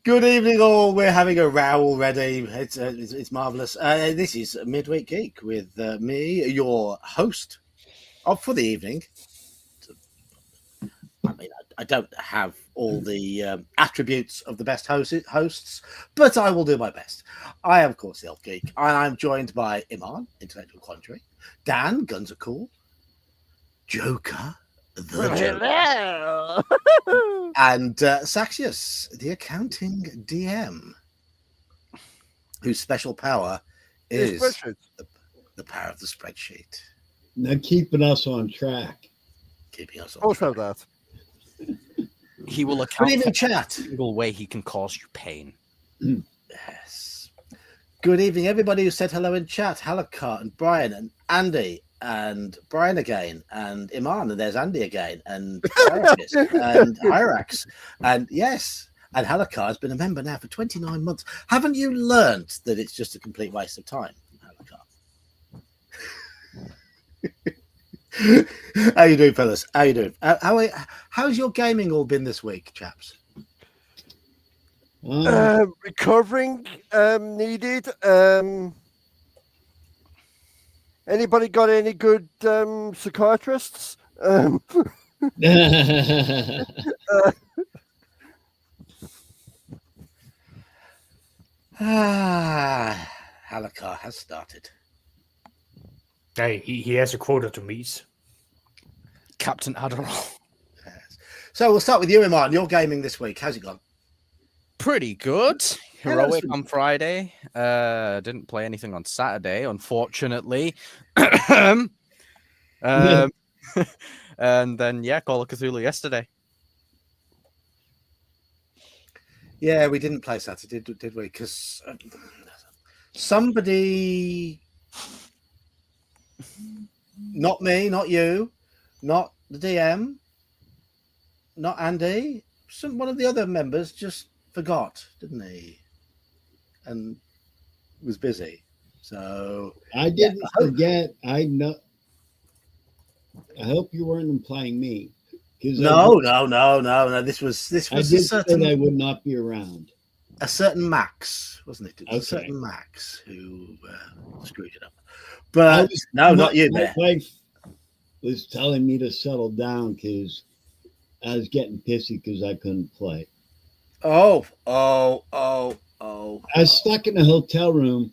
Good evening, all. We're having a row already. It's marvelous. This is Midweek Geek with me, your host for the evening. I mean, I don't have all the attributes of the best hosts, but I will do my best. I am, of course, the Elf Geek, and I'm joined by Iman, Intellectual Quandary, Dan, Guns Are Cool, Joker, Hello. and Saxius, the accounting DM, whose special power is the power of the spreadsheet. Now keeping us on track. Keeping us on Also track. that. He will account Good evening, for chat. every single way he can cause you pain. Yes. Good evening, everybody who said hello in chat. Halakar and Brian and Andy and Brian again and Iman, and there's Andy again and and Hyrax. And yes, and Halakar has been a member now for 29 months. Haven't you learned that it's just a complete waste of time, Halakar? How you doing, fellas? How you doing? How's your gaming all been this week, chaps? Recovering needed. Anybody got any good psychiatrists? Halakar has started. Hey, he has a quota to meet. Captain Adderall. Yes. So we'll start with you, Iman. Your gaming this week. How's it gone? Pretty good. Heroic Yeah, on Friday. Didn't play anything on Saturday, unfortunately. And then, Call of Cthulhu yesterday. Yeah, we didn't play Saturday, did we? Because somebody, not me, not you, not the DM, not Andy, one of the other members just forgot, didn't he? And was busy. So I didn't forget. I know. I hope you weren't implying me. No. This was I did say I would not be around. A certain Max, wasn't it? It was Okay. a certain Max who screwed it up. But not you, my Bear. wife was telling me to settle down because I was getting pissy because I couldn't play. Oh. I was stuck in a hotel room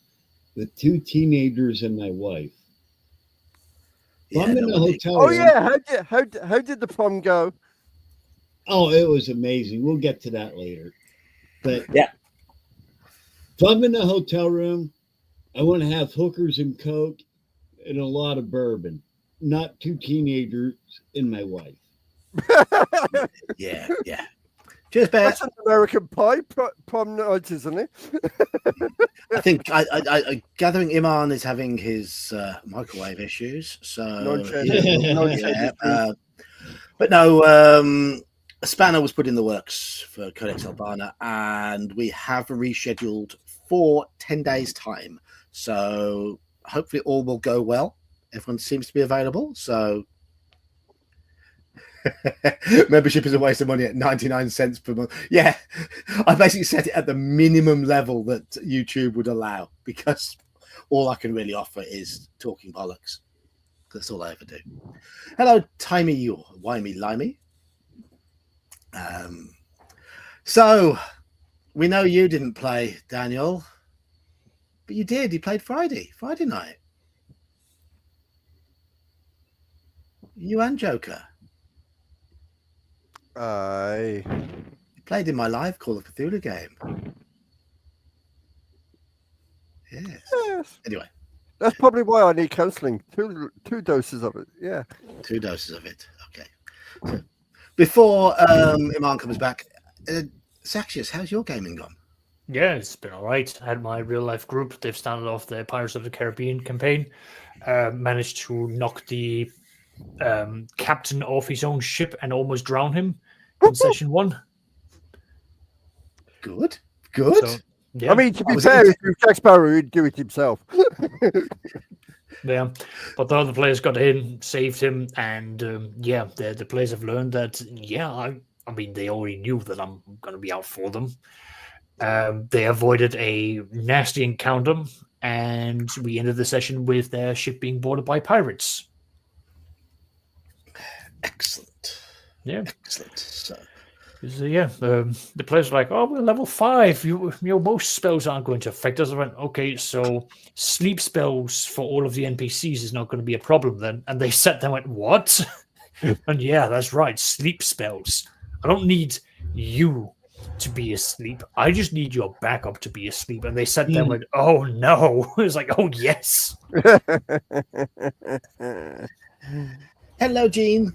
with two teenagers and my wife. I'm in the hotel room. Yeah, how did the prom go? Oh, it was amazing. We'll get to that later. But yeah, if I'm in the hotel room, I want to have hookers and coke and a lot of bourbon, not two teenagers and my wife. Yeah. Cheers, Bear. That's an American Pie prom night, isn't it? I think I gathering Iman is having his microwave issues, so but no, a spanner was put in the works for Codex Albana, and we have rescheduled for 10 days' time. So hopefully all will go well. Everyone seems to be available, so. Membership is a waste of money at 99 cents per month. Yeah, I basically set it at the minimum level that YouTube would allow because all I can really offer is talking bollocks. That's all I ever do. Hello, Timey, Wimey Limey. So we know you didn't play, Daniel, but you did. You played Friday night. You and Joker. Aye. Played in my live Call of Cthulhu game. Yes. Anyway. That's probably why I need counselling. Two doses of it. Yeah. 2 doses of it. Okay. So, before Iman comes back, Saxius, how's your gaming gone? Yeah, it's been all right. I had my real life group. They've started off the Pirates of the Caribbean campaign. Managed to knock the captain off his own ship and almost drown him in session 1. Good. So, yeah. I mean, to be fair, if he was Jack Sparrow, he'd do it himself. Yeah, but the other players got in, saved him, and the players have learned that. Yeah, I mean, they already knew that I'm going to be out for them. They avoided a nasty encounter, and we ended the session with their ship being boarded by pirates. Excellent. Yeah. Excellent. So, The players were like, "Oh, we're level 5. Most spells aren't going to affect us." I went, "Okay, so sleep spells for all of the NPCs is not going to be a problem then." And they sat there and went, "What?" And yeah, that's right, sleep spells. I don't need you to be asleep. I just need your backup to be asleep. And they sat there and went, "Oh no!" It was like, "Oh yes." hello, Gene.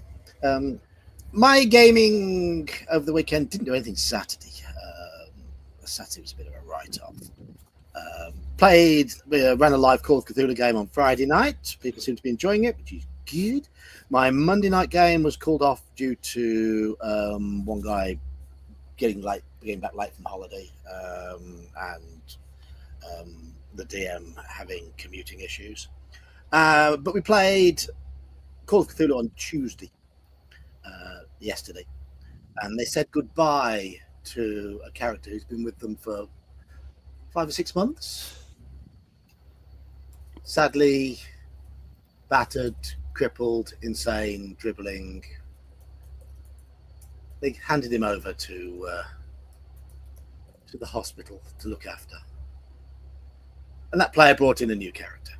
My gaming over the weekend didn't do anything Saturday. Saturday was a bit of a write-off. Ran a live Call of Cthulhu game on Friday night. People seem to be enjoying it, which is good. My Monday night game was called off due to one guy getting back late from holiday, and the DM having commuting issues. But we played Call of Cthulhu on Tuesday, yesterday, and they said goodbye to a character who's been with them for 5 or 6 months. Sadly, battered, crippled, insane, dribbling. They handed him over to the hospital to look after, and that player brought in a new character.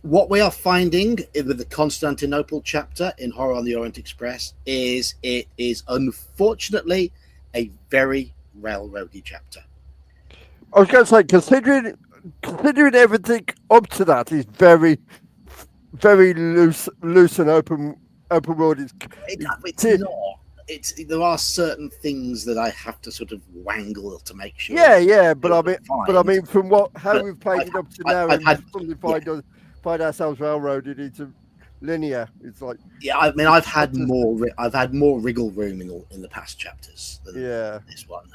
What we are finding with the Constantinople chapter in Horror on the Orient Express is it is unfortunately a very railroady chapter. I was going to say, considering everything up to that is very, very loose and open world. It's not. There are certain things that I have to sort of wangle to make sure. Yeah, but I mean, from how we've played it up to now, and suddenly find ourselves railroaded into linear. It's like I mean, I've had more wriggle room in the past chapters than this one.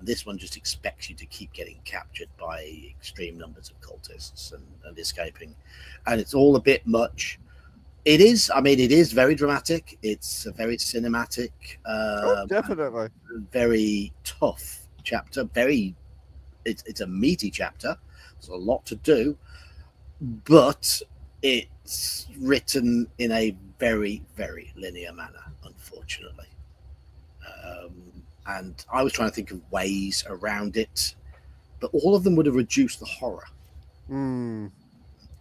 This one just expects you to keep getting captured by extreme numbers of cultists and escaping, and it's all a bit much. It is very dramatic. It's a very cinematic, definitely very tough chapter. It's a meaty chapter. There's a lot to do, but it's written in a very, very linear manner, unfortunately. And I was trying to think of ways around it, but all of them would have reduced the horror.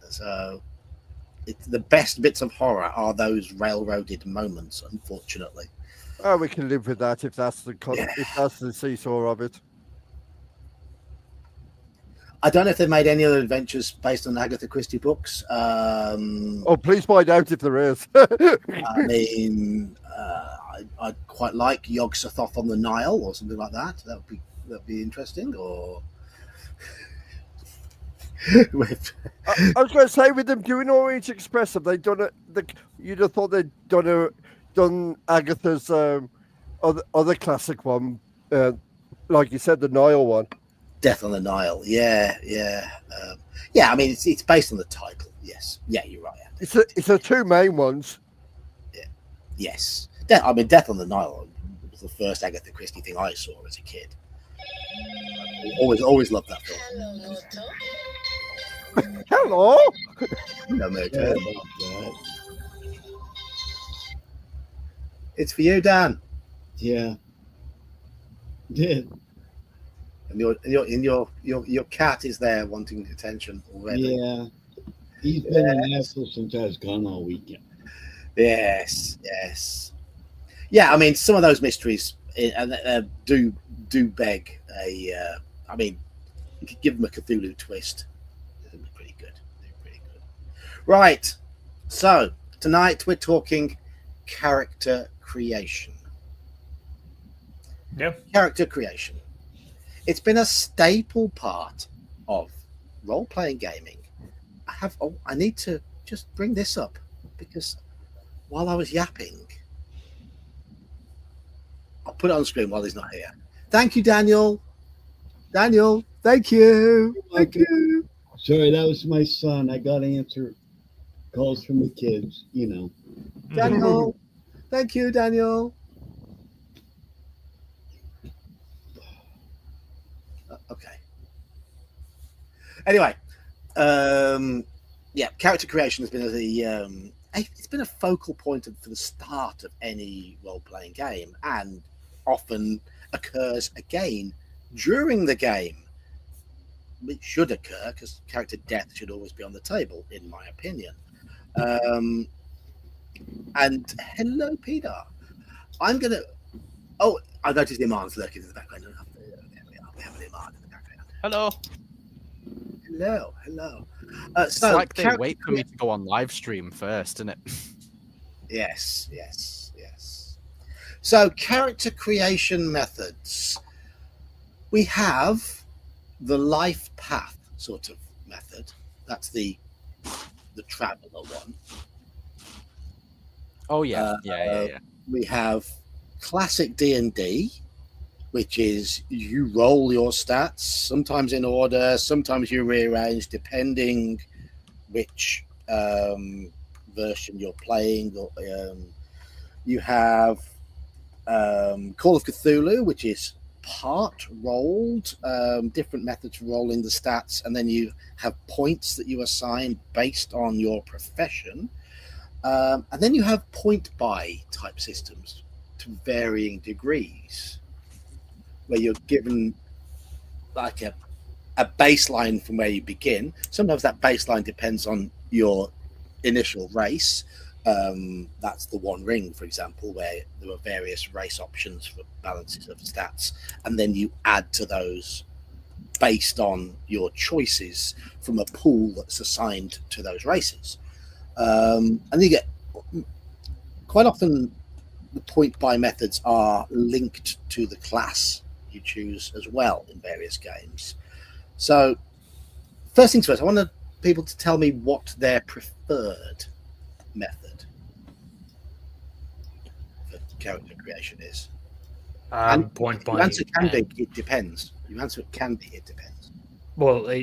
So the best bits of horror are those railroaded moments, unfortunately. Oh, we can live with that if that's the seesaw of it. I don't know if they've made any other adventures based on Agatha Christie books. Please find out if there is. I mean, I'd quite like Yog-Sothoth on the Nile or something like that. That'd be interesting. Or I was going to say, with them doing Orient Express, have they done it? You'd have thought they'd done Agatha's other classic one, like you said, the Nile one. Death on the Nile. Yeah. I mean, it's based on the title. Yes. Yeah, you're right. Andy. It's the two main ones. Yeah. Yes. I mean, Death on the Nile was the first Agatha Christie thing I saw as a kid. Always loved that film. Hello. No, mate. It's for you, Dan. Yeah. And your cat is there wanting attention already. Yeah. He's been an asshole since I was gone all weekend. Yes. Yeah, I mean, some of those mysteries do beg a. I mean, you could give them a Cthulhu twist. They're pretty good. Right. So tonight we're talking character creation. Yeah. Character creation. It's been a staple part of role-playing gaming. I need to just bring this up because while I was yapping, I'll put it on screen while he's not here. Thank you, Daniel. Daniel, thank you. Thank you. Sorry, that was my son. I got to answer calls from the kids, Daniel. Thank you, Daniel. Okay. Anyway, yeah, character creation has been it's been a focal point for the start of any role-playing game, and often occurs again during the game. It should occur because character death should always be on the table, in my opinion. And hello, Peter. I'm gonna. Oh, I noticed Iman's lurking in the background. There we are. We have an Iman in the background. Hello. Hello. It's So like they wait for me to go on live stream first, isn't it? Yes. So character creation methods. We have the life path sort of method. That's the traveler one. Oh yeah, yeah. We have classic D&D, which is you roll your stats, sometimes in order, sometimes you rearrange, depending which version you're playing. You have Call of Cthulhu, which is part rolled, different methods for rolling the stats, and then you have points that you assign based on your profession. And then you have point buy type systems to varying degrees, where you're given like a baseline from where you begin. Sometimes that baseline depends on your initial race. That's the One Ring, for example, where there are various race options for balances of stats, and then you add to those based on your choices from a pool that's assigned to those races. And you get quite often the point buy methods are linked to the class you choose as well in various games. So first things first, I want people to tell me what their preferred method for character creation is. Point buy. You answer can be, it depends. You answer it can be, it depends. Well,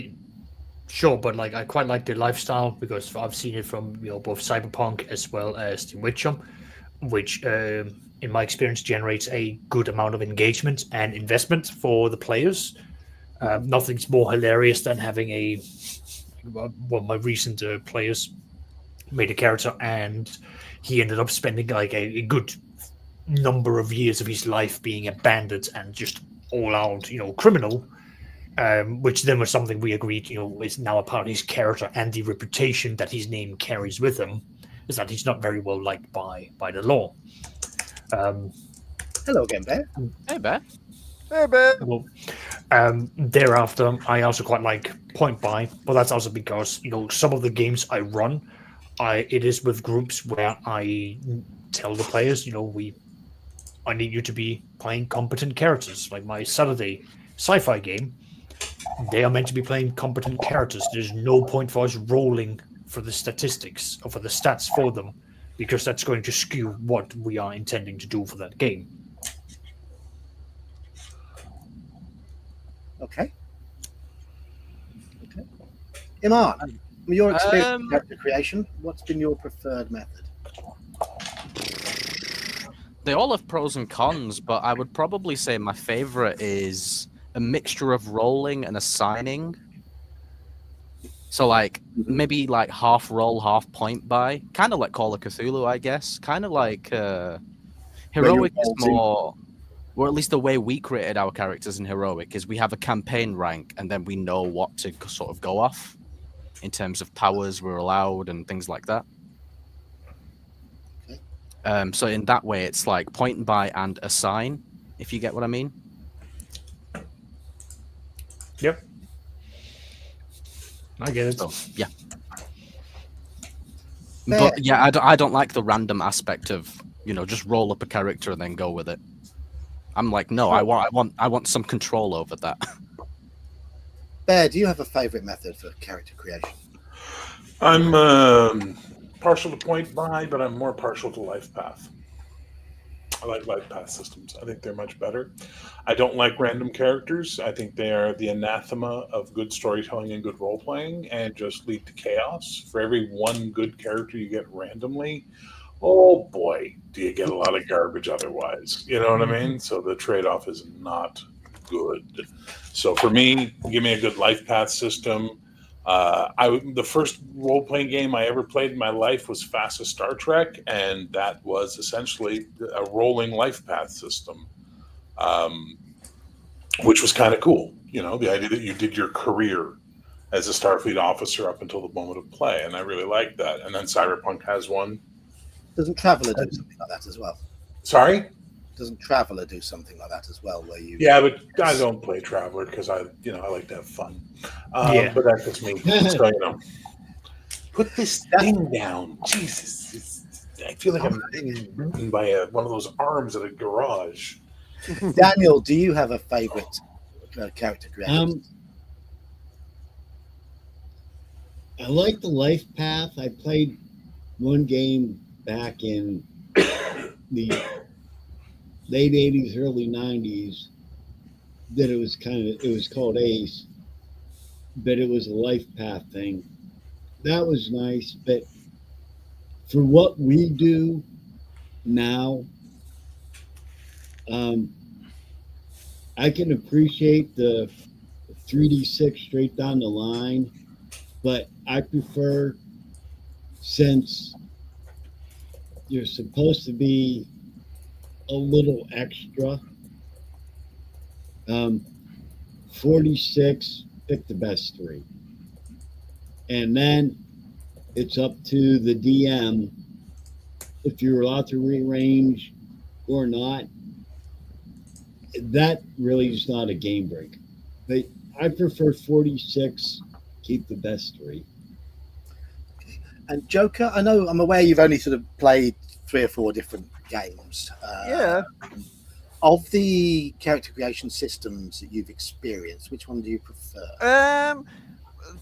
sure, but like I quite like the lifestyle because I've seen it from both Cyberpunk as well as The Witcher, which in my experience generates a good amount of engagement and investment for the players. Nothing's more hilarious than having my recent players made a character and he ended up spending like a good number of years of his life being a bandit and just all out criminal. Which then was something we agreed, is now a part of his character and the reputation that his name carries with him, is that he's not very well liked by the law. Hello again, Bear. Hey, Bear. Hey, man. Well, thereafter, I also quite like point buy, but that's also because some of the games I run, it is with groups where I tell the players, I need you to be playing competent characters, like my Saturday sci-fi game. They are meant to be playing competent characters. There's no point for us rolling for the statistics or for the stats for them, because that's going to skew what we are intending to do for that game. Okay. Iman, from your experience with character creation, what's been your preferred method? They all have pros and cons, but I would probably say my favorite is a mixture of rolling and assigning. So like maybe like half roll, half point buy, kind of like Call of Cthulhu, I guess. Kind of like Heroic is more, or at least the way we created our characters in Heroic is we have a campaign rank and then we know what to sort of go off in terms of powers we're allowed and things like that. Okay. So in that way, it's like point and buy and assign, if you get what I mean. Yep. I get it. So, yeah. But yeah, I don't like the random aspect of, just roll up a character and then go with it. I'm like, no, I want some control over that. Bear, do you have a favorite method for character creation? I'm partial to point buy, but I'm more partial to life path. I like life path systems. I think they're much better. I don't like random characters. I think they are the anathema of good storytelling and good role playing and just lead to chaos. For every one good character you get randomly, oh boy, do you get a lot of garbage otherwise. You know what I mean? So the trade-off is not good. So for me, give me a good life path system. The first role-playing game I ever played in my life was Fastest Star Trek, and that was essentially a rolling life path system, which was kind of cool. You know, the idea that you did your career as a Starfleet officer up until the moment of play, and I really liked that. And then Cyberpunk has one. Doesn't Traveller do something like that as well? Sorry? Doesn't Traveller do something like that as well, where you? Yeah, but I don't play Traveler because I like to have fun. Yeah. But that's just me. So, put this thing down. Jesus, I feel like I'm being beaten by one of those arms at a garage. Daniel, do you have a favorite character creation? I like the life path. I played one game back in the late 80s, early 90s that it was called Ace, but it was a life path thing. That was nice, but for what we do now, I can appreciate the 3D6 straight down the line, but I prefer, since you're supposed to be a little extra, 46, pick the best three. And then it's up to the DM if you're allowed to rearrange or not. That really is not a game break. But I prefer 46, keep the best three. And Joker, I'm aware you've only sort of played 3 or 4 different games. Yeah. Of the character creation systems that you've experienced, which one do you prefer? The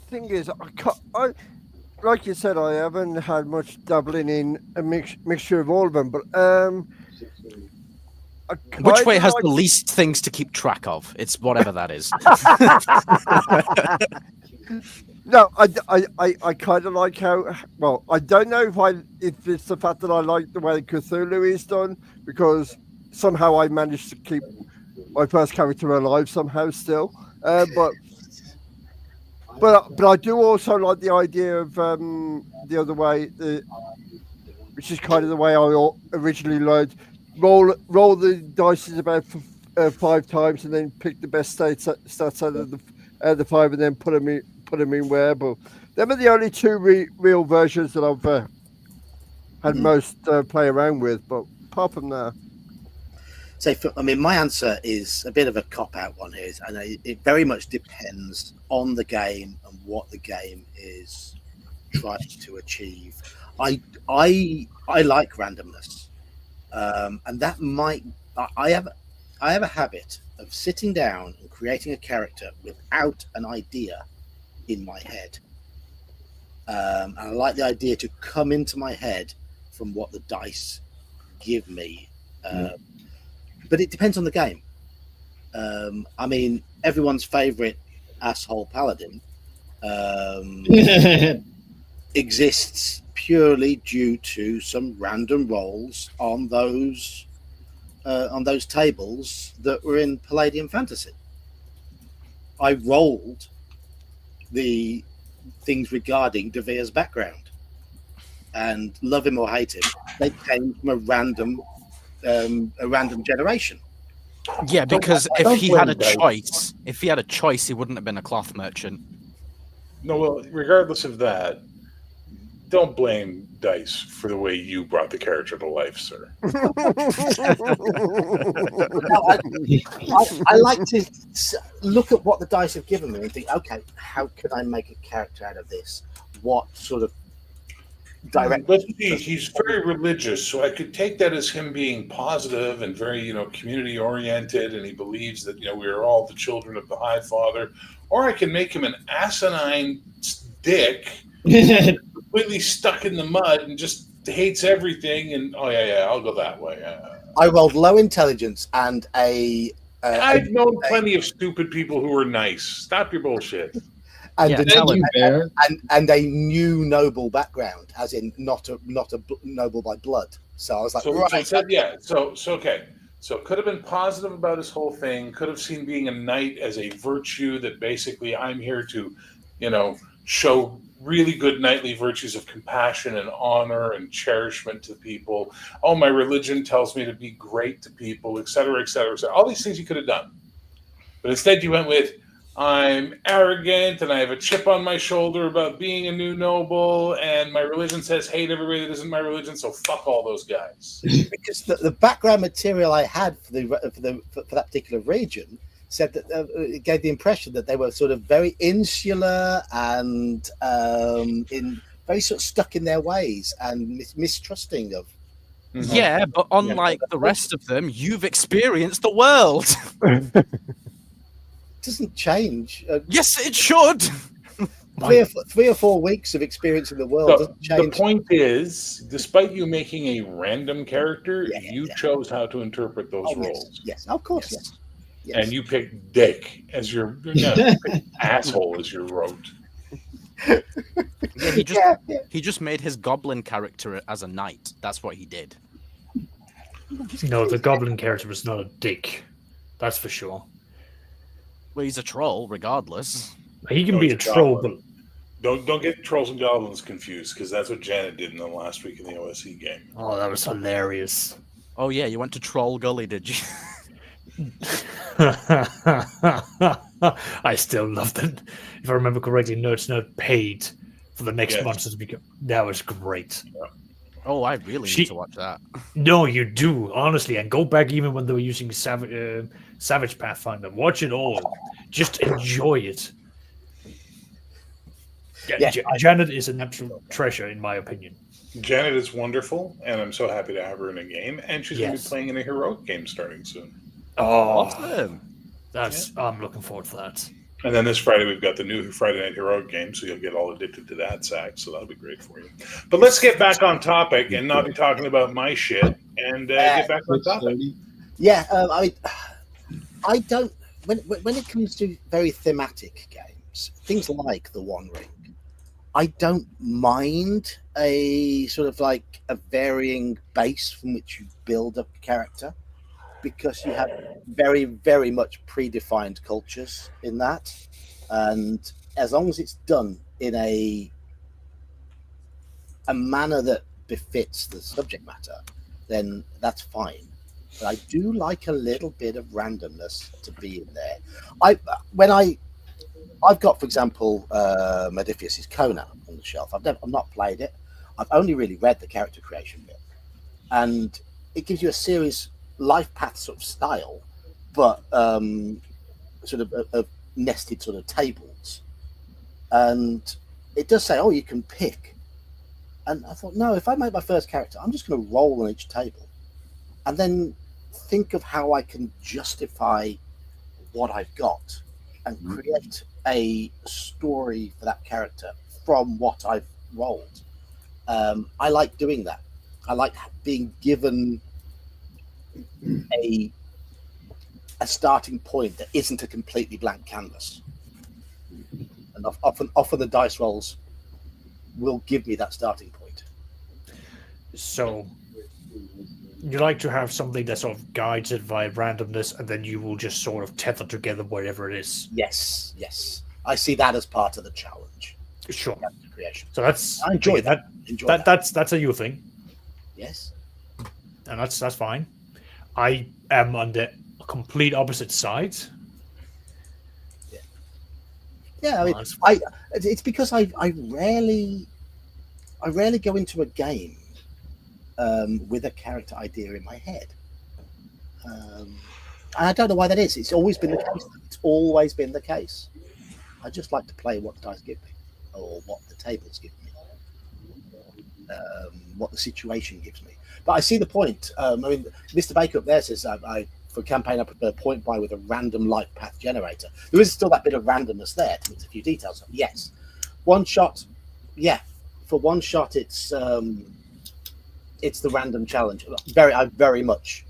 thing is, I like you said, I haven't had much dabbling in a mixture of all of them, but which way has the least things to keep track of? It's whatever that is. No, I kind of like how. Well, I don't know if it's the fact that I like the way Cthulhu is done, because somehow I managed to keep my first character alive somehow still. But I do also like the idea of the other way, which is kind of the way I originally learned. Roll the dice about 5 times, and then pick the best stats out of the 5, and then put them in wearable. Them are the only 2 real versions that I've had most play around with. But apart from that, my answer is a bit of a cop-out one here, and it very much depends on the game and what the game is trying to achieve. I like randomness, and that might. I have a habit of sitting down and creating a character without an idea in my head, and I like the idea to come into my head from what the dice give me. But it depends on the game. Everyone's favorite asshole paladin exists purely due to some random rolls on those tables that were in Palladium Fantasy. I rolled the things regarding De Vere's background, and love him or hate him, they came from a random generation. Yeah, because if he had a choice, he wouldn't have been a cloth merchant. No, well, regardless of that, don't blame dice for the way you brought the character to life, sir. I like to look at what the dice have given me and think, okay, how can I make a character out of this? What sort of direct? Let's see, he's very religious, so I could take that as him being positive and very, community oriented, and he believes that we are all the children of the High Father. Or I can make him an asinine dick, completely stuck in the mud and just hates everything. And I'll go that way. I rolled low intelligence and a. I've known plenty of stupid people who were nice. Stop your bullshit. and Yeah, a, tell him. Bear. and a new noble background, as in not a noble by blood. So I was like, So, right, so it said, yeah. So okay. So could have been positive about his whole thing. Could have seen being a knight as a virtue that basically I'm here to, show really good knightly virtues of compassion and honor and cherishment to people. Oh, my religion tells me to be great to people, et cetera, et cetera, et cetera. All these things you could have done. But instead you went with, I'm arrogant and I have a chip on my shoulder about being a new noble, and my religion says hate everybody that isn't my religion, so fuck all those guys. because the background material I had for that particular region said that it gave the impression that they were sort of very insular and in very sort of stuck in their ways and mistrusting of. Yeah, but unlike the rest of them, you've experienced the world. It doesn't change. Yes, it should. 3 or 4 weeks of experience in the world doesn't The change. point is, despite you making a random character, Yeah, you chose how to interpret those roles. Yes, of course, yes. And you picked Dick as your asshole as your rote. Yeah, he just made his goblin character as a knight. That's what he did. No, the goblin character was not a dick. That's for sure. Well, he's a troll, regardless. He can be a troll, but don't get trolls and goblins confused, because that's what Janet did in the last week in the OSE game. oh, that was hilarious. Oh yeah, you went to Troll Gully, did you? I still loved it. If I remember correctly, Nerd's Nerd paid for the next Yes. monster to become. That was great. Oh, I really need to watch that. No, you do, honestly. And go back even when they were using Savage Pathfinder. Watch it all. Just enjoy it. Yeah, Janet is an absolute treasure, in my opinion. Janet is wonderful, and I'm so happy to have her in a game. And she's going to be Yes. playing in a heroic game starting soon. Oh, Awesome. I'm looking forward to that. And then this Friday, we've got the new Friday Night Heroic game, so you'll get all addicted to that, Zach. So that'll be gregreat for you. But let's get back on topic and not be talking about my shit and get back on topic. Yeah, I don't. When it comes to very thematic games, things like the One Ring, I don't mind a sort of like a varying base from which you build up a character, because you have very, very much predefined cultures in that, and as long as it's done in a manner that befits the subject matter, then that's fine. But I do like a little bit of randomness to be in there. I've got, for example, Modifius's Kona on the shelf. I've not played it. I've only really read the character creation bit, and it gives you a series life path sort of style, but sort of nested sort of tables, and it does say, "Oh, you can pick." And I thought, no, if I make my first character, I'm just going to roll on each table, and then think of how I can justify what I've got and create a story for that character from what I've rolled. I like doing that. I like being given a starting point that isn't a completely blank canvas. And often the dice rolls will give me that starting point. So you like to have something that sort of guides it via randomness, and then you will just sort of tether together wherever it is. Yes. I see that as part of the challenge. Sure. Creation. So that's I enjoy that. That's a you thing, Yes. and that's fine. I am on the complete opposite side. Yeah, I mean, it's because I rarely go into a game with a character idea in my head. And I don't know why that is. It's always been the case. It's always been the case. I just like to play what the dice give me, or what the tables give me, what the situation gives me. But I see the point. I mean, Mr. Baker up there says, for campaign, I prefer point buy with a random life path generator. There is still that bit of randomness there to mix a few details up. Yes. One shot, yeah. For one shot, it's the random challenge. I very much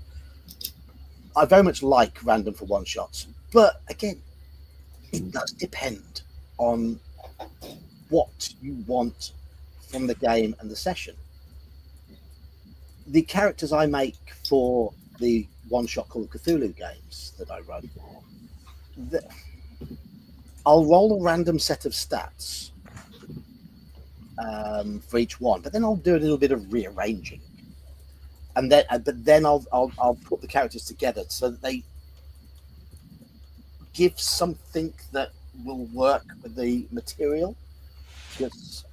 like random for one shots. But again, it does depend on what you want from the game and the session. The characters I make for the one-shot Call of Cthulhu games that I run, I'll roll a random set of stats for each one, but then I'll do a little bit of rearranging, and then I'll put the characters together so that they give something that will work with the material, because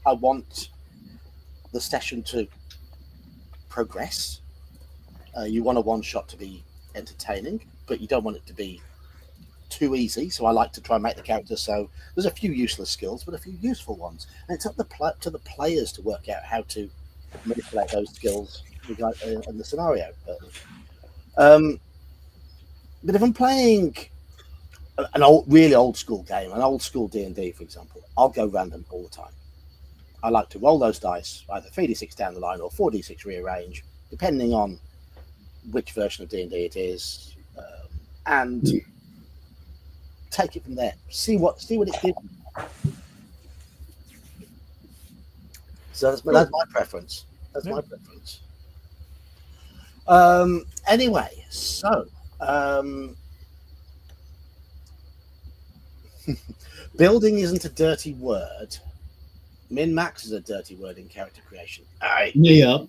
I want the session to progress. You want a one shot to be entertaining, but you don't want it to be too easy. So I like to try and make the characters so there's a few useless skills, but a few useful ones. And it's up to the players to work out how to manipulate those skills in the scenario. But if I'm playing an really old school game, an old school D&D, for example, I'll go random all the time. I like to roll those dice, either 3d6 down the line or 4d6 rearrange, depending on which version of D&D it is, and take it from there. See what it gives. So that's my preference. That's my preference. Anyway, so building isn't a dirty word. Min-max is a dirty word in character creation. Yeah.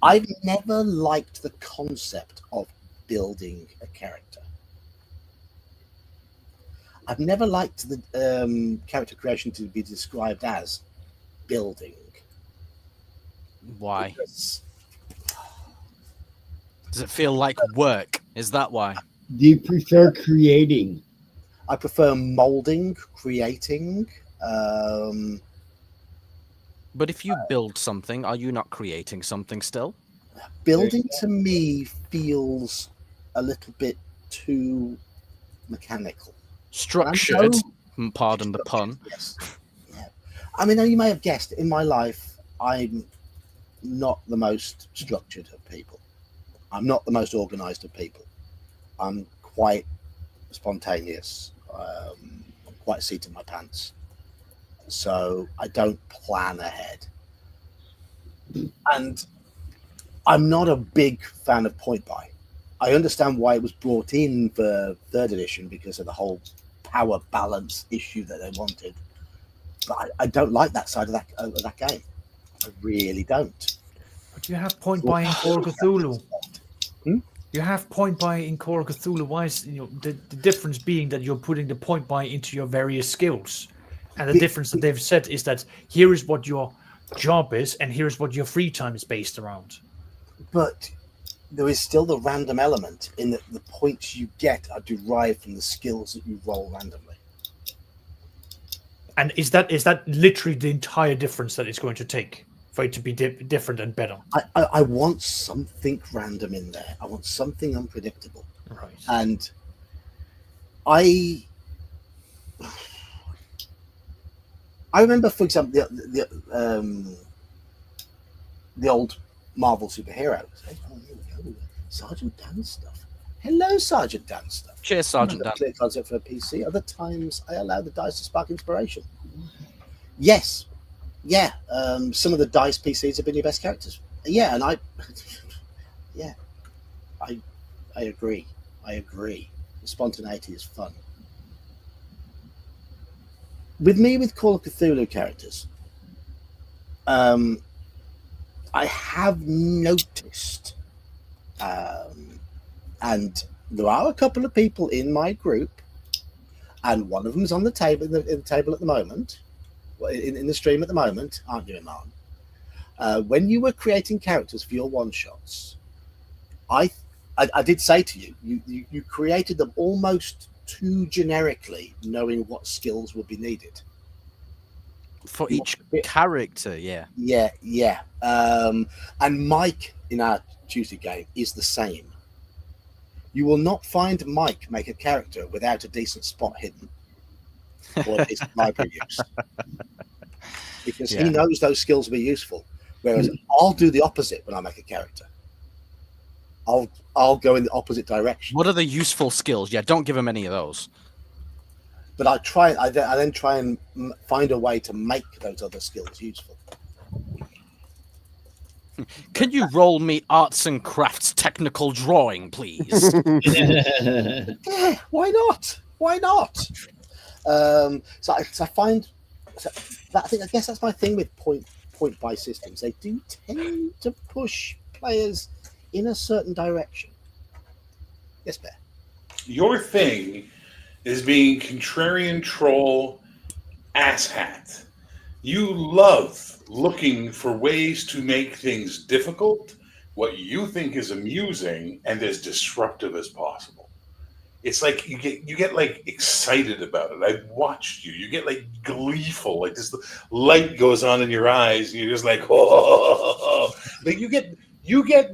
I've never liked the concept of building a character. I've never liked the character creation to be described as building. Why? Because Does it feel like work? Is that why? Do you prefer creating? I prefer molding, creating. But if you build something, are you not creating something still? Building to me feels a little bit too mechanical. Structured, pardon the pun. Yes. Yeah. I mean, you may have guessed, in my life, I'm not the most structured of people. I'm not the most organized of people. I'm quite spontaneous. I'm quite seat in my pants. So I don't plan ahead. And I'm not a big fan of point buy. I understand why it was brought in for 3rd edition because of the whole power balance issue that they wanted. But I don't like that side of that game. I really don't. But you have point buy in Call of Cthulhu. You have point buy in Call of Cthulhu. Why is the difference being that you're putting the point buy into your various skills? And the difference that they've said is that here is what your job is, and here's what your free time is based around. But there is still the random element in that the points you get are derived from the skills that you roll randomly. And is that literally the entire difference that it's going to take for it to be different and better? I want something random in there. I want something unpredictable. Right. And I remember, for example, the old Marvel superheroes. Oh, here we go. Sergeant Dan stuff. Hello, Sergeant Dan stuff. Cheers, Sergeant Dan. Clear concept for a PC. Other times, I allow the dice to spark inspiration. Yes, yeah. Some of the dice PCs have been your best characters. Yeah, and I agree. I agree. Spontaneity is fun. With Call of Cthulhu characters, I have noticed, and there are a couple of people in my group, and one of them's on the table, in the table at the moment, in the stream at the moment, aren't you, Iman? When you were creating characters for your one-shots, I did say to you, you created them almost too generically, knowing what skills would be needed For each character, yeah. Yeah. And Mike in our Tuesday game is the same. You will not find Mike make a character without a decent spot hidden or a decent library use, because he knows those skills will be useful. Whereas I'll do the opposite when I make a character. I'll go in the opposite direction. What are the useful skills? Yeah, don't give him any of those. but I then try and find a way to make those other skills useful. Can you roll me arts and crafts technical drawing, please? Yeah, why not? Why not? So I find that I guess that's my thing with point buy systems. They do tend to push players in a certain direction. Yes, Bear. Your thing is being contrarian troll asshat. You love looking for ways to make things difficult, what you think is amusing, and as disruptive as possible. It's like you get like excited about it. I've watched you. You get like gleeful, like this light goes on in your eyes, and you're just like, oh, like you get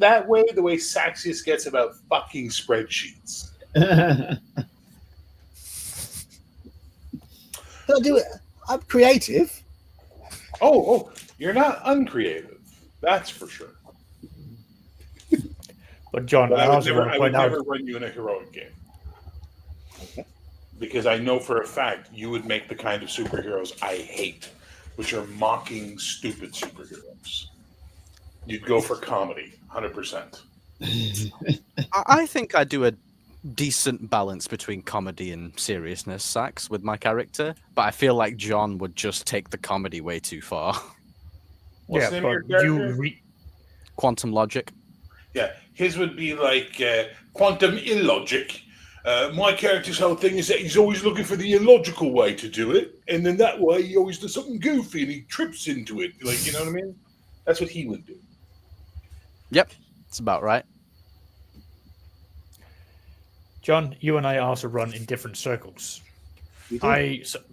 that way the way Saxius gets about fucking spreadsheets. But I do it. I'm creative. Oh, you're not uncreative. That's for sure. But John, But I I would also want to point out. never run you in a heroic game. Okay. Because I know for a fact you would make the kind of superheroes I hate, which are mocking, stupid superheroes. You'd go for comedy, 100%. I think I do a decent balance between comedy and seriousness, Sax, with my character, but I feel like John would just take the comedy way too far. What's the name of but your character? Quantum logic. Yeah, his would be like quantum illogic. My character's whole thing is that he's always looking for the illogical way to do it, and then that way he always does something goofy and he trips into it. Like, you know what I mean? That's what he would do. Yep, it's about right. John, you and I also run in different circles.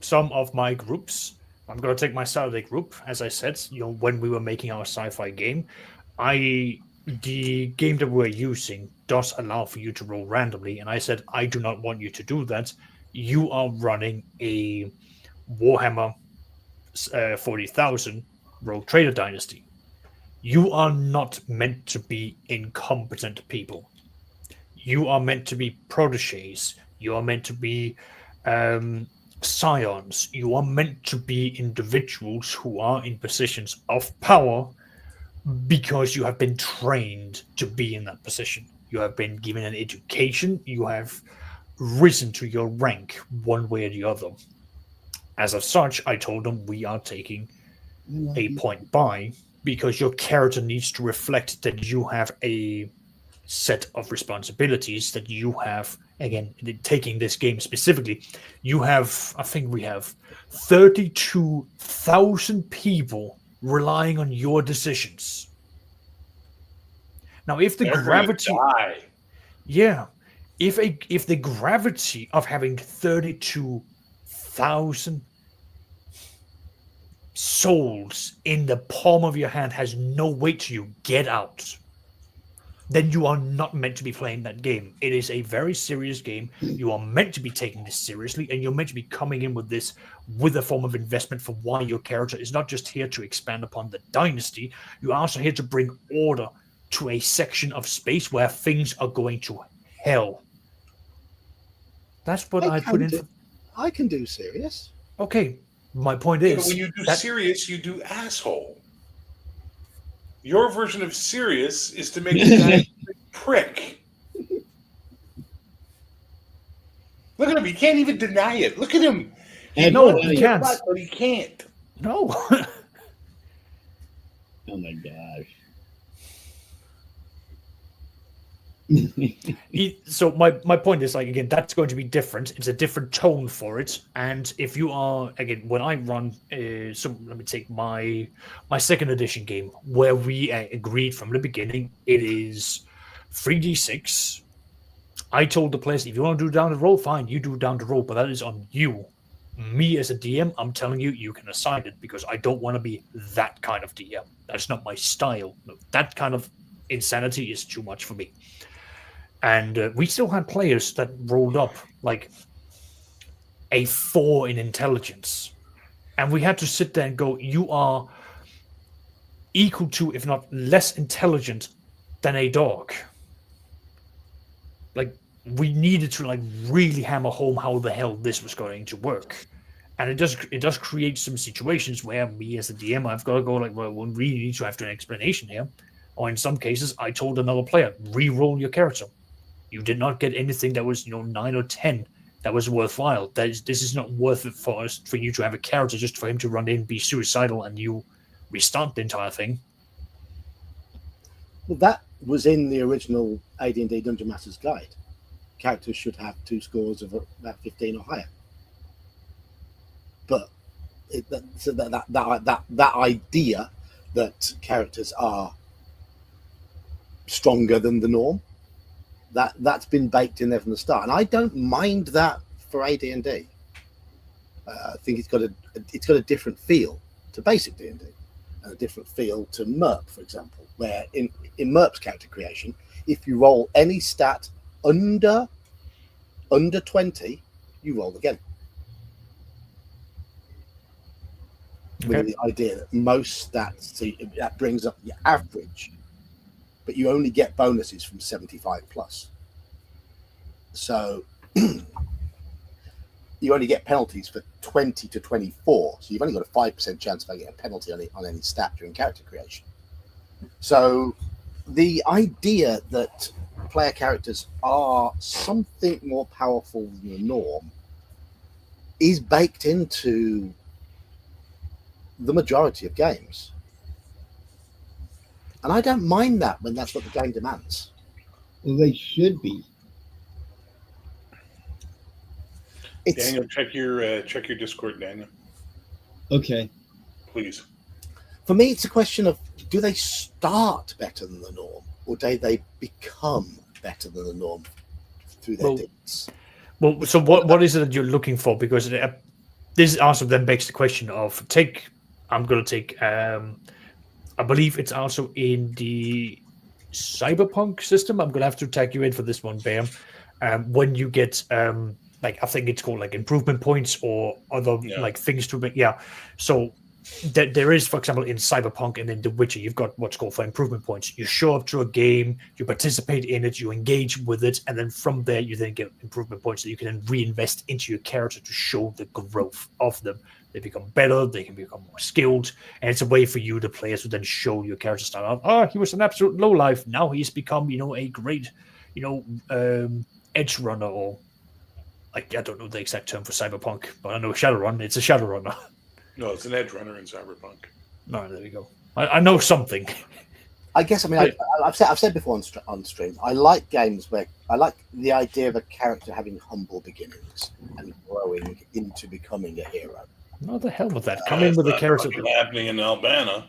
Some of my groups, I'm going to take my Saturday group, as I said, when we were making our sci-fi game, the game that we're using does allow for you to roll randomly, and I said, I do not want you to do that. You are running a Warhammer 40,000 Rogue Trader Dynasty. You are not meant to be incompetent people. You are meant to be proteges. You are meant to be scions. You are meant to be individuals who are in positions of power because you have been trained to be in that position. You have been given an education. You have risen to your rank one way or the other. As of such, I told them we are taking a point buy because your character needs to reflect that you have a set of responsibilities that you have. Again, taking this game specifically, you have, I think we have 32,000 people relying on your decisions. Now, if the gravity, if the gravity of having 32,000 souls in the palm of your hand has no weight to you, get out. Then you are not meant to be playing that game. It is a very serious game. You are meant to be taking this seriously, and you're meant to be coming in with this with a form of investment for why your character is not just here to expand upon the dynasty. You're also here to bring order to a section of space where things are going to hell. That's what I put in. I can do serious. Okay, my point is, when you do serious, you do asshole. Your version of serious is to make the guy a prick. Look at him; he can't even deny it. Look at him. He can't. But he can't. No. Oh my gosh. So my point is, like, again, that's going to be different. It's a different tone for it. And if you are, again, when I run, so let me take my second edition game where we agreed from the beginning, it is 3d6. I told the players, if you want to do down the roll, fine, you do down the roll, but that is on you. Me as a DM, I'm telling you, you can assign it because I don't want to be that kind of DM. That's not my style. No, that kind of insanity is too much for me. And we still had players that rolled up like a 4 in intelligence. And we had to sit there and go, you are equal to, if not less intelligent than a dog. Like, we needed to like really hammer home how the hell this was going to work. And it does create some situations where me as a DM, I've got to go like, well, we really need to have an explanation here. Or in some cases, I told another player, re-roll your character. You did not get anything that was 9 or 10 that was worthwhile. This is not worth it for us, for you to have a character just for him to run in, be suicidal, and you restart the entire thing. Well, that was in the original AD&D Dungeon Master's Guide. Characters should have 2 scores of about 15 or higher. But that idea that characters are stronger than the norm, that's been baked in there from the start, and I don't mind that for AD&D. I think it's got a different feel to basic D&D, and a different feel to MERP, for example, where in MERP's character creation, if you roll any stat under 20, you roll again. Okay. With the idea that most stats, so that brings up your average, but you only get bonuses from 75 plus. So you only get penalties for 20 to 24. So you've only got a 5% chance of getting a penalty on any stat during character creation. So the idea that player characters are something more powerful than the norm is baked into the majority of games. And I don't mind that when that's what the game demands. Well, they should be. Daniel, check your Discord, Daniel. Okay. Please. For me, it's a question of, do they start better than the norm, or do they become better than the norm through their deeds? Well, so what is it that you're looking for? Because this also then begs the question of I'm going to take, I believe it's also in the Cyberpunk system. I'm going to have to tag you in for this one, Bam. When you get, I think it's called like improvement points or other like things to make. Yeah. So there is, for example, in Cyberpunk and in The Witcher, you've got what's called for improvement points. You show up to a game, you participate in it, you engage with it, and then from there you then get improvement points that you can then reinvest into your character to show the growth of them. They become better, they can become more skilled, and it's a way for you, the players, to then show your character start out. Oh, he was an absolute lowlife. Now he's become, a great, edge runner, or I don't know the exact term for Cyberpunk, but I know Shadowrun. It's a Shadowrunner. No, it's an edge runner in Cyberpunk. No, there we go. I know something. I guess, I've said before on stream, I like games where I like the idea of a character having humble beginnings and growing into becoming a hero. What the hell with that? Come in with a character. Happening in Albana.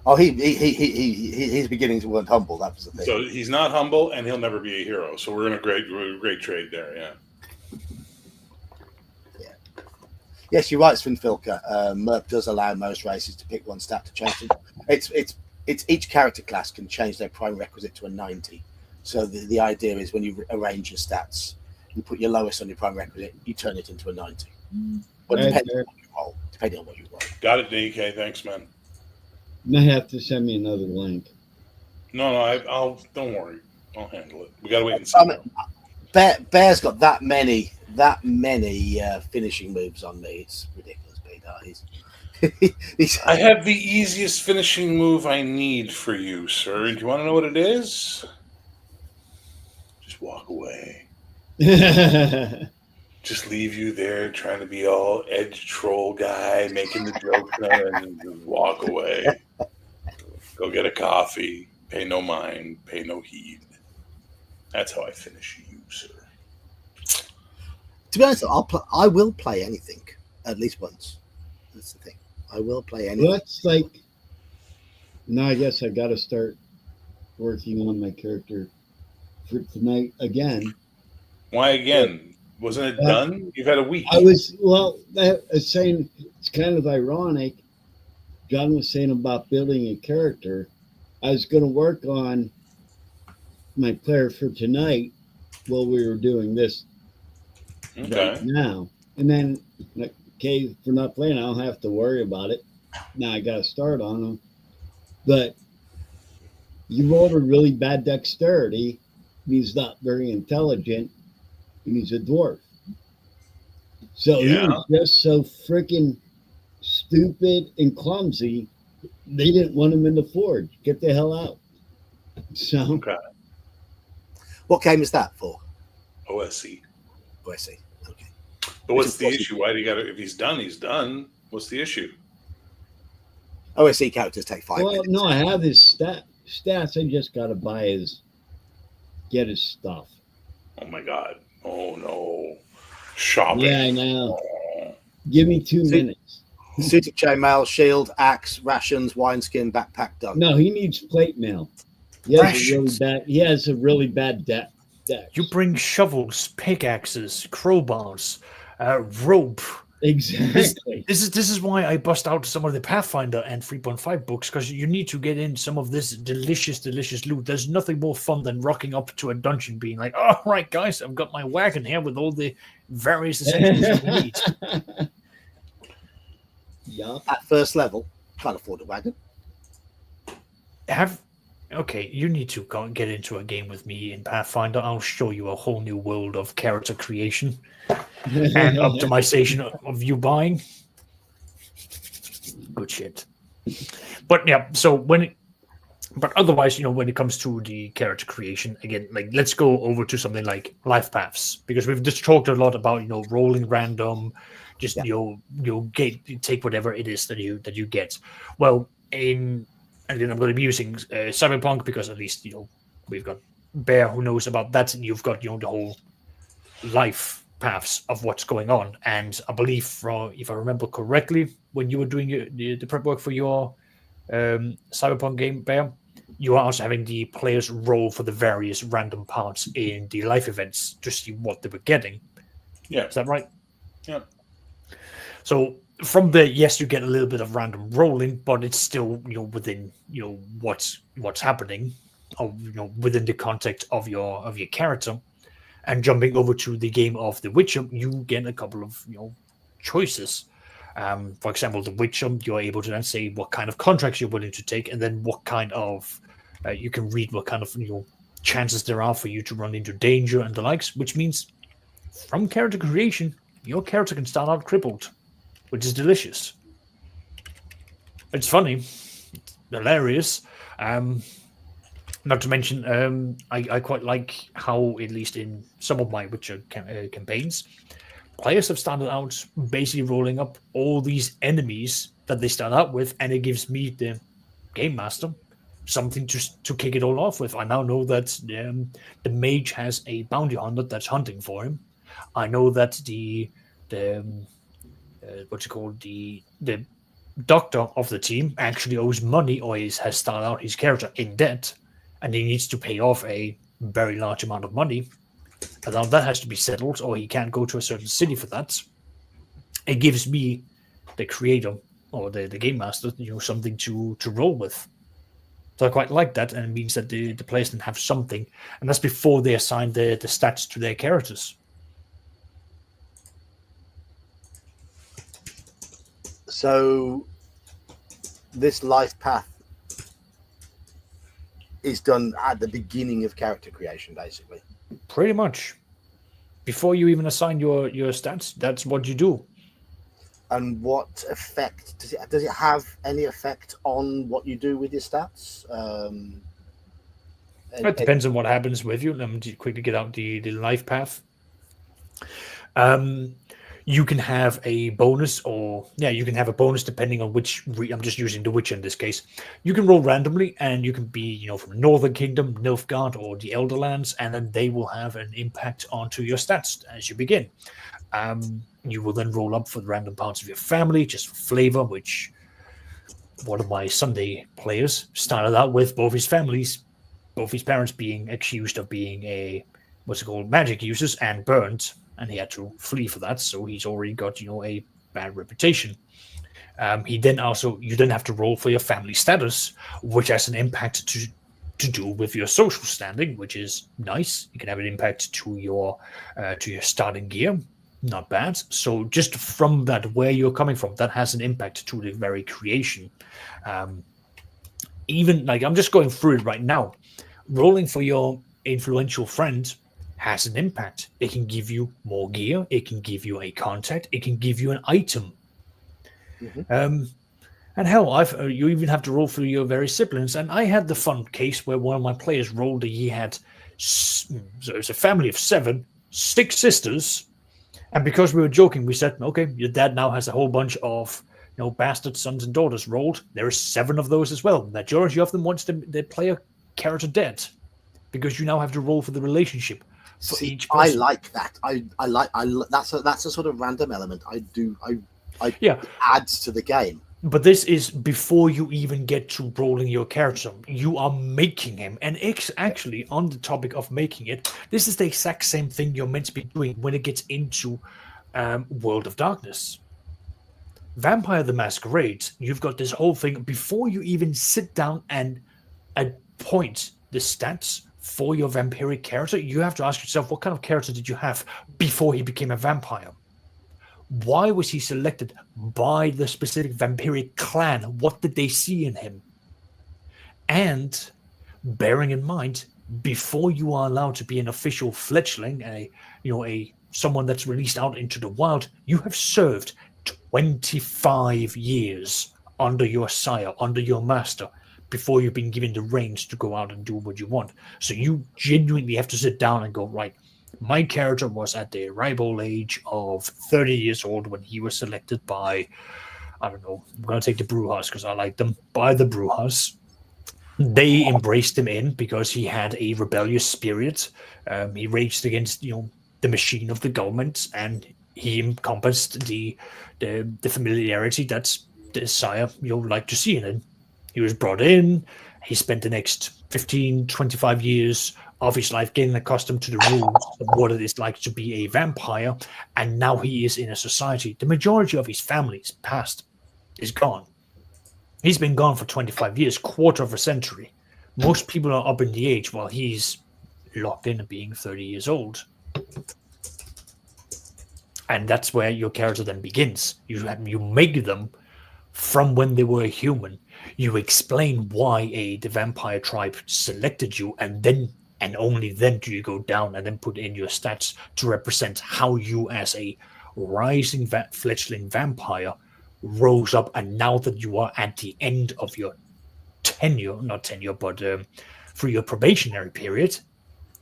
Oh, his beginnings weren't humble. That was the thing. So he's not humble, and he'll never be a hero. So we're in a great trade there. Yeah. Yes, you're right, Svinfilka. MERP does allow most races to pick one stat to change them. It's each character class can change their prime requisite to a 90. So the idea is when you arrange your stats, you put your lowest on your prime requisite, you turn it into a 90. But depending on what you roll. Got it, DK. Thanks, man. You might have to send me another link. No, I'll. Don't worry. I'll handle it. We gotta wait and see. Bear's got that many finishing moves on me. It's ridiculous, I have the easiest finishing move I need for you, sir. Do you want to know what it is? Just walk away. Just leave you there trying to be all edge troll guy, making the joke and just walk away. Go get a coffee. Pay no mind. Pay no heed. That's how I finish you, sir. To be honest, I will play anything at least once. That's the thing. I will play anything. Well, that's like. Now I guess I got to start working on my character for tonight again. Why again? Wasn't it done? You've had a week. I was saying it's kind of ironic. John was saying about building a character. I was going to work on my player for tonight while we were doing this right now. And then, okay, if we're not playing, I don't have to worry about it. Now I got to start on them. But you rolled a really bad dexterity, he's not very intelligent, and he's a dwarf. So he Yeah. was just so freaking stupid and clumsy. They didn't want him in the forge. Get the hell out. So Okay. What game is that for? OSC. Oh, I see. Okay. But what's the issue? Why do you got to? If he's done, he's done. What's the issue? OSC characters take 5 well, minutes. no, I have his stats. I just got to get his stuff. Oh my God! Oh no! Shopping. Yeah, I know. Give me 2 See- minutes. Suit of chainmail, shield, axe, rations, wineskin, backpack done. No, he needs plate mail. Rations. He has a really bad deck. You bring shovels, pickaxes, crowbars, rope. Exactly. This is why I bust out some of the Pathfinder and 3.5 books, because you need to get in some of this delicious loot. There's nothing more fun than rocking up to a dungeon being like, all right, guys, I've got my wagon here with all the various essentials we need. Yup. At first level, can't afford a wagon. Okay, you need to go and get into a game with me in Pathfinder. I'll show you a whole new world of character creation and optimization of you buying. Good shit. But yeah, so but otherwise, when it comes to the character creation, again, like let's go over to something like life paths, because we've just talked a lot about rolling random, just take whatever it is that you get. Well, and then I'm going to be using Cyberpunk, because at least we've got Bear who knows about that, and you've got the whole life paths of what's going on. And I believe, if I remember correctly, when you were doing the prep work for your Cyberpunk game, Bear, you are also having the players roll for the various random parts in the life events to see what they were getting. Yeah. Is that right? Yeah. So from there, yes, you get a little bit of random rolling, but it's still within what's happening, or within the context of your character. And jumping over to the game of The Witcher, you get a couple of choices. For example, The Witcher, you're able to then say what kind of contracts you're willing to take, and then what kind of you can read what kind of chances there are for you to run into danger and the likes. Which means, from character creation, your character can start out crippled, which is delicious. It's funny, it's hilarious. Not to mention, I quite like how, at least in some of my Witcher campaigns, players have started out basically rolling up all these enemies that they start out with, and it gives me, the game master, something to kick it all off with. I now know that the mage has a bounty hunter that's hunting for him. I know that the doctor of the team actually owes money, or has started out his character in debt, and he needs to pay off a very large amount of money. And now that has to be settled, or he can't go to a certain city for that. It gives me, the creator or the game master, something to roll with. So I quite like that, and it means that the players then have something, and that's before they assign the stats to their characters. So this life path is done at the beginning of character creation, basically. Pretty much. Before you even assign your stats, that's what you do. And what effect does it have any effect on what you do with your stats? It depends on what happens with you. Let me quickly get out the life path. You can have a bonus, you can have a bonus depending on which. I'm just using The Witcher in this case. You can roll randomly, and you can be, from Northern Kingdom, Nilfgaard, or the Elderlands, and then they will have an impact onto your stats as you begin. You will then roll up for the random parts of your family, just for flavor, which one of my Sunday players started out with both his parents being accused of being magic users and burned, and he had to flee for that, so he's already got, a bad reputation. You then have to roll for your family status, which has an impact to do with your social standing, which is nice. You can have an impact to your starting gear. Not bad. So just from that, where you're coming from, that has an impact to the very creation. Even like I'm just going through it right now. Rolling for your influential friend has an impact. It can give you more gear. It can give you a contact. It can give you an item. And hell, you even have to roll through your various siblings. And I had the fun case where one of my players rolled that he had, so it was a family of 7, 6 sisters. And because we were joking, we said, okay, your dad now has a whole bunch of bastard sons and daughters rolled. There are 7 of those as well. The majority of them wants the player character dead, because you now have to roll for the relationship for each person. I like that. I like that's a sort of random element. Yeah. It adds to the game. But this is before you even get to rolling your character. You are making him. And actually, on the topic of making it, this is the exact same thing you're meant to be doing when it gets into World of Darkness. Vampire the Masquerade, you've got this whole thing. Before you even sit down and appoint the stats for your vampiric character, you have to ask yourself, what kind of character did you have before he became a vampire? Why was he selected by the specific vampiric clan? What did they see in him? And bearing in mind, before you are allowed to be an official fledgling, someone that's released out into the wild, you have served 25 years under your sire, under your master, before you've been given the reins to go out and do what you want. So you genuinely have to sit down and go, right, my character was at the ripe old age of 30 years old when he was selected by, I don't know, I'm going to take the Brewhouse because I like them, by the Brewhouse. They embraced him in because he had a rebellious spirit. He raged against, the machine of the government, and he encompassed the familiarity that's the sire you'll like to see in it. He was brought in. He spent the next 15, 25 years of his life getting accustomed to the rules of what it is like to be a vampire, and now he is in a society. The majority of his family's past is gone. He's been gone for 25 years, quarter of a century. Most people are up in the age while he's locked in at being 30 years old. And that's where your character then begins. You make them from when they were a human. You explain why the vampire tribe selected you, and only then do you go down and then put in your stats to represent how you, as a rising fledgling vampire, rose up. And now that you are at the end of your for your probationary period,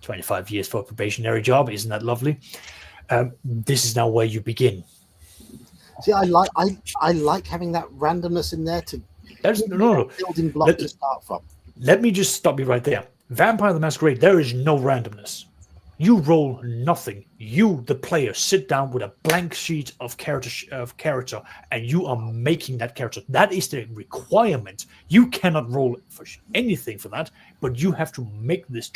25 years for a probationary job, isn't that lovely? This is now where you begin. See, I like having that randomness in there to no building block to start from. Let me just stop you right there. Vampire the Masquerade, there is no randomness. You roll nothing. You, the player, sit down with a blank sheet of character, and you are making that character. That is the requirement. You cannot roll for anything for that, but you have to make this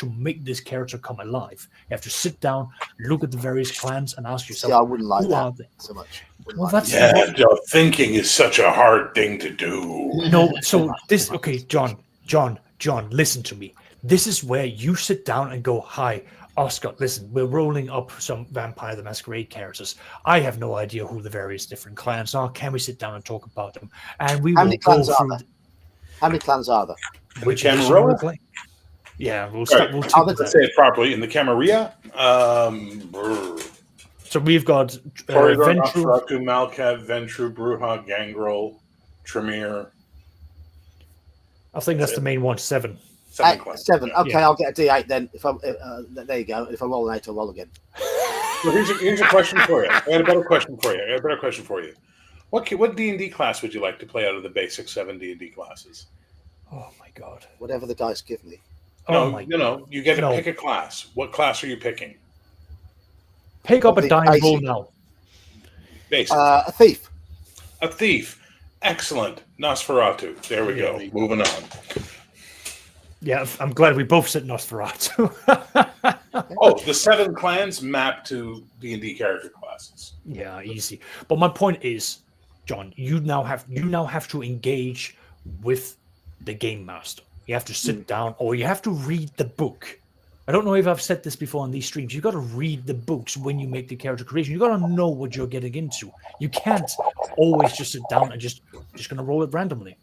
character come alive. You have to sit down, look at the various clans, and ask yourself, I wouldn't like that so much. Thinking is such a hard thing to do. No, so this, okay, John, listen to me. This is where you sit down and go, hi, Oscar, listen, we're rolling up some Vampire the Masquerade characters. I have no idea who the various different clans are. Can we sit down and talk about them? And we will go through... How many clans are there? Which Camarilla? Yeah, we'll start. Let's say it properly. In the Camarilla, so we've got Toreador, Nosferatu, Malkav, Ventru, Bruja, Gangrel, Tremere. I think that's the main one, 7. 7. Okay, Yeah. I'll get a D8 then. There you go. If I roll an 8, I'll roll again. Well, here's a question for you. I got a better question for you. What D&D class would you like to play out of the basic 7 D&D classes? Oh my god! Whatever the dice give me. You get to pick a class. What class are you picking? Pick up a die roll now. Basic. A thief. A thief. Excellent. Nosferatu. There we go. Moving on. Yeah, I'm glad we both said Nosferatu. The 7 clans map to D&D character classes. Yeah, easy. But my point is, John, you now have to engage with the game master. You have to sit down, or you have to read the book. I don't know if I've said this before on these streams. You got to read the books when you make the character creation. You got to know what you're getting into. You can't always just sit down and just going to roll it randomly.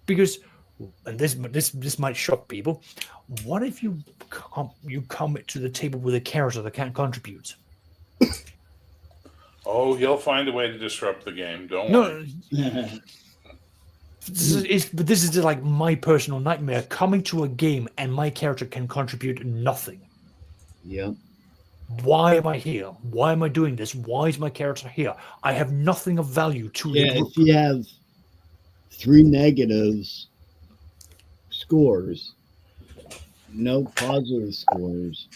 Because and this might shock people. What if you come to the table with a character that can't contribute? Oh, he'll find a way to disrupt the game. Don't worry. No, this is like my personal nightmare. Coming to a game and my character can contribute nothing. Yep. Why am I here? Why am I doing this? Why is my character here? I have nothing of value to the Yeah, group. if you have 3 negatives scores, no positive scores,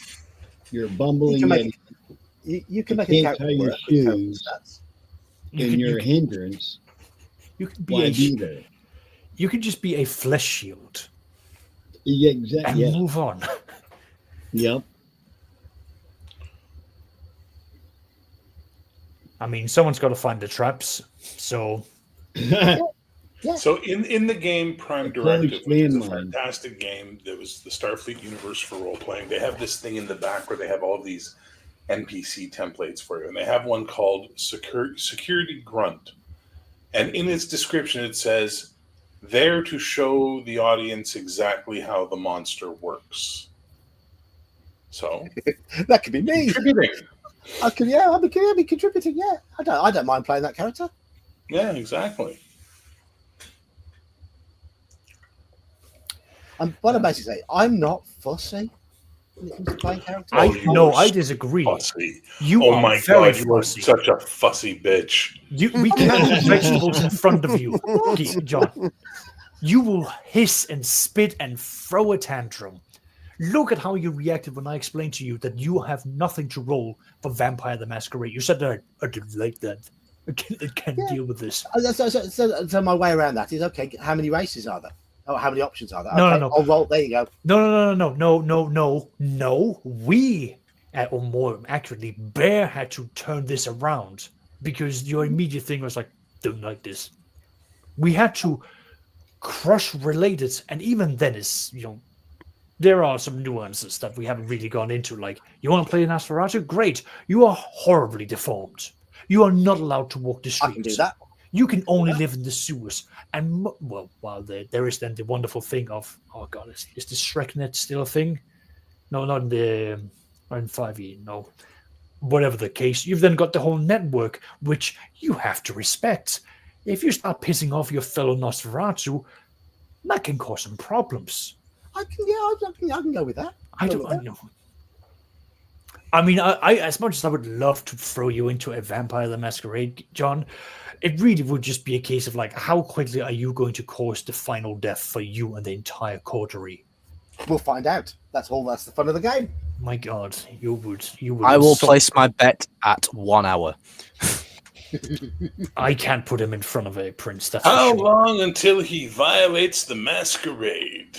you're bumbling You can make- idiot, You can You make a can't character tie your work with terrible shoes. stats. and you're a hindrance. You can be Why a, be there? you can just be a flesh shield Yeah, and exactly. Yeah. move on. Yep. I mean, someone's got to find the traps. So So in the game Prime A Directive, Polish which is a landmine. fantastic game that was the Starfleet universe for role playing, they have this thing in the back where they have all of these NPC templates for you, and they have one called Security Grunt, and in its description it says, "There to show the audience exactly how the monster works." So That could be me. contributing, I'll be contributing. Yeah, I don't mind playing that character. yeah, exactly. What I'm basically saying, I'm not fussy when it comes to playing characters. I disagree. Fussy. You Oh are my very god, you are fussy. such a fussy bitch. We can't put vegetables in front of you, John. You will hiss and spit and throw a tantrum. Look at how you reacted when I explained to you that you have nothing to roll for Vampire the Masquerade. You said that I didn't like that. I can't deal with this. So my way around that is okay. How many races are there? Oh, how many options are there? No, Okay, no. I'll roll. There you go. No. We, or more accurately, Bear had to turn this around because your immediate thing was like, don't like this. We had to relate it, and even then, it's there are some nuances that we haven't really gone into. Like, you want to play an Nosferatu? Great. You are horribly deformed. You are not allowed to walk the streets. I can do that. You can only live in the sewers. And, there is then the wonderful thing of, oh God, is the ShrekNet still a thing? No, not in 5e, no. Whatever the case, you've then got the whole network, which you have to respect. If you start pissing off your fellow Nosferatu, that can cause some problems. I can go with that. I know. I mean, I as much as I would love to throw you into a Vampire the Masquerade, John, it really would just be a case of like, how quickly are you going to cause the final death for you and the entire coterie? We'll find out. That's the fun of the game. My God, you would. I will place my bet at 1 hour. I can't put him in front of a prince. That's How for sure. long until he violates the masquerade?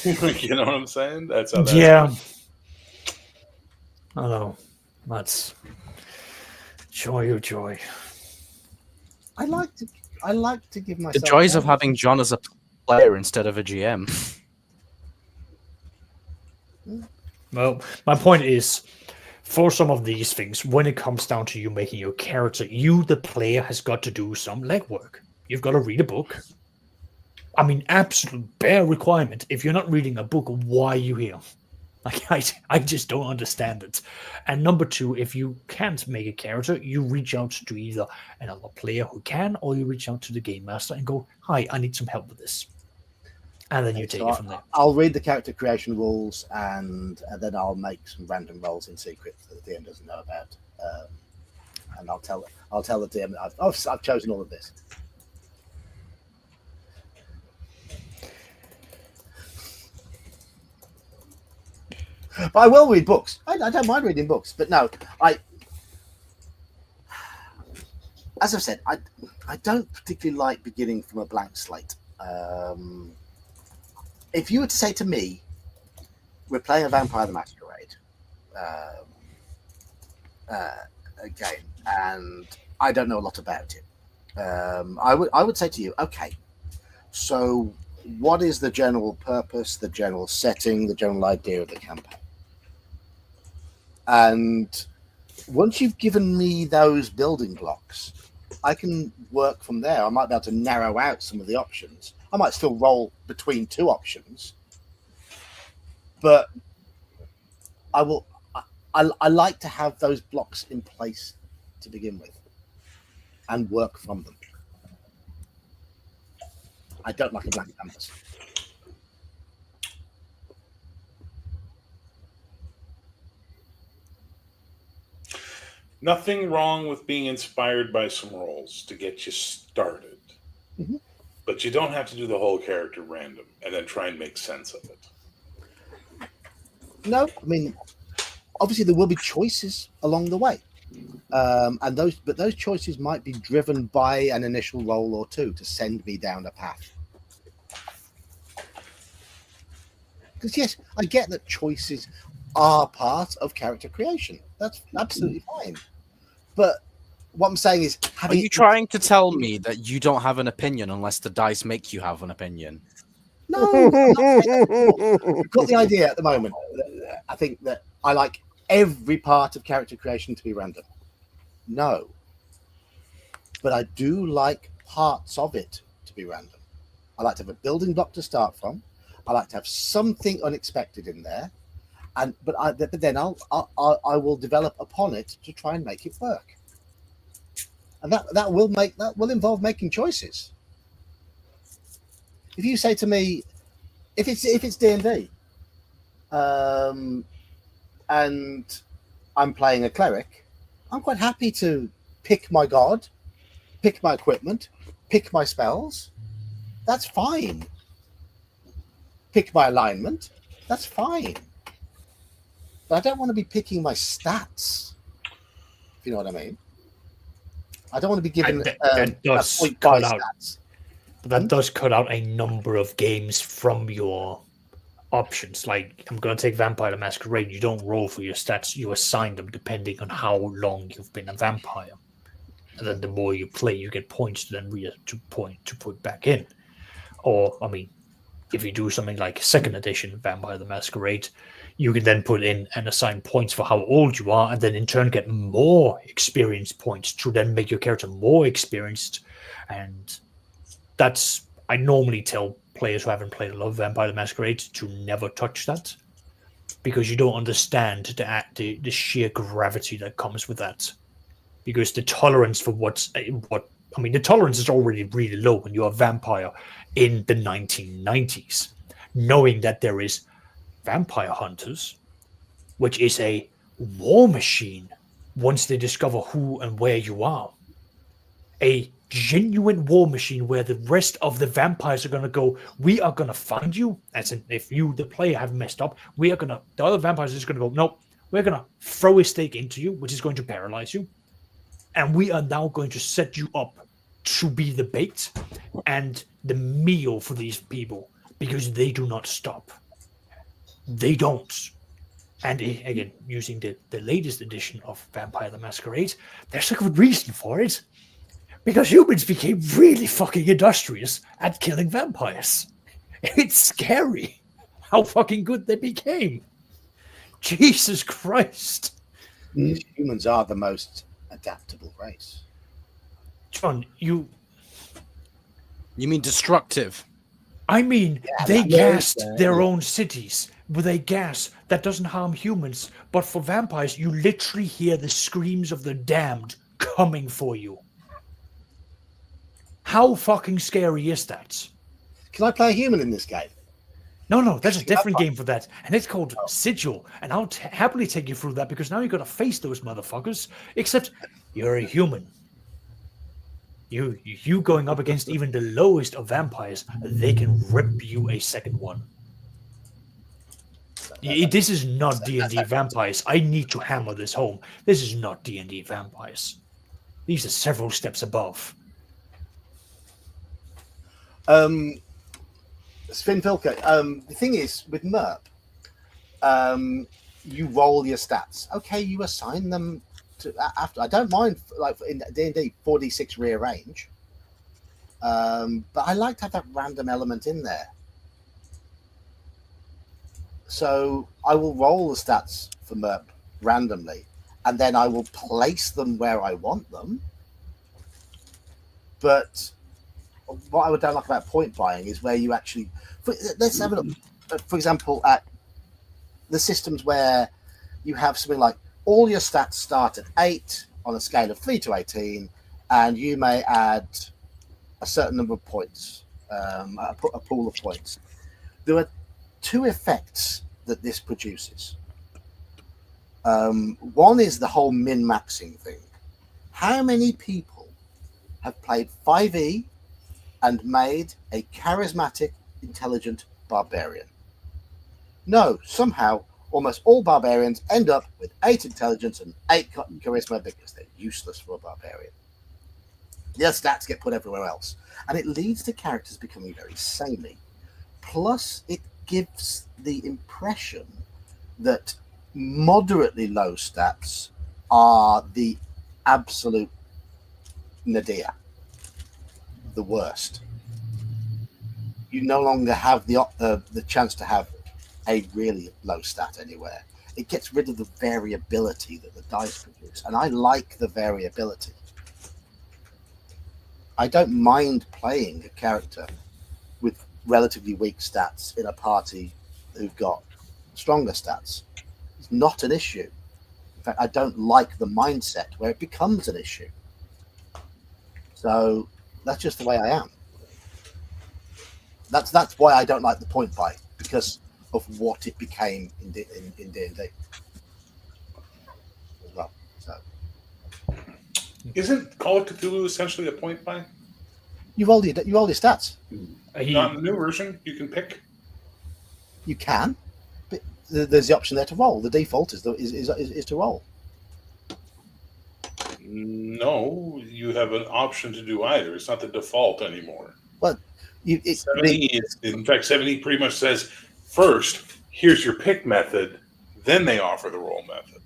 You know what I'm saying? That's how that Yeah. I know. That's joy, oh joy. I like to give The myself joys of having John as a player instead of a GM. Well, my point is, for some of these things, when it comes down to you making your character, you, the player, has got to do some legwork. You've got to read a book. I mean, absolute bare requirement. If you're not reading a book, why are you here? Like, I just don't understand it. And number two, if you can't make a character, you reach out to either another player who can, or you reach out to the game master and go, hi, I need some help with this. And then you take it from there. I'll read the character creation rules, and then I'll make some random rolls in secret that the DM doesn't know about. And I'll tell the DM that I've chosen all of this. But I will read books. I don't mind reading books, but no, as I've said, I don't particularly like beginning from a blank slate. If you were to say to me, we're playing a Vampire the Masquerade game, and I don't know a lot about it, I would say to you, okay, so what is the general purpose, the general setting, the general idea of the campaign? And once you've given me those building blocks, I can work from there. I might be able to narrow out some of the options. I might still roll between two options, but I will. I like to have those blocks in place to begin with and work from them. I don't like a blank canvas. Nothing wrong with being inspired by some roles to get you started. Mhm. But you don't have to do the whole character random and then try and make sense of it. No, I mean, obviously there will be choices along the way, and those choices might be driven by an initial roll or two to send me down a path. Because yes, I get that choices are part of character creation. That's absolutely fine. But what I'm saying is, Are you trying to tell me that you don't have an opinion unless the dice make you have an opinion? No, I'm not saying that at all. You've got the idea at the moment. I think that I like every part of character creation to be random. No. But I do like parts of it to be random. I like to have a building block to start from. I like to have something unexpected in there. But then I will develop upon it to try and make it work. And that will involve making choices. If you say to me, if it's D&D, and I'm playing a cleric, I'm quite happy to pick my god, pick my equipment, pick my spells. That's fine. Pick my alignment. That's fine. But I don't want to be picking my stats. If you know what I mean. I don't want to be given that does a point cut by out. stats. But that does cut out a number of games from your options. Like, I'm going to take Vampire the Masquerade. You don't roll for your stats. You assign them depending on how long you've been a vampire. And then the more you play, you get points to then to put back in. Or, I mean, if you do something like second edition Vampire the Masquerade, you can then put in and assign points for how old you are, and then in turn get more experience points to then make your character more experienced. And that's, I normally tell players who haven't played a lot of Vampire the Masquerade to never touch that, because you don't understand the sheer gravity that comes with that. Because the tolerance for the tolerance is already really low when you're a vampire in the 1990s, knowing that there is vampire hunters, which is a war machine once they discover who and where you are. A genuine war machine where the rest of the vampires are going to go, we are going to find you. As in, if you, the player, have messed up, the other vampires are just going to go, nope, we're going to throw a stake into you, which is going to paralyze you. And we are now going to set you up to be the bait and the meal for these people, because they do not stop. They don't. And again, using the latest edition of Vampire the Masquerade, there's a good reason for it. Because humans became really fucking industrious at killing vampires. It's scary how fucking good they became. Jesus Christ. Humans are the most adaptable race. John, you mean destructive? I mean, Yeah, they that- gassed yeah, their yeah. own cities with a gas that doesn't harm humans. But for vampires, you literally hear the screams of the damned coming for you. How fucking scary is that? Can I play a human in this game? No, that's a different game for that. And it's called Sigil. And I'll happily take you through that, because now you're going to face those motherfuckers. Except you're a human. You going up against even the lowest of vampires, they can rip you a second one. This is not D&D vampires. I need to hammer this home. This is not D&D vampires. These are several steps above. Sven Filker, the thing is with MERP, you roll your stats. Okay, you assign them to after. I don't mind, like in D&D, 4d6 rearrange. But I like to have that random element in there. So I will roll the stats for MERP randomly, and then I will place them where I want them. But what I don't like about point buying is where you actually, let's have a look, for example, at the systems where you have something like all your stats start at 8 on a scale of 3 to 18, and you may add a certain number of points, a pool of points. There are two effects that this produces. One is the whole min-maxing thing. How many people have played 5e and made a charismatic, intelligent barbarian? No, somehow almost all barbarians end up with 8 intelligence and 8 charisma because they're useless for a barbarian. Their stats get put everywhere else, and it leads to characters becoming very samey. Plus, it gives the impression that moderately low stats are the absolute nadir, the worst. You no longer have the chance to have a really low stat anywhere. It gets rid of the variability that the dice produce, and I like the variability. I don't mind playing a character with relatively weak stats in a party who've got stronger stats. It's not an issue. In fact, I don't like the mindset where it becomes an issue. So that's just the way I am. That's why I don't like the point buy, because of what it became in D&D as well. So Isn't Call of Cthulhu essentially a point buy? you roll your stats. Not in the new version, you can pick. You can, but there's the option there to roll. The default is to roll. No, you have an option to do either. It's not the default anymore. Well, 70 in fact, 70 pretty much says, first, here's your pick method, then they offer the roll method.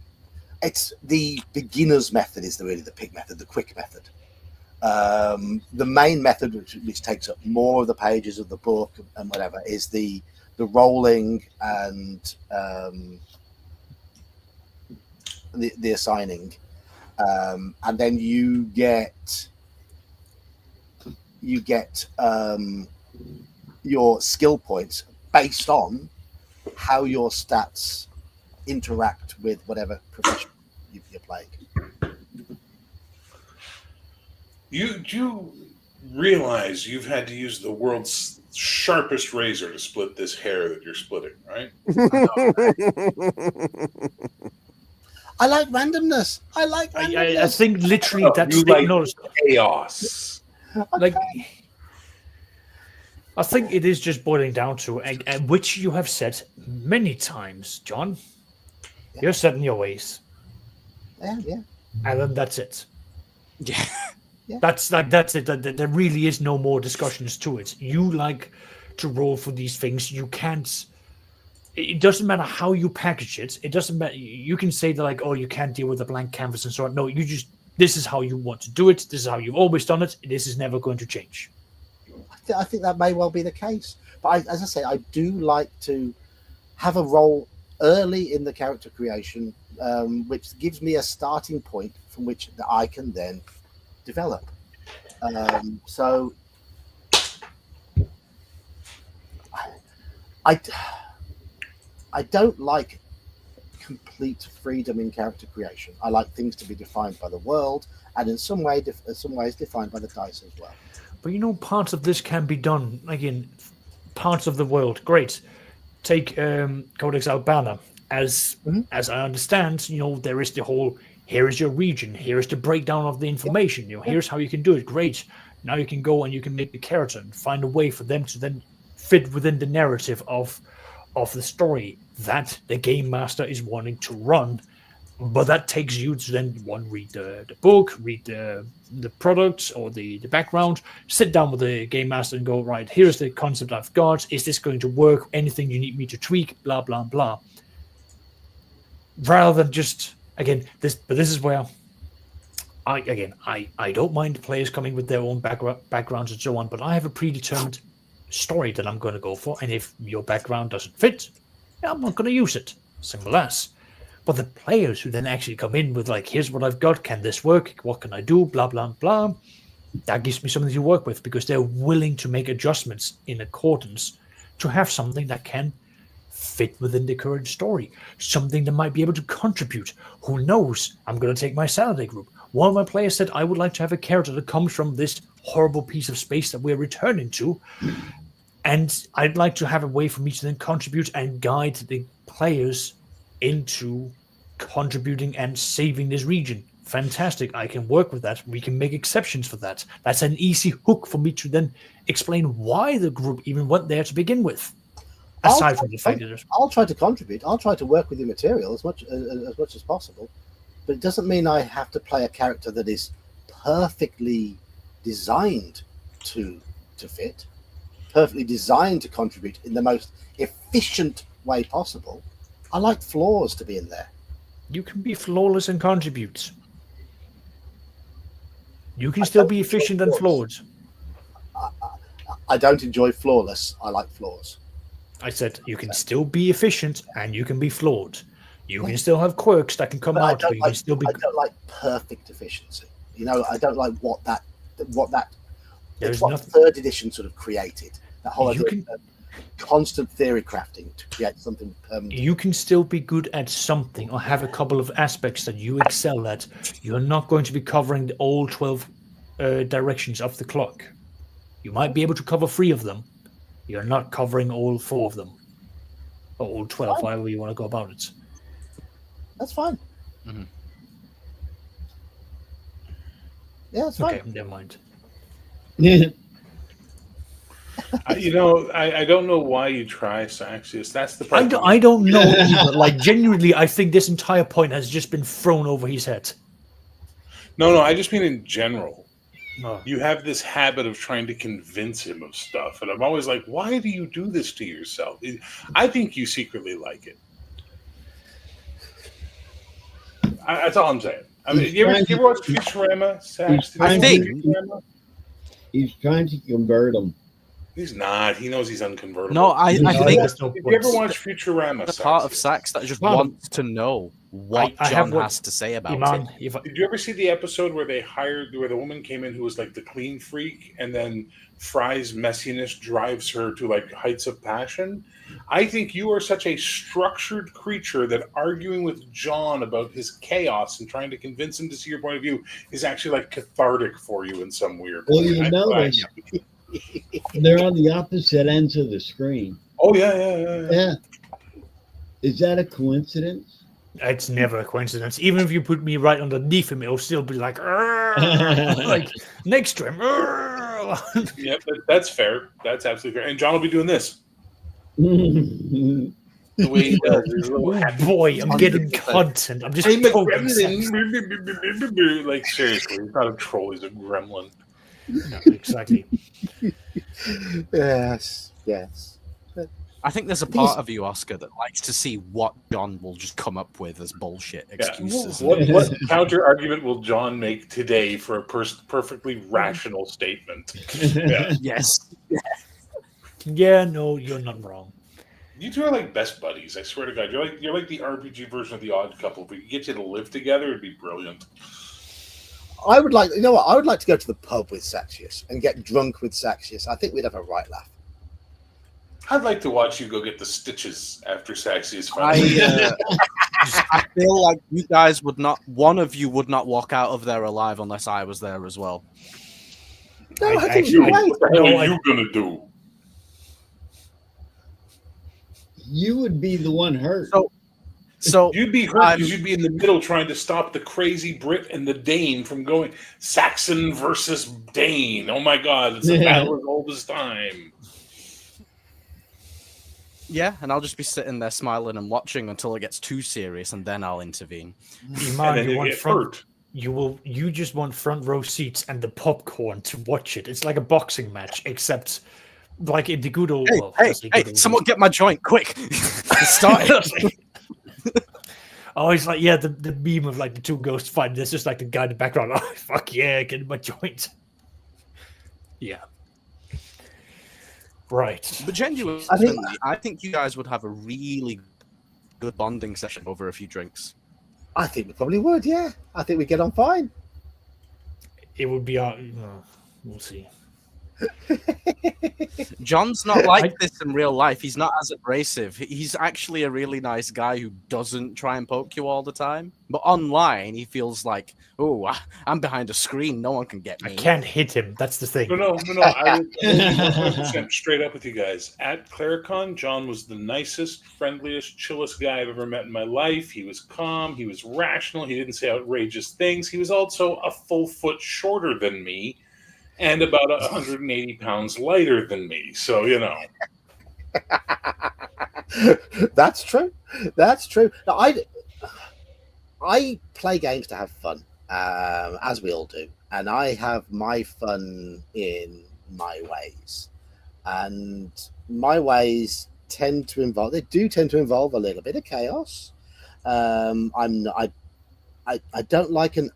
It's the beginner's method is really the pick method, the quick method. The main method, which takes up more of the pages of the book and whatever, is the rolling and the assigning, and then you get your skill points based on how your stats interact with whatever profession you're playing. You realize you've had to use the world's sharpest razor to split this hair that you're splitting, right? I like randomness. I think literally that's chaos. Like, I think it is just boiling down to, and which you have said many times, John. Yeah. You're set in your ways. Yeah. And then that's it. Yeah. Yeah. That's it. There really is no more discussions to it. You like to roll for these things. You can't. It doesn't matter how you package it. It doesn't matter. You can say that, like, oh, you can't deal with a blank canvas and so on. No, this is how you want to do it. This is how you've always done it. This is never going to change. I think that may well be the case. But as I say, I do like to have a role early in the character creation, which gives me a starting point from which I can then develop. So I don't like complete freedom in character creation. I like things to be defined by the world, and in some ways defined by the dice as well. But parts of this can be done. Again, parts of the world. Great. Take Codex Albana. As I understand, there is the whole, here is your region, here is the breakdown of the information, here's how you can do it. Great. Now you can go and you can make the character and find a way for them to then fit within the narrative of the story that the game master is wanting to run. But that takes you to then read the book, read the product or the background, sit down with the game master and go, right, here's the concept I've got. Is this going to work? Anything you need me to tweak? Blah, blah, blah. Rather than just, this is where I don't mind players coming with their own backgrounds and so on, but I have a predetermined story that I'm going to go for. And if your background doesn't fit, I'm not going to use it. Simple as. But the players who then actually come in with, like, here's what I've got. Can this work? What can I do? Blah, blah, blah. that gives me something to work with because they're willing to make adjustments in accordance to have something that can fit within the current story, something that might be able to contribute. Who knows? I'm going to take my Saturday group. One of my players said I would like to have a character that comes from this horrible piece of space that we're returning to, and I'd like to have a way for me to then contribute and guide the players into contributing and saving this region. Fantastic. I can work with that. We can make exceptions for that. That's an easy hook for me to then explain why the group even went there to begin with. Aside from the fact that I'll try to contribute. I'll try to work with your material as much as possible. But it doesn't mean I have to play a character that is perfectly designed to fit, perfectly designed to contribute in the most efficient way possible. I like flaws to be in there. you can be flawless and contribute. You can still be efficient and flawed. I don't enjoy flawless. I like flaws. I said you can still be efficient and you can be flawed. You can still have quirks that can come But out, but you can still be. I don't like perfect efficiency. I don't like what There's what nothing. third edition sort of created. That whole You idea of constant theory crafting to create something permanent. You can still be good at something or have a couple of aspects that you excel at. You're not going to be covering all 12 directions of the clock. You might be able to cover 3 of them. You're not covering all 4 of them. Or all 12, however you want to go about it. That's fine. Mm-hmm. Yeah, that's fine. Okay, never mind. I don't know why you try Saxius. That's the part. I don't know either. Like, genuinely, I think this entire point has just been thrown over his head. No, I just mean in general. Oh. You have this habit of trying to convince him of stuff, and I'm always like, why do you do this to yourself? I think you secretly like it. That's all I'm saying. I mean, you ever watch Futurama? Sax? I think- Futurama? He's trying to convert them. He's not. He knows he's unconvertible. No, I No, think there's no If you ever point. watch Futurama, the part of Saxius, Sax that just Well, wants to know what I have John what- has to say about Iman, it. if I, did you ever see the episode where where the woman came in who was like the clean freak, and then Fry's messiness drives her to like heights of passion? I think you are such a structured creature that arguing with John about his chaos and trying to convince him to see your point of view is actually like cathartic for you in some weird Well, way. you notice they're on the opposite ends of the screen. Oh yeah. Yeah. Is that a coincidence? it's never a coincidence. Even if you put me right underneath him, it'll still be like, "Arrgh," like next to him. "Arrgh." Yep, that's fair. That's absolutely fair. And John will be doing this. Yeah. The way he does. His little Oh happy- boy, I'm getting content. I'm just Hey, poking Sax. gremlin. Like seriously, he's not a troll, he's a gremlin. No, exactly. Yes. I think there's a part of you, Oscar, that likes to see what John will just come up with as bullshit excuses. What counter argument will John make today for a perfectly rational statement? Yeah. Yes. Yeah, no, you're not wrong. You two are like best buddies. I swear to God, you're like the RPG version of the Odd Couple. If we could get you to live together, it'd be brilliant. I would like. You know what? I would like to go to the pub with Saxius and get drunk with Saxius. I think we'd have a right laugh. I'd like to watch you go get the stitches after Saxius I, finally. I feel like you guys would not, one of you would not walk out of there alive unless I was there as well. No, I think actually- you're What right. the hell No, are you gonna do? You would be the one hurt. So You'd be hurt because you'd be in the middle trying to stop the crazy Brit and the Dane from going Saxon versus Dane. Oh my God, it's a battle as old as time. yeah, and I'll just be sitting there smiling and watching until it gets too serious, and then I'll intervene. And Iman, then you you want get front. hurt. You just want front row seats and the popcorn to watch it. It's like a boxing match, except like in the good old. Hey, well, I say good hey, old someone days. get my joint, quick! Start it. Oh, it's like, yeah, the meme of like the two ghosts fighting. There's just like the guy in the background. Oh, fuck yeah, get my joint. Yeah. Right. But genuinely, I think you guys would have a really good bonding session over a few drinks. I think we probably would. Yeah, I think we get on fine. It would be our. We'll see. John's not like this in real life. He's not as abrasive. He's actually a really nice guy who doesn't try and poke you all the time. But online, he feels like, oh, I'm behind a screen. No one can get me. I can't hit him. That's the thing. No. I will be 100% straight up with you guys. At Claricon, John was the nicest, friendliest, chillest guy I've ever met in my life. He was calm. He was rational. He didn't say outrageous things. He was also a full foot shorter than me and about 180 pounds lighter than me. So, you know. That's true. That's true. Now, I play games to have fun, as we all do, and I have my fun in my ways, and my ways tend to involve a little bit of chaos. I don't like to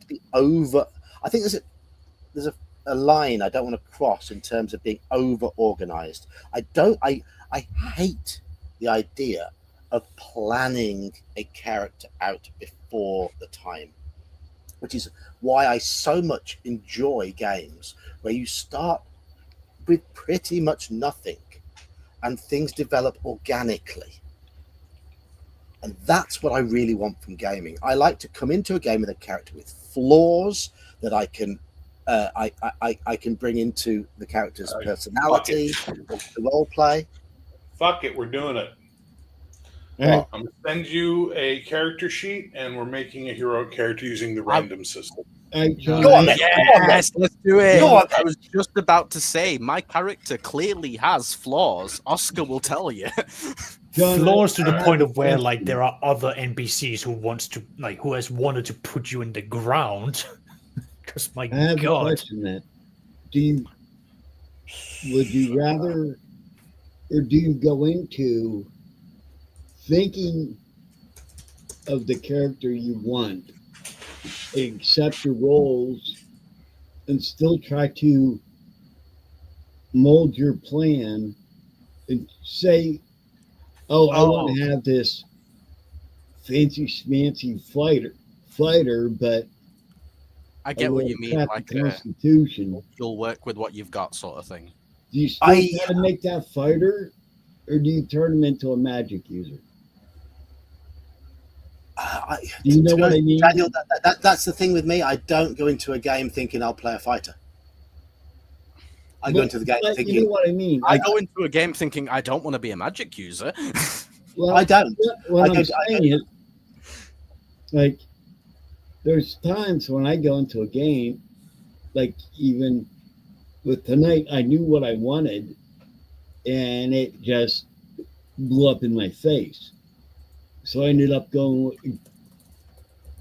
be over. I think there's a line I don't want to cross in terms of being over organized. I hate the idea of planning a character out before the time, which is why I so much enjoy games where you start with pretty much nothing and things develop organically. And that's what I really want from gaming. I like to come into a game with a character with flaws that I can I can bring into the character's personality, the role play. Fuck it, we're doing it. Right. I'm going to send you a character sheet, and we're making a hero character using the random system. John, Go on, then. Yes, let's do it. Go on. I was just about to say, my character clearly has flaws. Oscar will tell you. John, Flaws to the I point have of where, a like, question. there are other NPCs who has wanted to put you in the ground. Because my I have a God, question then. Would you rather, or do you go into thinking of the character you want, accept your roles, and still try to mold your plan and say, oh, I want to have this fancy schmancy fighter, but I get what you mean, crappy like constitution. you'll work with what you've got, sort of thing. Do you still try to make that fighter, or do you turn him into a magic user? Do you know what I mean? Daniel, that's the thing with me. I don't go into a game thinking I'll play a fighter. I go into the game thinking. You know what I mean? I go into a game thinking I don't want to be a magic user. Well, I don't. What I I'm don't- I saying is, like, there's times when I go into a game, like even with tonight, I knew what I wanted, and it just blew up in my face. So I ended up going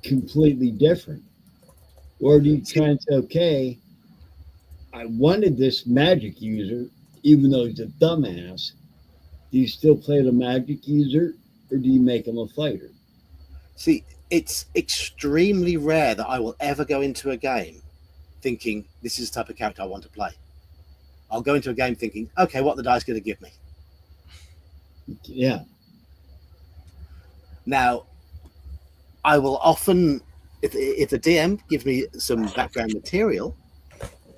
completely different. Or do you try and say, okay, I wanted this magic user, even though he's a dumbass. Do you still play the magic user, or do you make him a fighter? See, it's extremely rare that I will ever go into a game thinking this is the type of character I want to play. I'll go into a game thinking, okay, what are the dice going to give me? Yeah. Now, I will often, if the DM gives me some background material,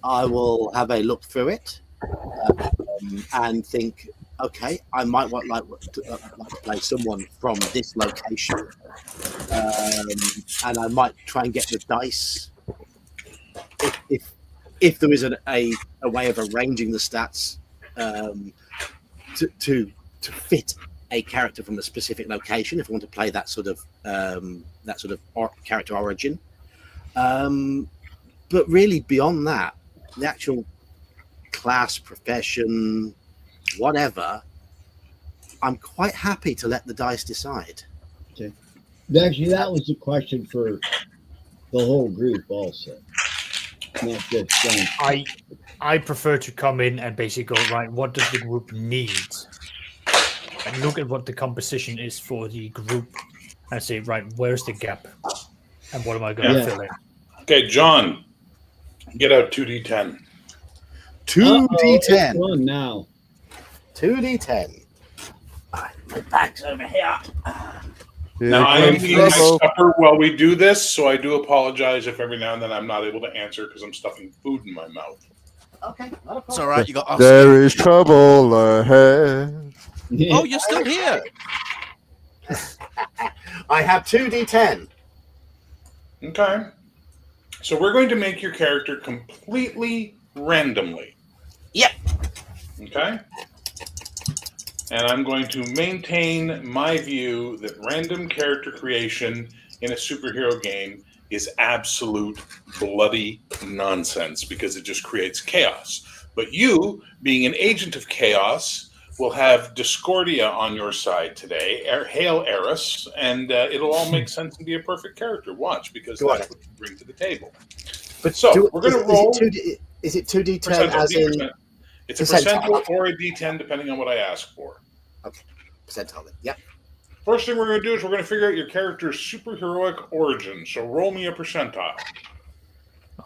I will have a look through it and think, okay, I might like to play someone from this location, and I might try and get the dice. If there is a way of arranging the stats to fit a character from a specific location, if I want to play that sort of character origin, but really beyond that, the actual class, profession, whatever, I'm quite happy to let the dice decide. Okay. Actually, that was a question for the whole group also, not just John. I prefer to come in and basically go, right, what does the group need? And look at what the composition is for the group and say, right, where's the gap? And what am I going to fill in? Okay, John, get out 2d10. 2d10. On now. 2d10. My bag's over here. Now, I am comes eating my trouble. supper while we do this, so I do apologize if every now and then I'm not able to answer because I'm stuffing food in my mouth. Okay, not a It's problem. all right. You got Oscar. There is trouble ahead. Oh, you're still here. I have 2d10. Okay. So we're going to make your character completely randomly. Yep. Okay? And I'm going to maintain my view that random character creation in a superhero game is absolute bloody nonsense because it just creates chaos. But you, being an agent of chaos, will have Discordia on your side today. Hail Eris, and it'll all make sense and be a perfect character. Watch, because Go on. that's what you bring to the table. But So, we're going to roll... Is it 2d10 percentile, as in percent. It's a percentile, percentile okay. or a d10, depending on what I ask for. percentile? Yep. First thing we're going to do is we're going to figure out your character's superheroic origin. So roll me a percentile.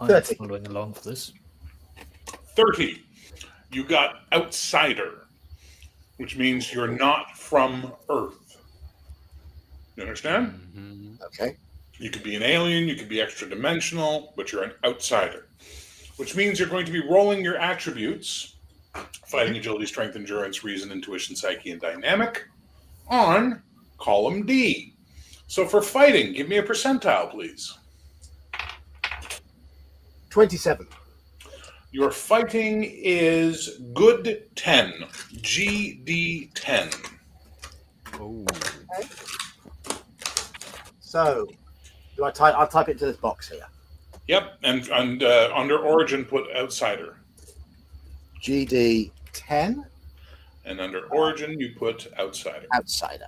I'm 30. following along for this. 30. You got outsider, which means you're not from Earth. You understand? Okay. You could be an alien, you could be extra dimensional, but you're an outsider. Which means you're going to be rolling your attributes, fighting, agility, strength, endurance, reason, intuition, psyche, and dynamic, on column D. So for fighting, give me a percentile, please. 27. Your fighting is good 10, GD 10. Oh. So, do I type? I'll type it into this box here. Yep, and under origin, put outsider. GD 10. And under origin, you put outsider. Outsider.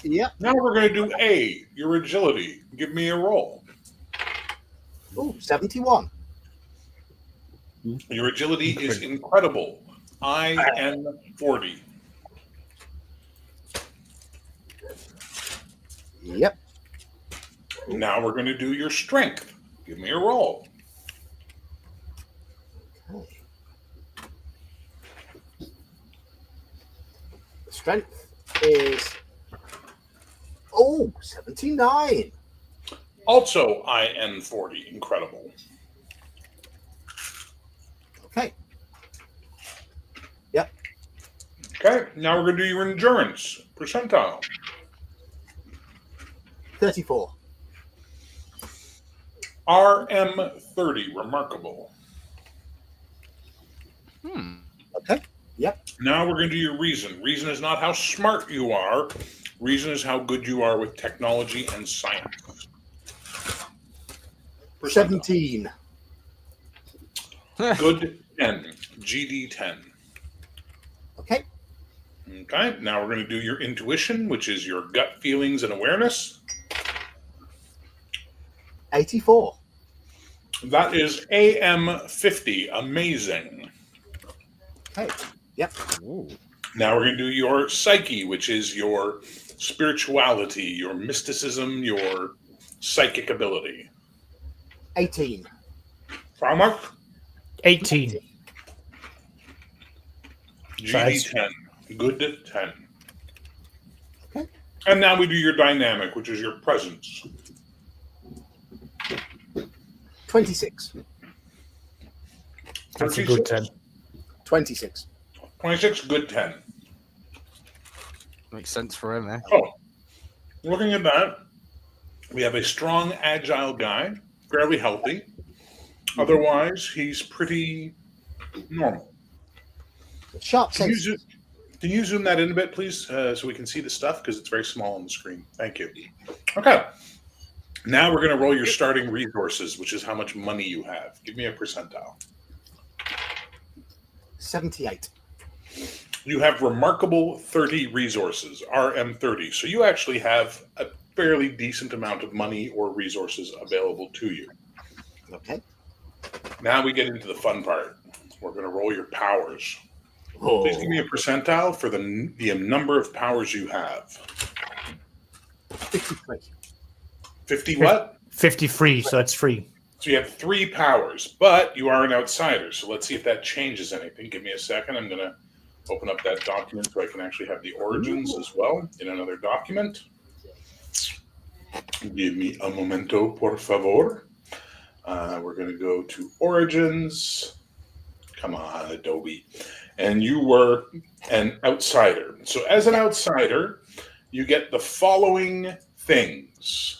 Yep. Now we're going to do A, your agility. Give me a roll. Ooh, 71. Your agility is incredible. IN 40. Yep. Now we're going to do your strength. Give me a roll. Okay. The strength is 79. Also IN 40. Incredible. Okay. Yep. Okay, now we're going to do your endurance percentile. 34. RM 30. Remarkable. Okay. Yep. Now we're going to do your reason. Reason is not how smart you are. Reason is how good you are with technology and science. Percentile. 17. Good 10. GD 10. Okay. Okay, now we're going to do your intuition, which is your gut feelings and awareness. 84. That is AM 50. Amazing. Okay. Yep. Now we're going to do your psyche, which is your spirituality, your mysticism, your psychic ability. 18. How much? 18. GD 10. Good 10. Okay. And now we do your dynamic, which is your presence. 26. That's a good 10. 26. 26, good 10. Makes sense for him, eh? Oh, looking at that, we have a strong, agile guy, fairly healthy. Otherwise, he's pretty normal. Sharp Can sense. you zoom that in a bit, please, so we can see the stuff? Because it's very small on the screen. Thank you. Okay. Now we're going to roll your starting resources, which is how much money you have. Give me a percentile. 78. You have remarkable 30 resources, RM30. So you actually have a fairly decent amount of money or resources available to you. Okay. Now we get into the fun part. We're going to roll your powers. Oh. Please give me a percentile for the number of powers you have. 53. 50 what? 53, so that's free. So you have 3 powers, but you are an outsider. So let's see if that changes anything. Give me a second. I'm going to open up that document so I can actually have the origins as well in another document. Give me a momento, por favor. We're going to go to origins. Come on, Adobe. And you were an outsider. So as an outsider, you get the following things.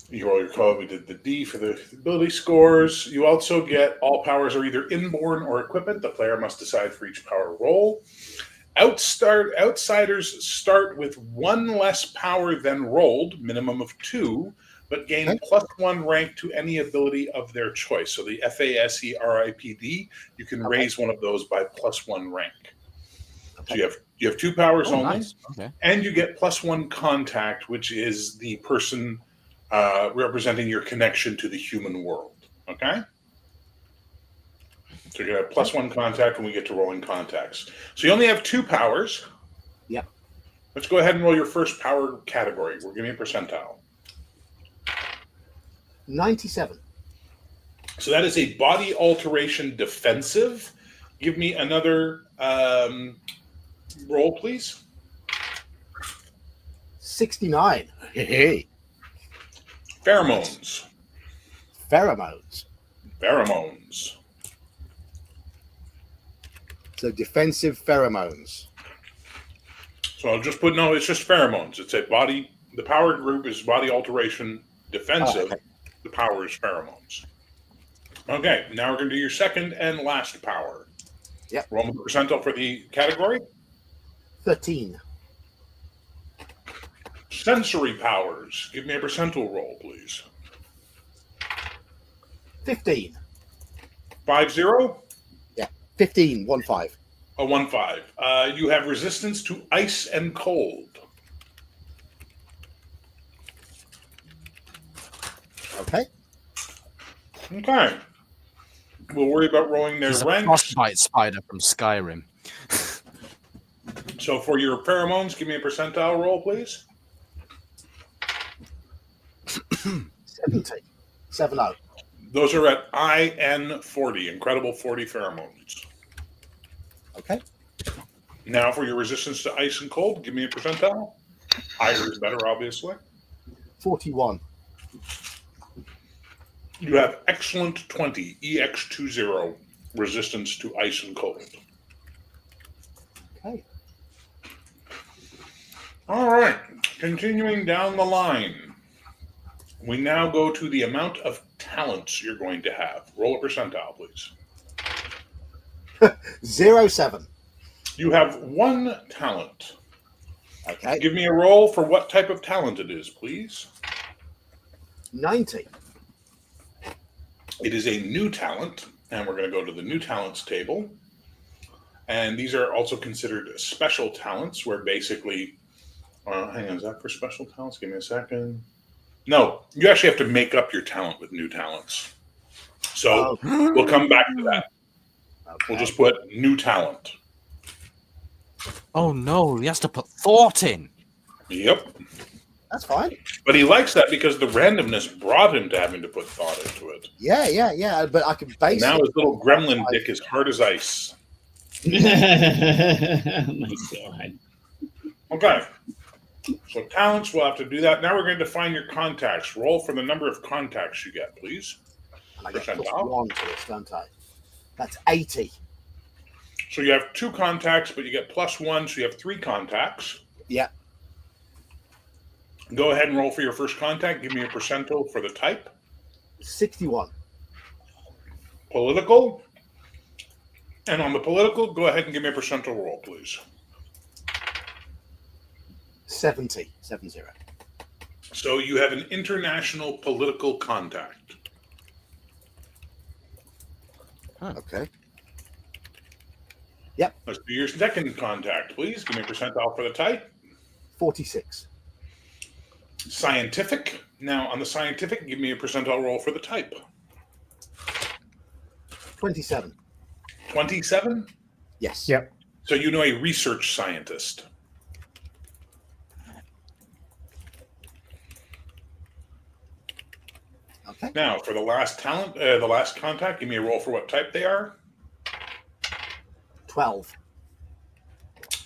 You all recall we did the D for the ability scores. You also get all powers are either inborn or equipment. The player must decide for each power roll. Outsiders start with 1 less power than rolled, minimum of 2, but gain +1 rank to any ability of their choice. So the FASERIPD, you can raise one of those by +1 rank. So you have 2 powers only, nice. Okay. and you get +1 contact, which is the person representing your connection to the human world. Okay? So you're going to have +1 contact when we get to rolling contacts. So you only have 2 powers. Yep. Let's go ahead and roll your first power category. We're giving a percentile. 97. So that is a body alteration defensive. Give me another roll, please. 69. Hey. Pheromones. Pheromones. Pheromones. So defensive pheromones. So I'll just put, no, it's just pheromones. It's a body, the power group is body alteration defensive. Oh, okay. The power is pheromones. Okay, now we're going to do your second and last power. Yep. Roll the percentile for the category. 13. Sensory powers. Give me a percentile roll, please. 15. 5-0? 15. 1-5. A 1-5. You have resistance to ice and cold. Okay. Okay. We'll worry about rolling their He's a ranks. frostbite spider from Skyrim. So for your pheromones, give me a percentile roll, please. 70. 7-0. Those are at IN 40, incredible 40 pheromones. Okay. Now for your resistance to ice and cold, give me a percentile. Higher is better, obviously. 41. You have excellent 20, EX20, resistance to ice and cold. Okay. All right, continuing down the line. We now go to the amount of talents you're going to have. Roll a percentile, please. 07. You have 1 talent. Okay. Give me a roll for what type of talent it is, please. 90. It is a new talent, and we're going to go to the new talents table. And these are also considered special talents, where basically, hang on, is that for special talents? Give me a second. No, you actually have to make up your talent with new talents. So we'll come back to that. Okay. We'll just put new talent. Oh no, he has to put thought in. Yep. That's fine. But he likes that because the randomness brought him to having to put thought into it. Yeah. But I can base Now it his little gremlin dick is hard as ice. Oh my God. Okay. So talents, we'll have to do that. Now we're going to define your contacts. Roll for the number of contacts you get, please. And I get Percentile. +1 to it, don't I? That's 80. So you have 2 contacts, but you get +1, so you have 3 contacts. Yeah. Go ahead and roll for your first contact. Give me a percentile for the type. 61. Political. And on the political, go ahead and give me a percentile roll, please. 70. 70. So you have an international political contact. Okay. Let's do your second contact, please. Give me a percentile for the type. 46. Scientific. Now, on the scientific, give me a percentile roll for the type. 27. 27? Yes. Yep. So you know a research scientist. Okay. Now, for the last talent, the last contact, give me a roll for what type they are. 12.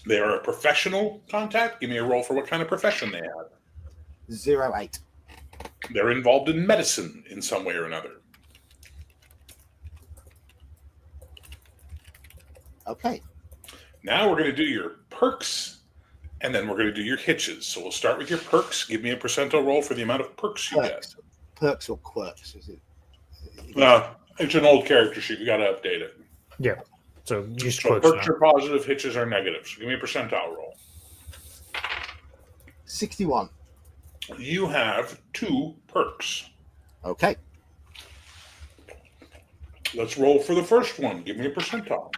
They are a professional contact. Give me a roll for what kind of profession they have. 08. They're involved in medicine in some way or another. Okay. Now we're going to do your perks, and then we're going to do your hitches. So we'll start with your perks. Give me a percentile roll for the amount of perks you get. Perks or quirks? Is it? It's an old character sheet. You got to update it. Yeah. So just So quotes perks now. are positive, hitches are negative. So give me a percentile roll. 61. You have 2 perks. Okay. Let's roll for the first one. Give me a percentile.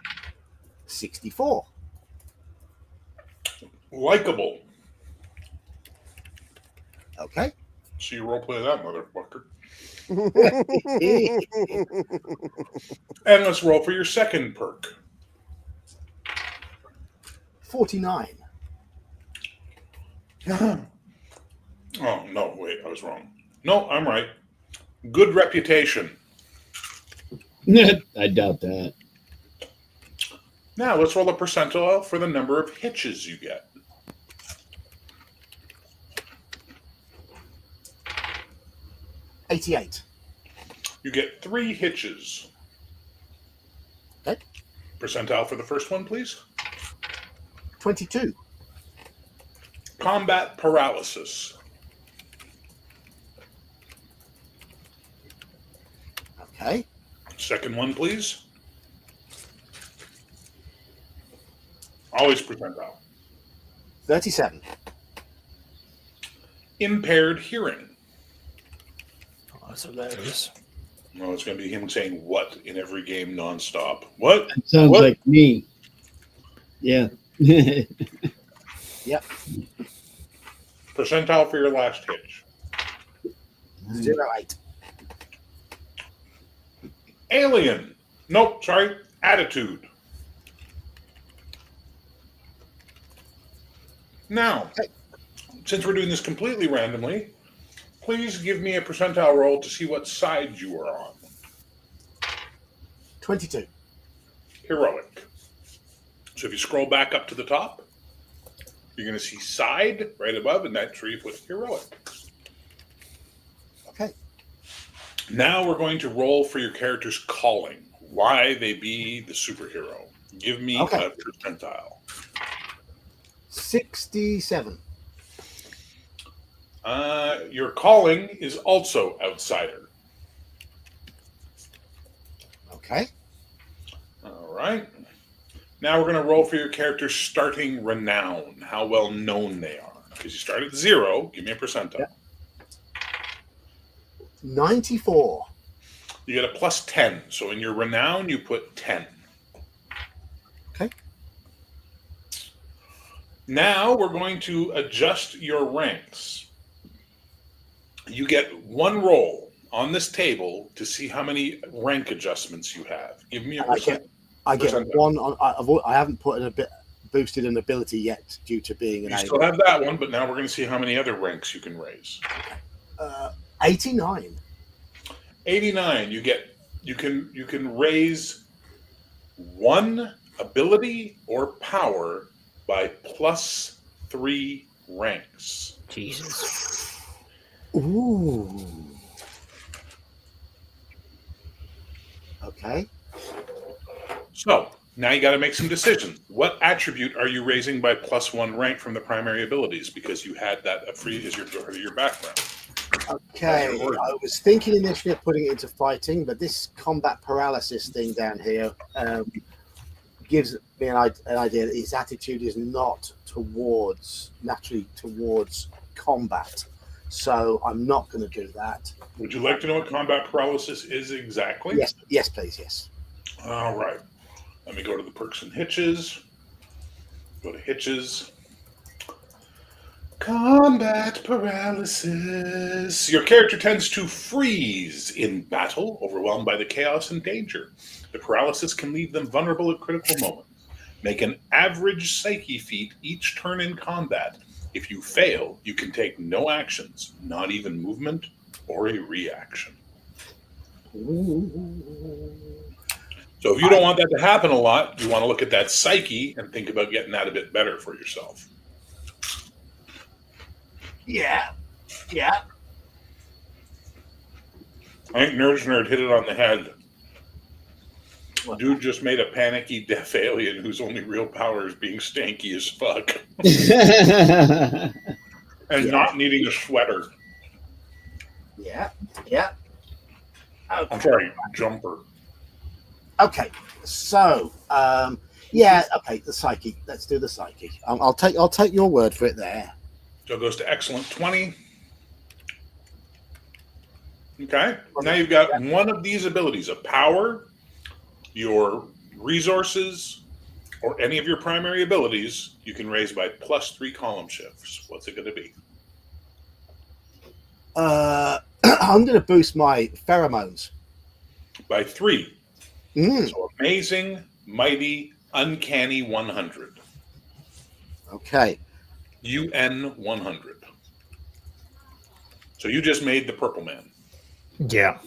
64. Likeable. Okay. So you roleplay that motherfucker. And let's roll for your second perk. 49. Oh, no, wait, I was wrong. No, I'm right. Good reputation. I doubt that. Now, let's roll a percentile for the number of hitches you get. 88. You get 3 hitches. Okay. Percentile for the first one, please. 22. Combat paralysis. Okay. Second one, please. Always percentile. 37. Impaired hearing. Oh, that's hilarious. Well, it's going to be him saying what in every game nonstop. What? That sounds What? like me. Yeah. Yep. Percentile for your last hitch. 08. Alien. Nope, sorry. Attitude. Now, since we're doing this completely randomly, please give me a percentile roll to see what side you are on. 22. Heroic. So if you scroll back up to the top, you're going to see side right above, and that's where you put heroic. Okay. Now we're going to roll for your character's calling. Why they be the superhero. Give me a percentile. 67. Your calling is also outsider. Okay. All right. Now we're going to roll for your character's starting renown, how well known they are. Because you start at 0, give me a percentile. Yep. 94. You get a plus 10. So in your renown, you put 10. Okay. Now we're going to adjust your ranks. You get 1 roll on this table to see how many rank adjustments you have. Give me a percent. I get one on. I haven't put a bit boosted an ability yet due to being an. You still have that one, but now we're going to see how many other ranks you can raise. 89. 89. You can raise 1 ability or power by plus 3 ranks. Jesus. Ooh. Okay. So now you got to make some decisions. What attribute are you raising by plus 1 rank from the primary abilities? Because you had that free as your background. Okay. I was thinking initially of putting it into fighting, but this combat paralysis thing down here gives me an idea that his attitude is not naturally towards combat. So I'm not going to do that. Would you like to know what combat paralysis is exactly? Yes, please, yes. All right. Let me go to the perks and hitches. Go to hitches. Combat paralysis. Your character tends to freeze in battle, overwhelmed by the chaos and danger. The paralysis can leave them vulnerable at critical moments. Make an average psyche feat each turn in combat. If you fail, you can take no actions, not even movement or a reaction. Ooh. So if you don't want that to happen a lot, you want to look at that psyche and think about getting that a bit better for yourself. Yeah. I think Nerds Nerd hit it on the head. What? Dude just made a panicky deaf alien whose only real power is being stanky as fuck and not needing a sweater. Yeah. I'm sorry, jumper. Okay. So, okay, the psyche. Let's do the psyche. I'll take your word for it there. So it goes to excellent 20. Okay. Now you've got one of these abilities, a power, your resources, or any of your primary abilities, you can raise by +3 column shifts. What's it going to be? I'm going to boost my pheromones. By 3. Mm. So amazing, mighty, uncanny 100. Okay. UN 100. So you just made the purple man. Yeah.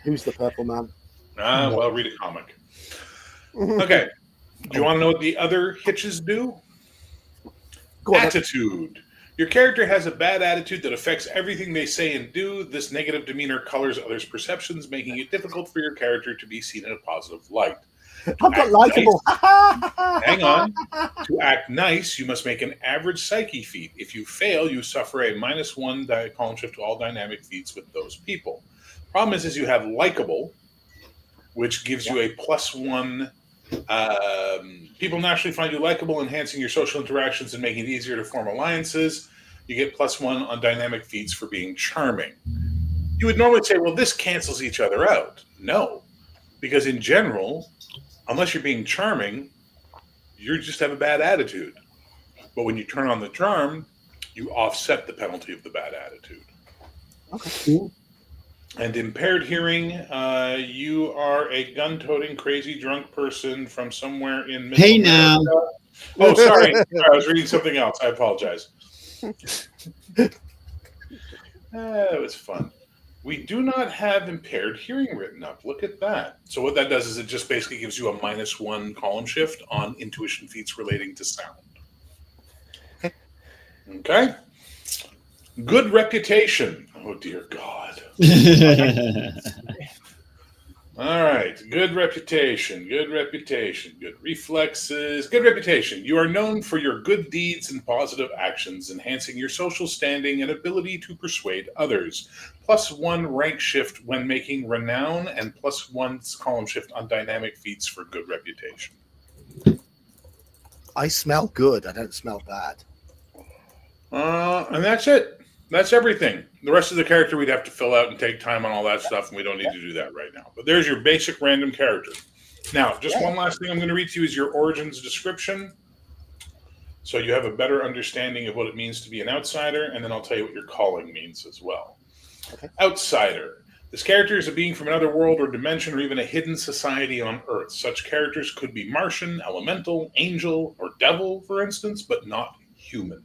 Who's the purple man? Well, read a comic. Okay. Do you want to know what the other hitches do? Go on. Attitude. Your character has a bad attitude that affects everything they say and do. This negative demeanor colors others' perceptions, making it difficult for your character to be seen in a positive light. I've got likable. Hang on. To act nice, you must make an average psyche feat. If you fail, you suffer a -1 column shift to all dynamic feats with those people. Problem is you have likable, which gives you a +1. People naturally find you likable, enhancing your social interactions and making it easier to form alliances. You get +1 on dynamic feats for being charming. You would normally say, well, this cancels each other out. No, because in general, unless you're being charming, you just have a bad attitude. But when you turn on the charm, you offset the penalty of the bad attitude. Okay. And impaired hearing, you are a gun-toting, crazy, drunk person from somewhere in Middle Hey, America. now. Oh, sorry. I was reading something else. I apologize. That was fun. We do not have impaired hearing written up. Look at that. So what that does is it just basically gives you a -1 column shift on intuition feats relating to sound. Okay. Good reputation. Oh, dear God. All right. Good reputation. Good reputation. Good reflexes. Good reputation. You are known for your good deeds and positive actions, enhancing your social standing and ability to persuade others. +1 rank shift when making renown and +1 column shift on dynamic feats for good reputation. I smell good. I don't smell bad. And that's it. That's everything. The rest of the character we'd have to fill out and take time on all that stuff, and we don't need to do that right now. But there's your basic random character. Now, just one last thing I'm going to read to you is your origins description, so you have a better understanding of what it means to be an outsider, and then I'll tell you what your calling means as well. Okay. Outsider. This character is a being from another world or dimension or even a hidden society on Earth. Such characters could be Martian, elemental, angel, or devil, for instance, but not human.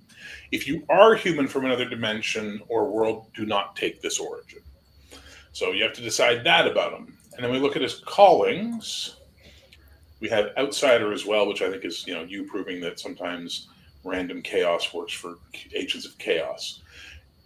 If you are human from another dimension or world, do not take this origin. So you have to decide that about him. And then we look at his callings. We have outsider as well, which I think is, you proving that sometimes random chaos works for agents of chaos.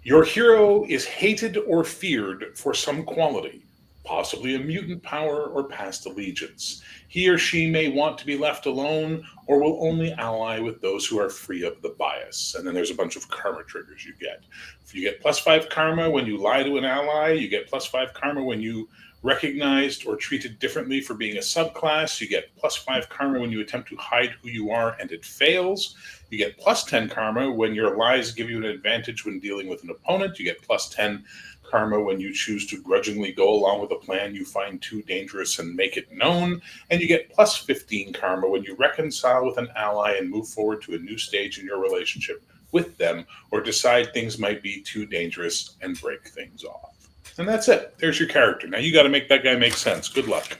Your hero is hated or feared for some quality, possibly a mutant power or past allegiance. He or she may want to be left alone or will only ally with those who are free of the bias. And then there's a bunch of karma triggers you get. If you get +5 karma when you lie to an ally, you get +5 karma when you recognized or treated differently for being a subclass. You get +5 karma when you attempt to hide who you are and it fails. You get +10 karma when your lies give you an advantage when dealing with an opponent. You get +10 karma when you choose to grudgingly go along with a plan you find too dangerous and make it known. And you get +15 karma when you reconcile with an ally and move forward to a new stage in your relationship with them, or decide things might be too dangerous and break things off. And that's it. There's your character. Now you got to make that guy make sense. Good luck.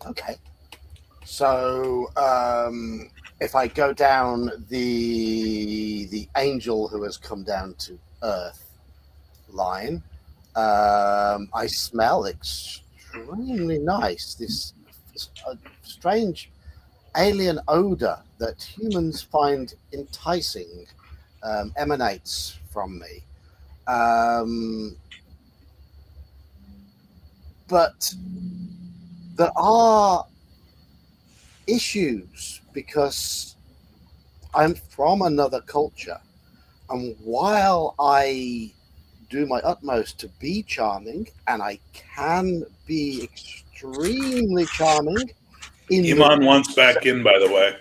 Okay. So if I go down the angel who has come down to Earth line, I smell extremely nice. This strange alien odor that humans find enticing emanates from me. But there are issues because I'm from another culture. And while I do my utmost to be charming, and I can be extremely charming in Iman wants back in, by the way.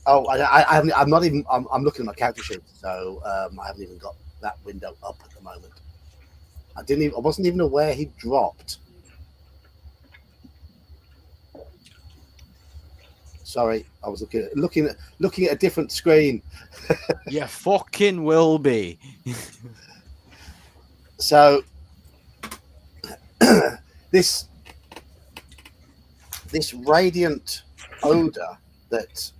Oh, I'm not even. I'm looking at my character sheet, so I haven't even got that window up at the moment. I wasn't even aware he dropped. Sorry, I was looking at a different screen. You fucking will be. So this radiant odor that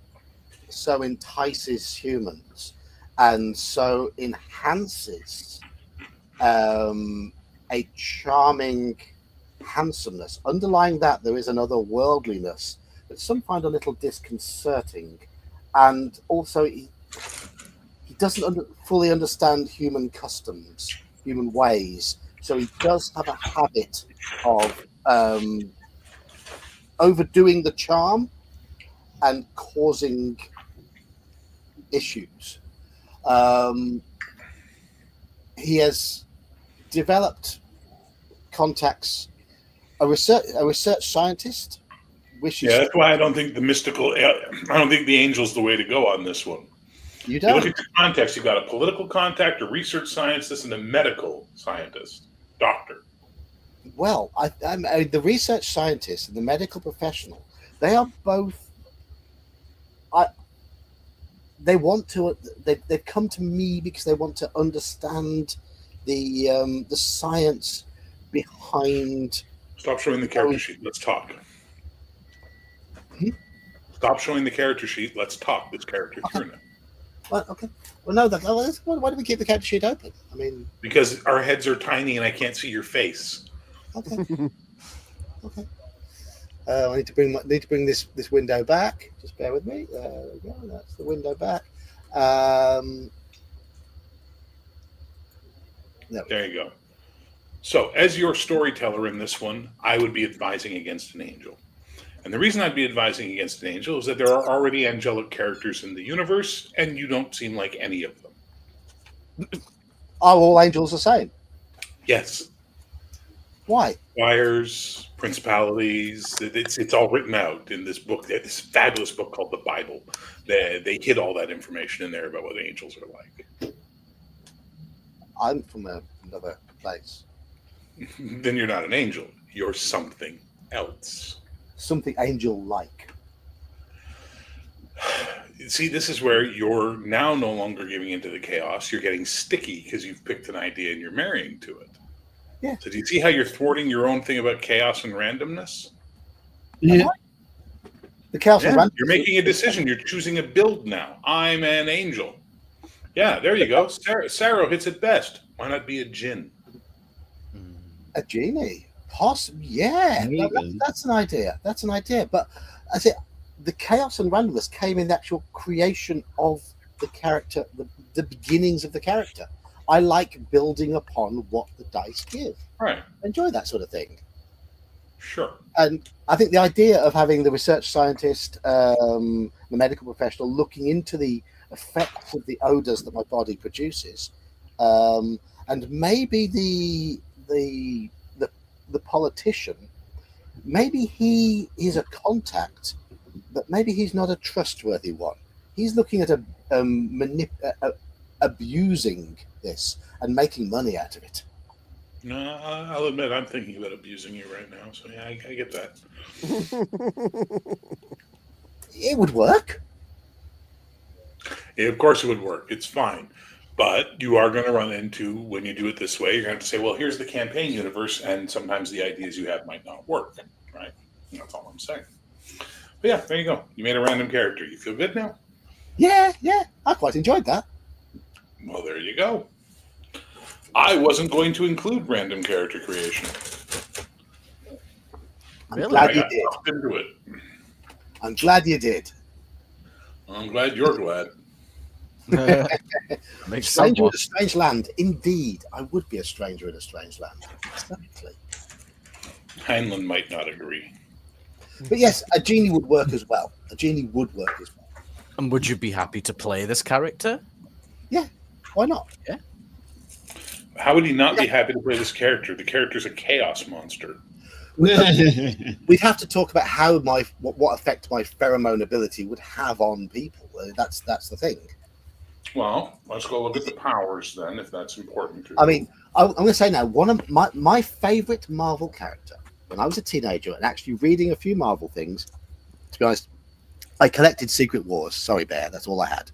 so entices humans and so enhances a charming handsomeness. Underlying that, there is another worldliness that some find a little disconcerting, and also he doesn't fully understand human customs, human ways. So he does have a habit of overdoing the charm and causing issues. He has developed contacts. A research scientist wishes. Yeah, that's why I don't think the mystical. I don't think the angel's the way to go on this one. You You don't. look at your context. You've got a political contact, a research scientist, and a medical scientist, doctor. Well, the research scientist and the medical professional. They are both. They want to. They've come to me because they want to understand the science behind. Stop showing the character sheet. Let's talk. Hmm? Stop showing the character sheet. Let's talk this character through now. Well, okay. Well, no. Why do we keep the character sheet open? I mean, Because our heads are tiny and I can't see your face. okay. Okay. I need to bring this window back. Just bear with me. There we go. That's the window back. There you go. So, as your storyteller in this one, I would be advising against an angel. And the reason I'd be advising against an angel is that there are already angelic characters in the universe, and you don't seem like any of them. Are all angels the same? Yes. Why? Choirs, principalities, it's all written out in this book, this fabulous book called the Bible. They hid all that information in there about what angels are like. I'm from another place. Then you're not an angel. You're something else. Something angel-like. See, this is where you're now no longer giving into the chaos. You're getting sticky because you've picked an idea and you're marrying to it. Yeah. So do you see how you're thwarting your own thing about chaos and randomness? Yeah. The chaos and Yeah, random. you're making a decision. You're choosing a build now. I'm an angel. Yeah, there you go. Sarah hits it best. Why not be a djinn? A genie. Possibly. Yeah. Maybe. That's an idea. That's an idea. But I say the chaos and randomness came in the actual creation of the character, the beginnings of the character. I like building upon what the dice give. Right. Enjoy that sort of thing. Sure. And I think the idea of having the research scientist, the medical professional, looking into the effects of the odors that my body produces, and maybe the politician, maybe he is a contact, but maybe he's not a trustworthy one. He's looking at abusing this and making money out of it. No, I'll admit I'm thinking about abusing you right now. So yeah, I get that. It would work. Yeah, of course it would work. It's fine. But you are going to run into, when you do it this way, you're going to have to say, well, here's the campaign universe, and sometimes the ideas you have might not work, right? And that's all I'm saying. But yeah, there you go. You made a random character. You feel good now? Yeah, I quite enjoyed that. Well, there you go. I wasn't going to include random character creation. I'm Really? glad I you got did. sucked into it. I'm glad you did. I'm glad you're glad. Makes Stranger someone. in a strange land. Indeed, I would be a stranger in a strange land. Exactly. Heinlein might not agree. But yes, a genie would work as well. A genie would work as well. And would you be happy to play this character? Why not? How would he not be happy to play this character? The character's a chaos monster. We'd have to talk about how what effect my pheromone ability would have on people. That's the thing. Well, let's go look at the powers then, if that's important to you. I mean, I'm going to say now, one of my favorite Marvel character when I was a teenager and actually reading a few Marvel things. To be honest, I collected Secret Wars. Sorry, Bear, that's all I had.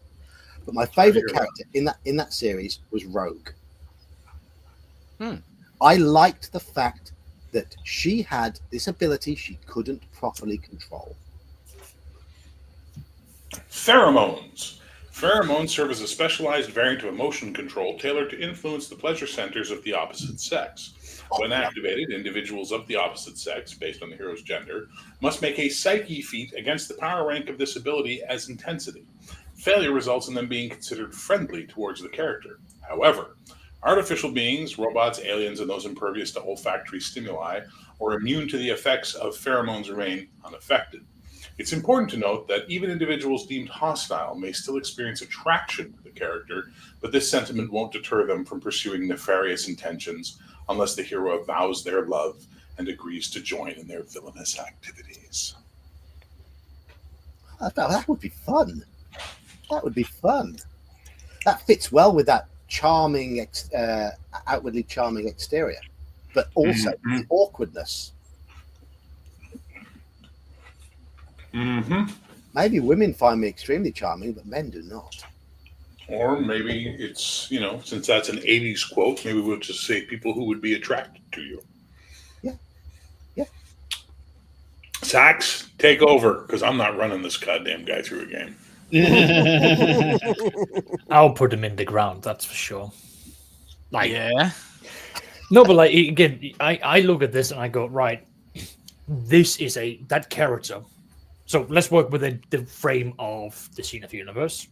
But my favorite character in that series was Rogue. I liked the fact that she had this ability she couldn't properly control. Pheromones. Pheromones serve as a specialized variant of emotion control tailored to influence the pleasure centers of the opposite sex. When activated, individuals of the opposite sex, based on the hero's gender, must make a psyche feat against the power rank of this ability as intensity. Failure results in them being considered friendly towards the character. However, artificial beings, robots, aliens, and those impervious to olfactory stimuli or immune to the effects of pheromones remain unaffected. It's important to note that even individuals deemed hostile may still experience attraction to the character, but this sentiment won't deter them from pursuing nefarious intentions unless the hero avows their love and agrees to join in their villainous activities. That would be fun. That would be fun. That fits well with that charming, outwardly charming exterior, but also the awkwardness. Maybe women find me extremely charming, but men do not. Or maybe it's, since that's an 80s quote, maybe we'll just say people who would be attracted to you. Yeah. Sax, take over, because I'm not running this goddamn guy through a game. I'll put him in the ground, that's for sure. Yeah. No, but again, I look at this and I go, right, this is that character. So let's work within the frame of the Zenith universe.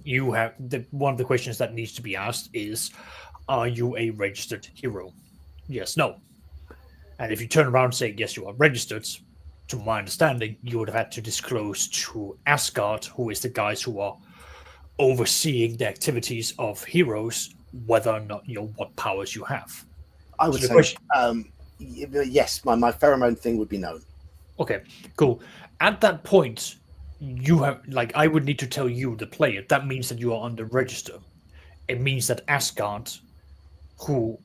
You have one of the questions that needs to be asked is, are you a registered hero? Yes, no. And if you turn around and say, yes, you are registered, to my understanding, you would have had to disclose to Asgard, who is the guys who are overseeing the activities of heroes, whether or not what powers you have. I would say, yes, my pheromone thing would be known. Okay, cool. At that point, you have I would need to tell you, the player, that means that you are on the register. It means that Asgard, who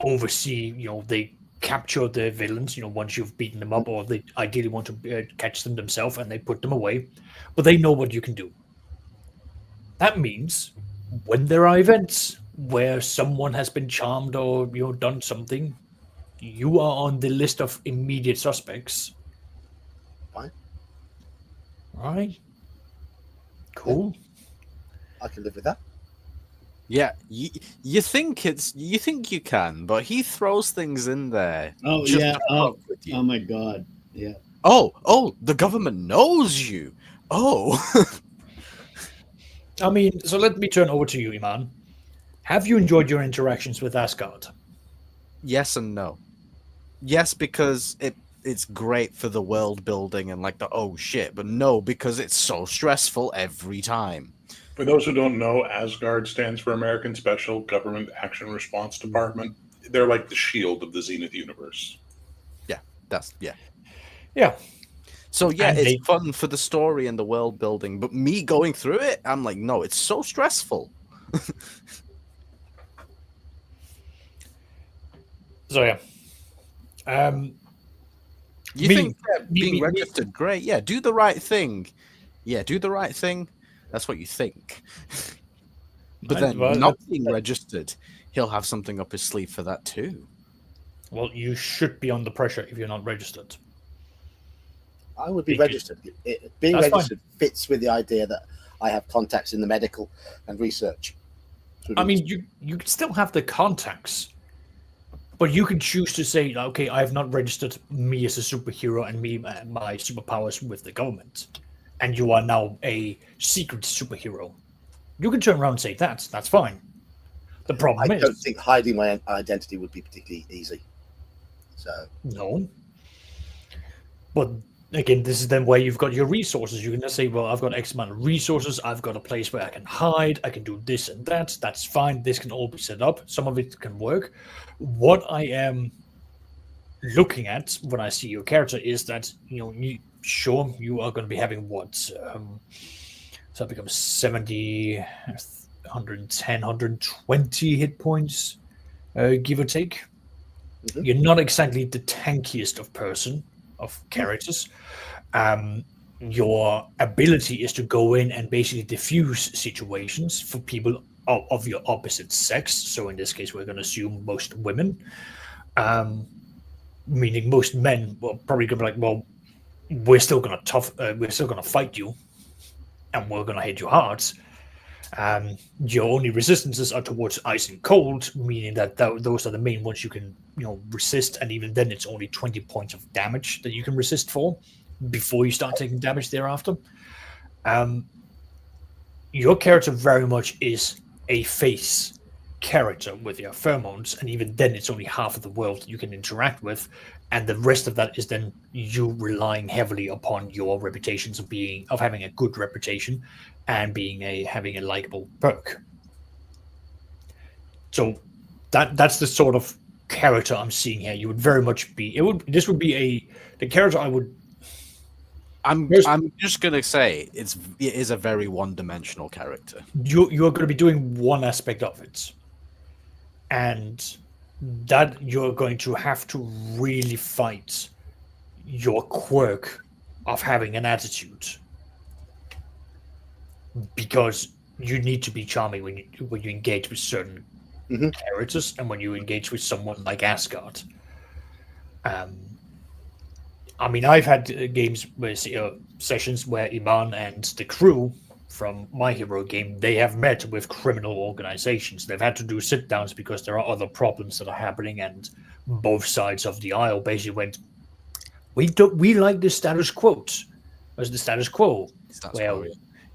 oversee, they capture the villains, once you've beaten them up, or they ideally want to catch them themselves and they put them away, but they know what you can do. That means when there are events where someone has been charmed or done something, you are on the list of immediate suspects. Fine. Right. Cool. I can live with that. Yeah, you think you can, but he throws things in there. Oh just yeah. to fuck with you. Oh my god. Yeah. Oh, the government knows you. Oh. I mean, so let me turn over to you, Iman. Have you enjoyed your interactions with Asgard? Yes and no. Yes, because it's great for the world building and oh shit, but no, because it's so stressful every time. For those who don't know, Asgard stands for American Special Government Action Response Department. They're like the shield of the Zenith universe. Yeah. So yeah, And it's fun for the story and the world building, but me going through it, I'm like, no, it's so stressful. So yeah. You think being registered, great. Yeah, do the right thing. Yeah, do the right thing. That's what you think. But then not being registered, he'll have something up his sleeve for that too. Well, you should be under pressure if you're not registered. I would be registered. Being registered fits with the idea that I have contacts in the medical and research I mean, you can still have the contacts, but you can choose to say, okay, I have not registered me as a superhero and my superpowers with the government, and you are now a secret superhero. You can turn around and say that's fine. The problem I is, don't think hiding my identity would be particularly easy. So no. But again, this is then where you've got your resources. You can just say, well, I've got X amount of resources. I've got a place where I can hide. I can do this and that. That's fine. This can all be set up. Some of it can work. What I am looking at when I see your character is that, you are going to be having what? So it becomes 70, 110, 120 hit points, give or take. Mhm. You're not exactly the tankiest of characters. Your ability is to go in and basically diffuse situations for people of your opposite sex. So in this case, we're going to assume most women, meaning most men will probably going to be like, well, we're still going to fight you, and we're going to hit you hard. Your only resistances are towards ice and cold, meaning that those are the main ones you can resist, and even then it's only 20 points of damage that you can resist for before you start taking damage thereafter. Your character very much is a face character with your pheromones, and even then it's only half of the world that you can interact with, and the rest of that is then you relying heavily upon your reputations of having a good reputation and having a likable perk. So that's the sort of character I'm seeing here. You would very much be this would be the character I would. I'm just gonna say it is a very one-dimensional character. You are going to be doing one aspect of it, and that you're going to have to really fight your quirk of having an attitude, because you need to be charming when you engage with certain characters, and when you engage with someone like Asgard. I mean, I've had games where sessions where Iman and the crew from My Hero game, they have met with criminal organizations. They've had to do sit downs because there are other problems that are happening, and both sides of the aisle basically went, we like the status quo. As the status quo.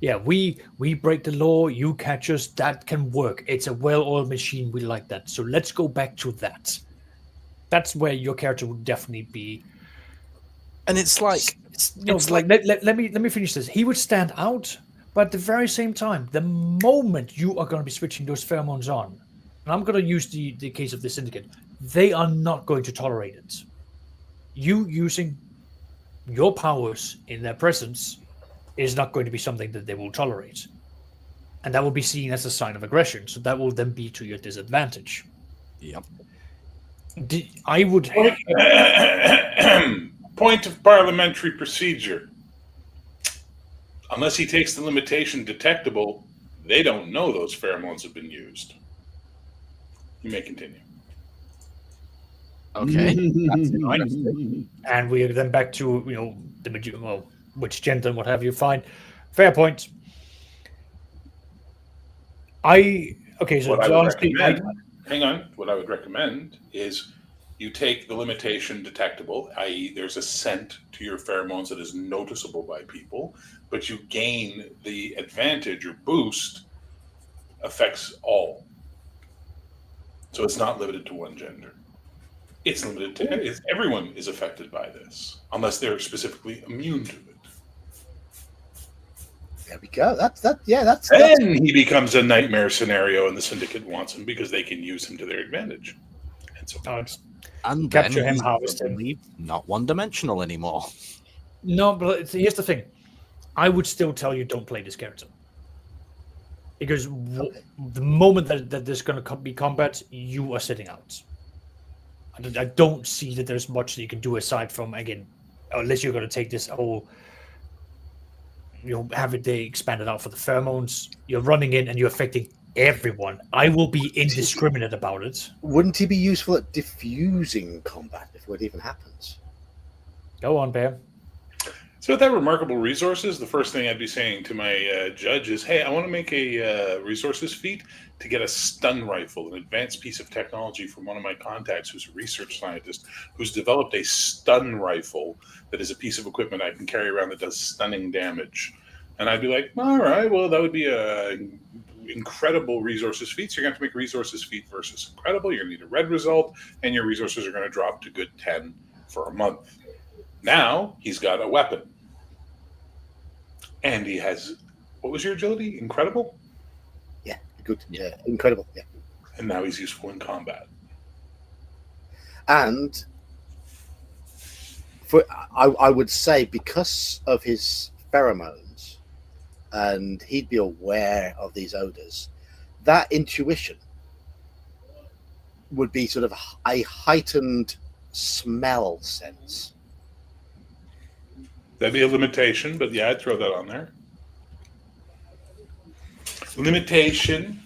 Yeah, we break the law, you catch us, that can work. It's a well-oiled machine, we like that. So let's go back to that. That's where your character would definitely be. And it's like let me finish this. He would stand out, but at the very same time, the moment you are going to be switching those pheromones on, and I'm going to use the case of the syndicate, they are not going to tolerate it. You using your powers in their presence is not going to be something that they will tolerate. And that will be seen as a sign of aggression. So that will then be to your disadvantage. Yep. I would... Point of parliamentary procedure. Unless he takes the limitation detectable, they don't know those pheromones have been used. You may continue. Okay. That's fine. And we are then back to, which gender and what have you. Fine. Fair point. Hang on. What I would recommend is you take the limitation detectable, i.e. there's a scent to your pheromones that is noticeable by people, but you gain the advantage or boost affects all. So it's not limited to one gender. It's limited to everyone is affected by this, unless they're specifically immune to it. There we go. That's Then he becomes a nightmare scenario, and the syndicate wants him because they can use him to their advantage. And so and capture then him, harvest him. Not one-dimensional anymore. No, but here's the thing. I would still tell you don't play this character. Because the moment that there's going to be combat, you are sitting out. I don't see that there's much that you can do aside from, again, unless you're going to take this whole, have it expanded out for the pheromones. You're running in and you're affecting everyone. I will be indiscriminate about it. Wouldn't he be useful at diffusing combat before it even happens? Go on, Bear. So with that remarkable resources, the first thing I'd be saying to my judge is, hey, I want to make a resources feat to get a stun rifle, an advanced piece of technology from one of my contacts who's a research scientist who's developed a stun rifle that is a piece of equipment I can carry around that does stunning damage. And I'd be like, all right, well, that would be a incredible resources feat. So you're going to have to make resources feat versus incredible. You're going to need a red result, and your resources are going to drop to good 10 for a month. Now he's got a weapon. And he has, what was your agility? Incredible? Yeah, good. Yeah, incredible. Yeah. And now he's useful in combat. And I would say because of his pheromones, and he'd be aware of these odors, that intuition would be sort of a heightened smell sense. That'd be a limitation, but yeah, I'd throw that on there. Limitation.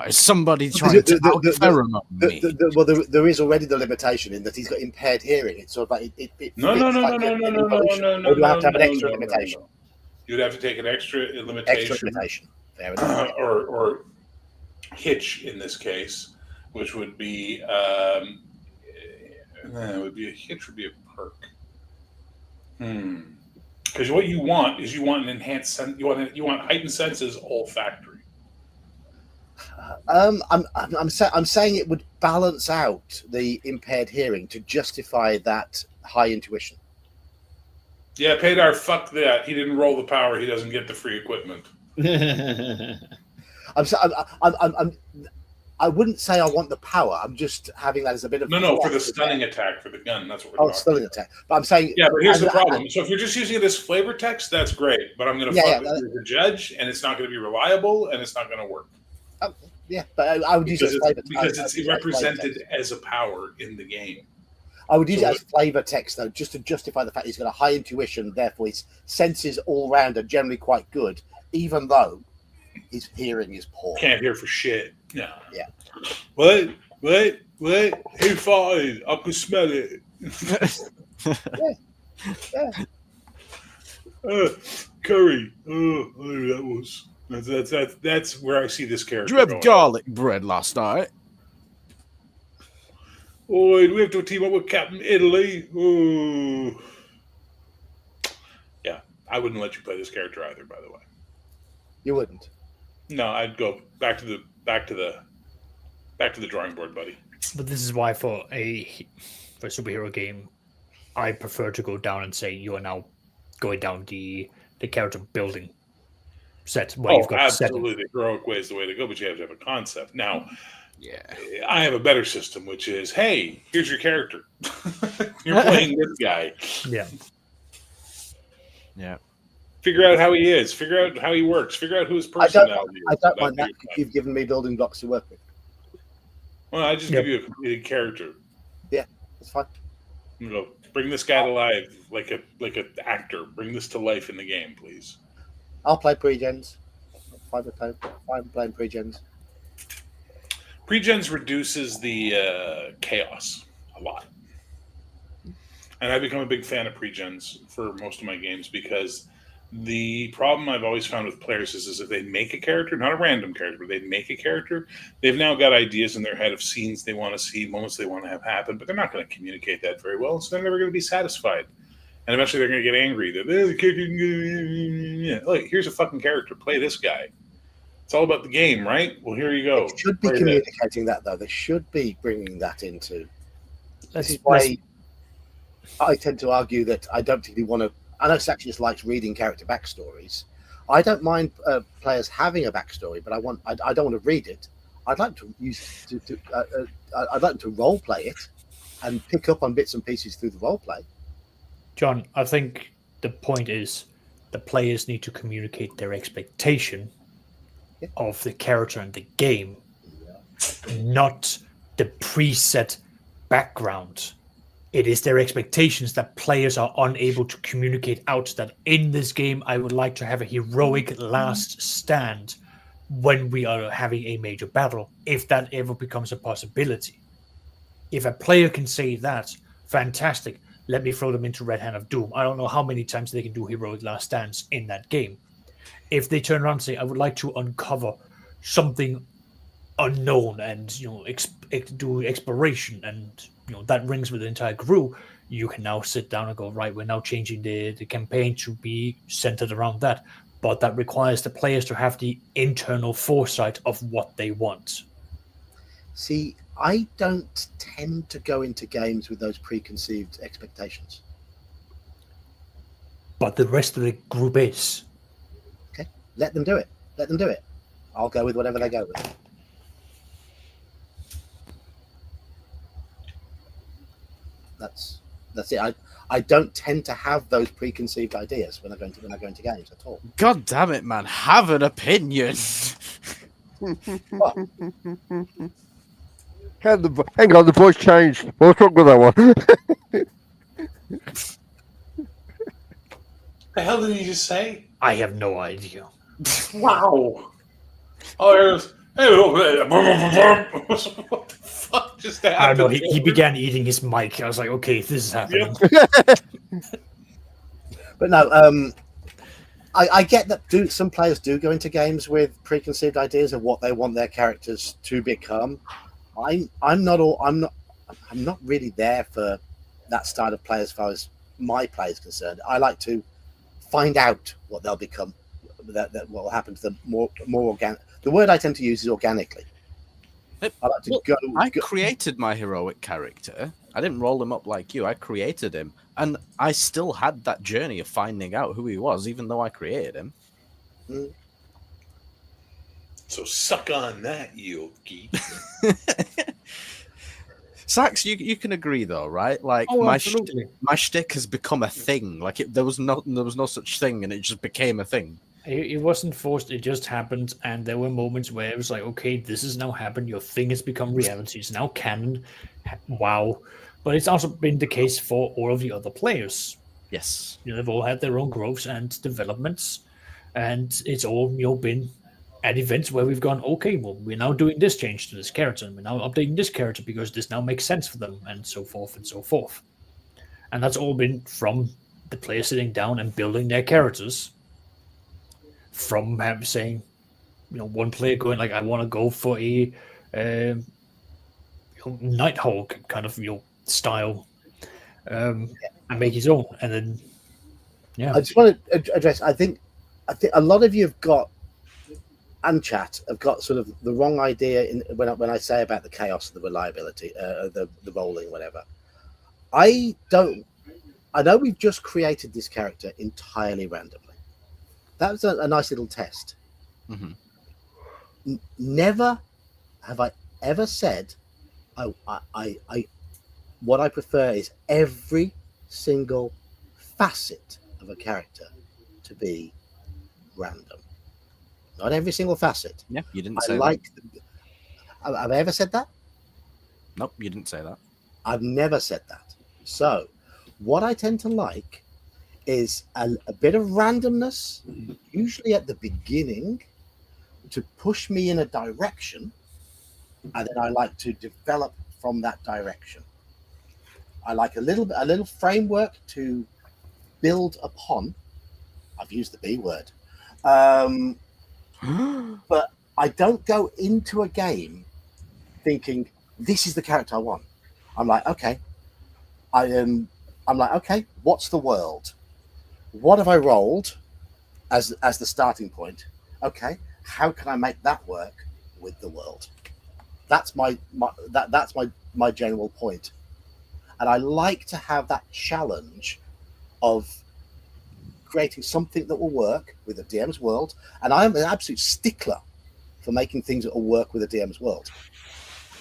Is somebody trying to out-pheromone me? Well, there is already the limitation in that he's got impaired hearing. It's sort of like No. Or do I have to have an extra limitation? You'd have to take an extra limitation. Extra limitation. Fair enough. Or hitch in this case, which would be a hitch would be a perk. Because what you want is an enhanced sense. You want heightened senses olfactory. I'm saying it would balance out the impaired hearing to justify that high intuition. Yeah, Paydar, fuck that. He didn't roll the power. He doesn't get the free equipment. I wouldn't say I want the power. I'm just having that as a bit of for the stunning attack for the gun. That's what we're talking stunning attack. But I'm saying but here's the problem. So if you're just using it as flavor text, that's great. But I'm going to fuck with the judge, and it's not going to be reliable, and it's not going to work. But I would use it as flavor text because it's represented as a power in the game. I would use it as flavor text, though, just to justify the fact he's got a high intuition, therefore his senses all round are generally quite good, even though his hearing is poor. Can't hear for shit. No. Yeah. Wait. He farted. I can smell it. Curry. Oh, whatever that was. That's where I see this character. Did you have garlic bread last night? Oh, do we have to team up with Captain Italy? Oh. Yeah, I wouldn't let you play this character either. By the way, you wouldn't. No, I'd go back to the drawing board, buddy. But this is why for a superhero game, I prefer to go down and say you are now going down the character building set. Where you've got absolutely, the heroic way is the way to go, but you have to have a concept. Now, I have a better system, which is, hey, here's your character. You're playing this guy. Yeah. Figure out how he is. Figure out how he works. Figure out who his personality is. I don't mind that. You've given me building blocks to work with. Well, I just give you a completed character. Yeah, that's fine. Bring this guy to life like an actor. Bring this to life in the game, please. I'll play pre-gens. I'm playing pre-gens. Pre-gens reduces the chaos a lot. And I've become a big fan of pre-gens for most of my games because the problem I've always found with players is if they make a character, not a random character, but they make a character, they've now got ideas in their head of scenes they want to see, moments they want to have happen, but they're not going to communicate that very well, so they're never going to be satisfied. And eventually they're going to get angry. Look, here's a fucking character. Play this guy. It's all about the game, right? Well, here you go. They should be communicating that, though. They should be bringing that into. This is why I tend to argue that I don't particularly want to. I know Sax just likes reading character backstories. I don't mind players having a backstory, but I don't want to read it. I'd like to I'd like to role play it and pick up on bits and pieces through the role play. John, I think the point is the players need to communicate their expectation of the character and the game, not the preset background. It is their expectations that players are unable to communicate out that in this game, I would like to have a heroic last stand when we are having a major battle, if that ever becomes a possibility. If a player can say that, fantastic. let me throw them into Red Hand of Doom. I don't know how many times they can do Heroic Last Stands in that game. If they turn around and say, I would like to uncover something unknown and do exploration, and that rings with the entire crew, you can now sit down and go, right, we're now changing the campaign to be centered around that. But that requires the players to have the internal foresight of what they want. See, I don't tend to go into games with those preconceived expectations. But the rest of the group is. Okay, let them do it. Let them do it. I'll go with whatever they go with. That's it. I don't tend to have those preconceived ideas when I go into games at all. God damn it, man! Have an opinion. Hang on, the voice changed. What's wrong with that one? The hell did he just say? I have no idea. Wow. Oh, there's. What the fuck just happened? I don't know. He began eating his mic. I was like, okay, this is happening. But no, I get that some players do go into games with preconceived ideas of what they want their characters to become. I'm not really there for that style of play as far as my play is concerned. I like to find out what they'll become, that what will happen to them more organic. The word I tend to use is organically. I like to I created my heroic character. I didn't roll him up like you. I created him, and I still had that journey of finding out who he was, even though I created him. Mm. So suck on that, you old geek. Sax, you can agree though, right? Like my shtick has become a thing. Like there was no such thing, and it just became a thing. It wasn't forced, it just happened, and there were moments where it was like, okay, this has now happened, your thing has become reality, it's now canon, wow. But it's also been the case for all of the other players. Yes. They've all had their own growths and developments, and it's all been at events where we've gone, okay, well, we're now doing this change to this character, and we're now updating this character because this now makes sense for them, and so forth and so forth. And that's all been from the player sitting down and building their characters, from saying, one player going like, I want to go for a Nighthawk kind of style, and make his own, and then I just want to address. I think a lot of you have got, and chat have got sort of the wrong idea when I say about the chaos, the reliability, the rolling, whatever. I know we've just created this character entirely randomly. That was a nice little test. Mm-hmm. Never have I ever said, what I prefer is every single facet of a character to be random. Not every single facet. Yeah, you didn't say that. Have I ever said that? Nope, you didn't say that. I've never said that. So, what I tend to like is a bit of randomness, usually at the beginning, to push me in a direction, and then I like to develop from that direction. I like a little framework to build upon. I've used the B word, but I don't go into a game thinking this is the character I want. I'm like, okay, I'm like, okay, what's the world? What have I rolled as the starting point? Okay, how can I make that work with the world? That's my general point. And I like to have that challenge of creating something that will work with a DM's world. And I'm an absolute stickler for making things that will work with a DM's world.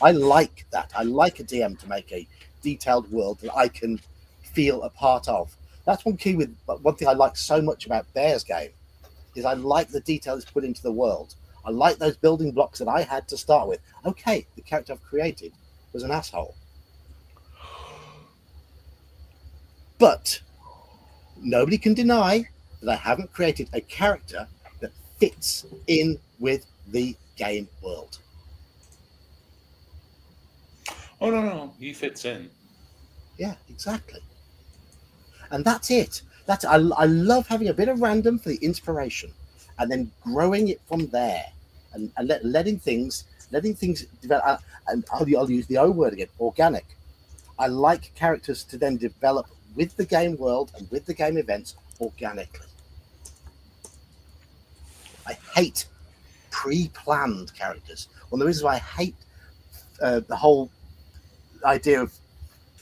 I like that. I like a DM to make a detailed world that I can feel a part of. That's one thing I like so much about Bear's game is I like the detail that's put into the world. I like those building blocks that I had to start with. Okay, the character I've created was an asshole. But nobody can deny that I haven't created a character that fits in with the game world. Oh, no, he fits in. Yeah, exactly. and that's it. I love having a bit of random for the inspiration, and then growing it from there, and letting things develop. And I'll use the O word again, organic. I like characters to then develop with the game world and with the game events organically. I hate pre-planned characters. One of the reasons why I hate the whole idea of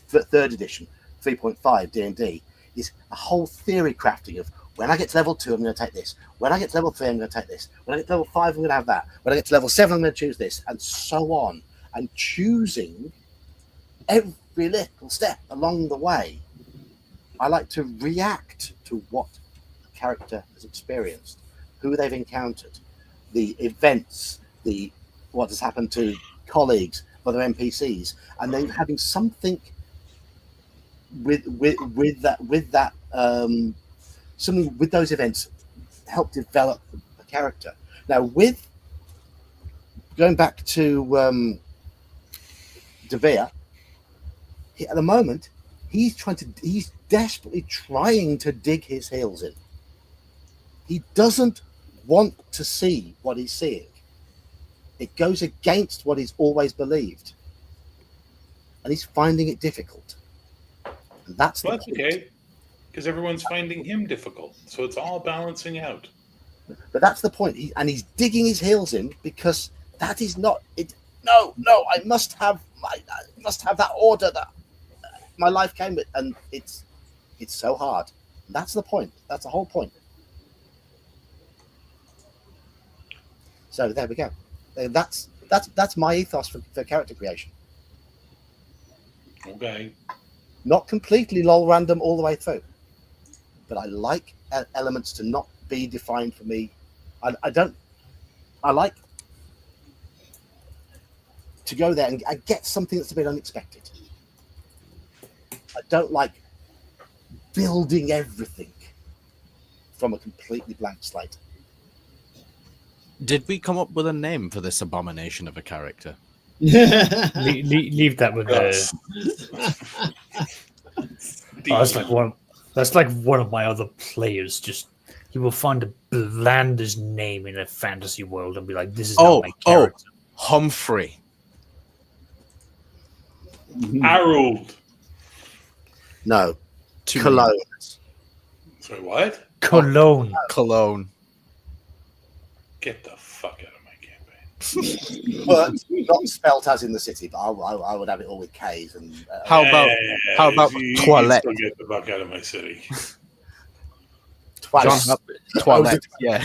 third edition 3.5 D&D is a whole theory crafting of when I get to level 2 I'm going to take this, when I get to level 3 I'm going to take this, when I get to level 5 I'm going to have that, when I get to level 7 I'm going to choose this, and so on, and choosing every little step along the way. I like to react to what the character has experienced, who they've encountered, the events, the what has happened to colleagues, other NPCs, and then having something with that something with those events help develop a character. Now, with going back to Devere, at the moment he's desperately trying to dig his heels in. He doesn't want to see what he's seeing. It goes against what he's always believed, and he's finding it difficult. And that's okay, because everyone's finding him difficult, so it's all balancing out. But that's the point. He's digging his heels in because that is not it. No, I must have that order that my life came with, and it's so hard. That's the point. That's the whole point. So there we go. That's my ethos for character creation. Okay. Not completely lol random all the way through, but I like elements to not be defined for me. I like to go there and get something that's a bit unexpected. I don't like building everything from a completely blank slate. Did we come up with a name for this abomination of a character? Leave that with the. That's like one of my other players. Just he will find the blandest name in a fantasy world and be like, "This is not my character." Humphrey. Harold. No. Too Cologne. many. Sorry, what? Cologne. Get the fuck out of my campaign. But not spelt as in the city, but I would have it all with K's. And How about you toilet? still get the fuck out of my city. twice. Toilet. Yeah.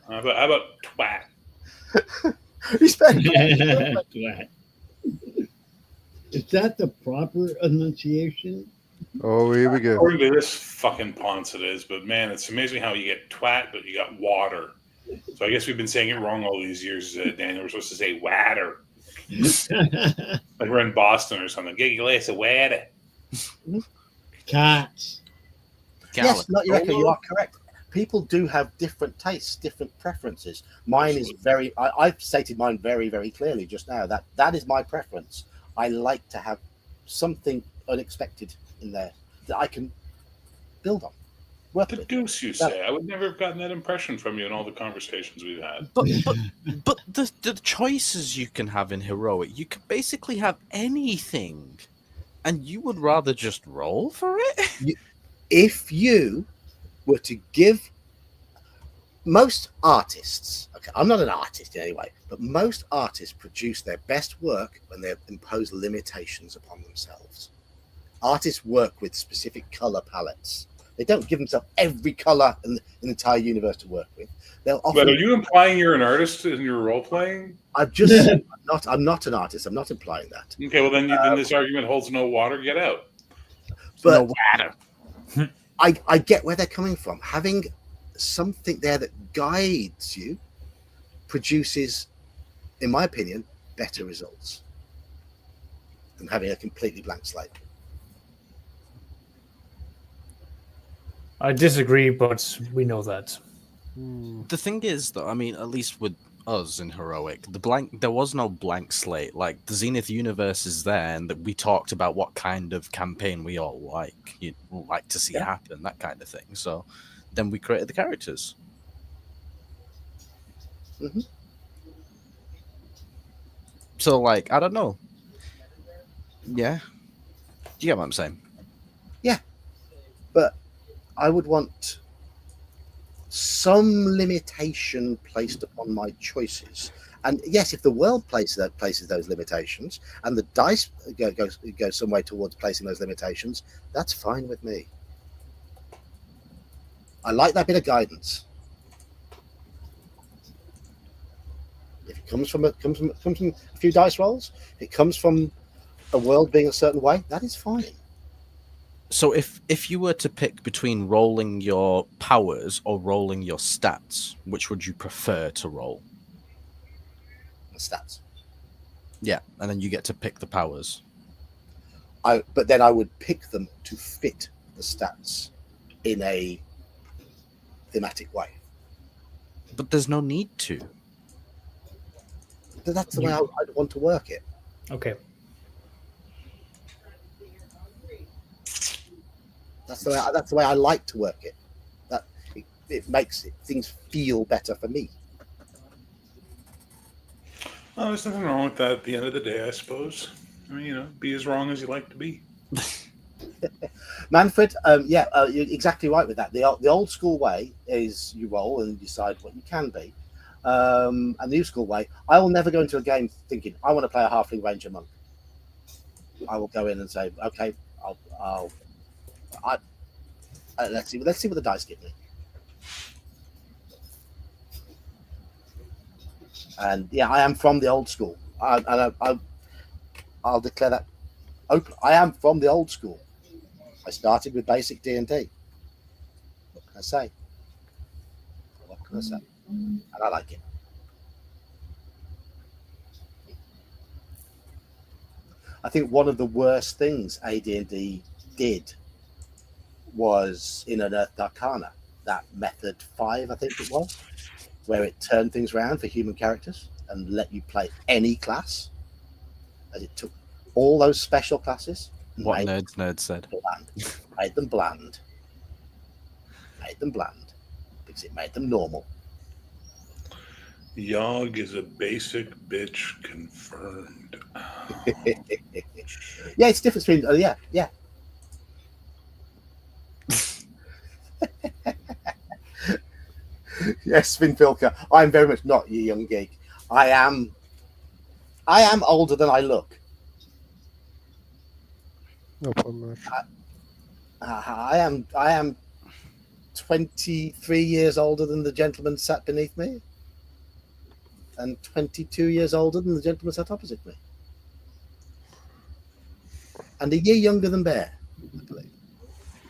How about twat? Twat. Is that the proper enunciation? Oh, here we go. According to this fucking Ponce it is, but man, it's amazing how you get twat, but you got water. So I guess we've been saying it wrong all these years, Daniel. We're supposed to say water. Like we're in Boston or something. Get a glass of water. Cats. Yes, not you reckon, you are correct. People do have different tastes, different preferences. Mine is very. I've stated mine very, very clearly just now. That is my preference. I like to have something unexpected in there that I can build on. The goose, you say? I would never have gotten that impression from you in all the conversations we've had. But the choices you can have in heroic, you can basically have anything, and you would rather just roll for it. If you were to give most artists, okay, I'm not an artist anyway, but most artists produce their best work when they impose limitations upon themselves. Artists work with specific color palettes. They don't give themselves every color in the entire universe to work with. They'll often. But are you implying you're an artist in your role playing? I'm not an artist. I'm not implying that. Okay, well then this argument holds no water. Get out. But No water. I get where they're coming from. Having something there that guides you produces, in my opinion, better results than having a completely blank slate. I disagree, but we know that. The thing is, though, I mean, at least with us in heroic. There was no blank slate. Like the Zenith universe is there, and that we talked about what kind of campaign we all you'd like to see Yeah. happen, that kind of thing. So then we created the characters. Mm-hmm. So like, I don't know. Yeah, do you get what I'm saying? Yeah, but I would want some limitation placed upon my choices. And yes, if the world places those limitations, and the dice go some way towards placing those limitations, that's fine with me. I like that bit of guidance. If it comes from a few dice rolls, if it comes from a world being a certain way, that is fine. So if you were to pick between rolling your powers or rolling your stats, which would you prefer to roll? The stats. Yeah, and then you get to pick the powers. But then I would pick them to fit the stats in a thematic way. But there's no need to. But that's the way I'd want to work it. Okay. That's the way I like to work it. That it makes things feel better for me. Well, there's nothing wrong with that at the end of the day, I suppose. I mean, be as wrong as you like to be. Manfred, you're exactly right with that. The old school way is you roll and decide what you can be. And the new school way, I will never go into a game thinking I want to play a halfling ranger monk. I will go in and say, okay, let's see what the dice give me. And yeah, I am from the old school. I'll declare that open. I am from the old school. I started with basic D&D. What can I say? And I like it. I think one of the worst things AD&D did was in Unearthed Arcana, that method 5, I think it was, where it turned things around for human characters and let you play any class, as it took all those special classes. What Nerds said. Made them bland. Because it made them normal. Yogg is a basic bitch confirmed. Yeah, it's different between. Yeah. Yes, Finn Filker. I'm very much not your young geek. I am older than I look. No problem. I am 23 years older than the gentleman sat beneath me, and 22 years older than the gentleman sat opposite me, and a year younger than Bear, I believe,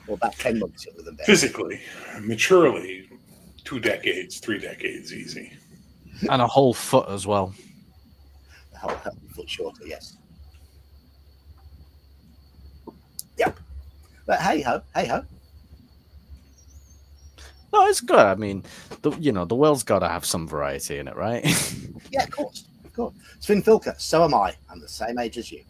or about 10 months younger than Bear. Physically, maturely, 2 decades, 3 decades, easy. And a whole foot as well. A whole foot shorter, yes. Yep. But hey ho. No, it's good. I mean, the world's got to have some variety in it, right? Yeah, of course. Sven Filker, so am I. I'm the same age as you.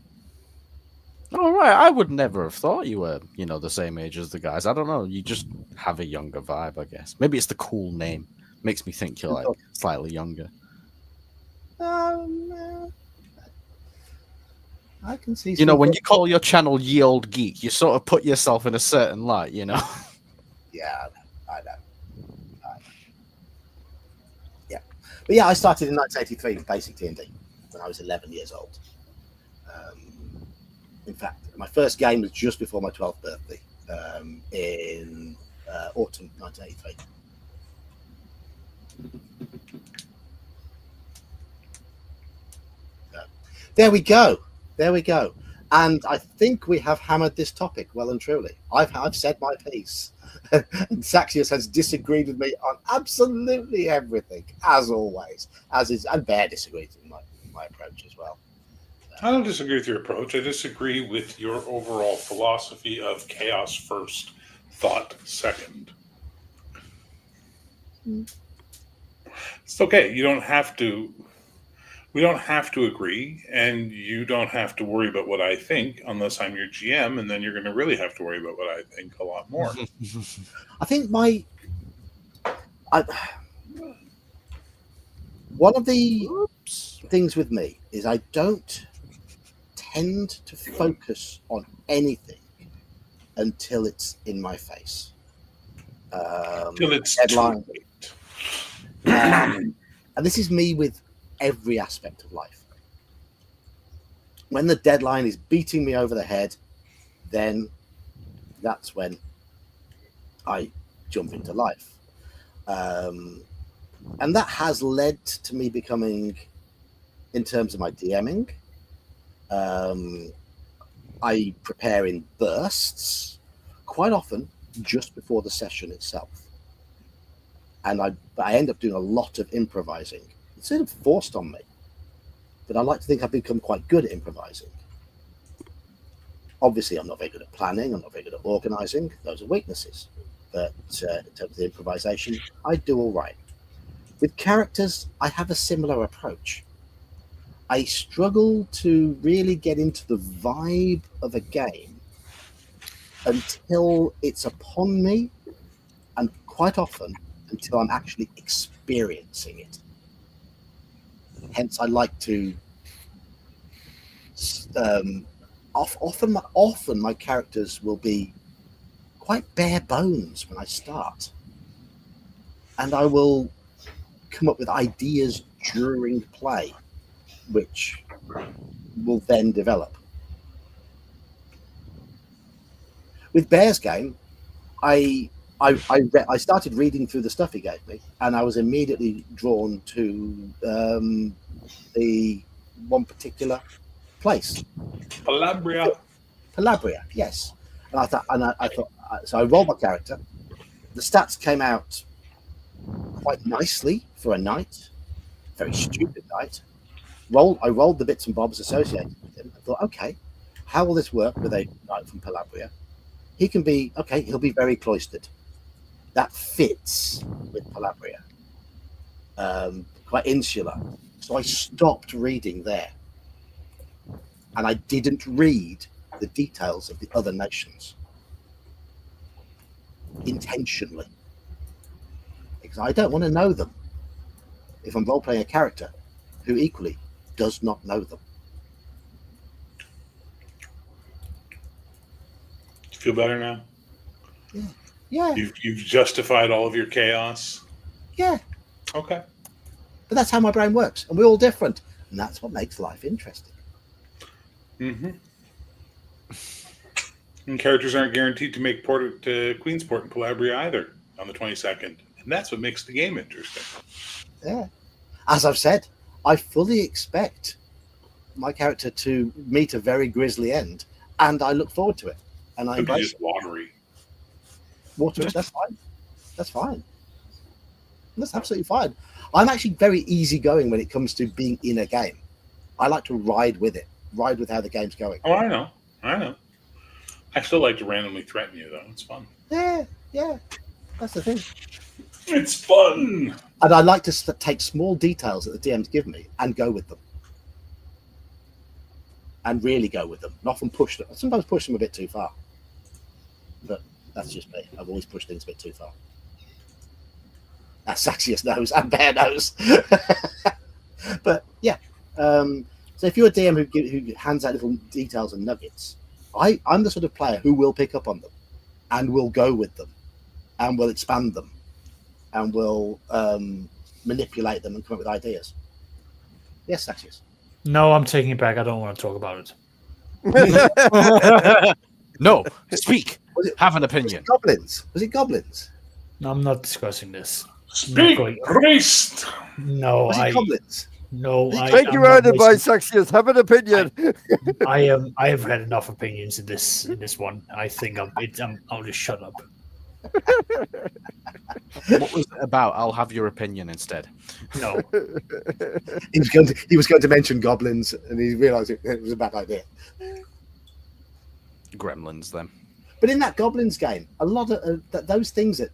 All right. I would never have thought you were, the same age as the guys. I don't know. You just have a younger vibe, I guess. Maybe it's the cool name. Makes me think you're like slightly younger. I can see. When you call your channel Ye Old Geek, you sort of put yourself in a certain light, Yeah, I know. Yeah, but yeah, I started in 1983 with basic D&D when I was 11 years old. In fact, my first game was just before my 12th birthday, in autumn 1983. There we go. And I think we have hammered this topic well and truly. I've said my piece. And Saxius has disagreed with me on absolutely everything, as always. And Bear disagrees with my approach as well. I don't disagree with your approach. I disagree with your overall philosophy of chaos first, thought second. It's okay. You don't have to. We don't have to agree, and you don't have to worry about what I think unless I'm your GM, and then you're going to really have to worry about what I think a lot more. I think one of the things with me is I don't tend to focus on anything until it's in my face. Till it's Deadline. too late. And this is me with every aspect of life. When the deadline is beating me over the head, then that's when I jump into life. And that has led to me becoming, in terms of my DMing, I prepare in bursts, quite often just before the session itself. And I end up doing a lot of improvising. It's sort of forced on me, but I like to think I've become quite good at improvising. Obviously, I'm not very good at planning. I'm not very good at organizing. Those are weaknesses. But in terms of the improvisation, I do all right. With characters, I have a similar approach. I struggle to really get into the vibe of a game until it's upon me, and quite often until I'm actually experiencing it. Hence, I like to. Often my characters will be quite bare bones when I start, and I will come up with ideas during play, which will then develop. With Bear's game, I started reading through the stuff he gave me, and I was immediately drawn to the one particular place, Calabria. Calabria. Yes, and I thought, so I rolled my character. The stats came out quite nicely for a knight, very stupid knight. I rolled the bits and bobs associated with him. I thought, okay, how will this work with a knight from Calabria? He'll be very cloistered. That fits with Calabria. Quite insular. So I stopped reading there. And I didn't read the details of the other nations. Intentionally. Because I don't want to know them if I'm role-playing a character who equally does not know them. Feel better now? Yeah. You've justified all of your chaos? Yeah. Okay. But that's how my brain works. And we're all different. And that's what makes life interesting. Mm-hmm. And characters aren't guaranteed to make port to Queensport and Calabria either on the 22nd. And that's what makes the game interesting. Yeah. As I've said, I fully expect my character to meet a very grisly end. And I look forward to it. And I Could be embrace just watery. water. That's fine. That's fine. That's absolutely fine. I'm actually very easygoing when it comes to being in a game. I like to ride with it, ride with how the game's going. Oh, I know. I still like to randomly threaten you, though. It's fun. Yeah, that's the thing. It's fun. And I like to take small details that the DMs give me and go with them. And really go with them. And often push them. I sometimes push them a bit too far. But that's just me. I've always pushed things a bit too far. As Saxius knows and Bear knows. But yeah. So if you're a DM who hands out little details and nuggets, I'm the sort of player who will pick up on them and will go with them and will expand them and will manipulate them and come up with ideas. Yes, Saxius. No, I'm taking it back. I don't want to talk about it. No, speak. Was it- Have an Was opinion. it goblins? Was it goblins? I'm not discussing this. Speak, going- priest. No, Was it goblins? Thank you, Adam, by Saxius. Have an opinion. I have had enough opinions in this one. I think I'll just shut up. What was it about? I'll have your opinion instead. No. He was going to mention goblins, and he realised it was a bad idea. Gremlins, then. But in that goblins game, a lot of those things that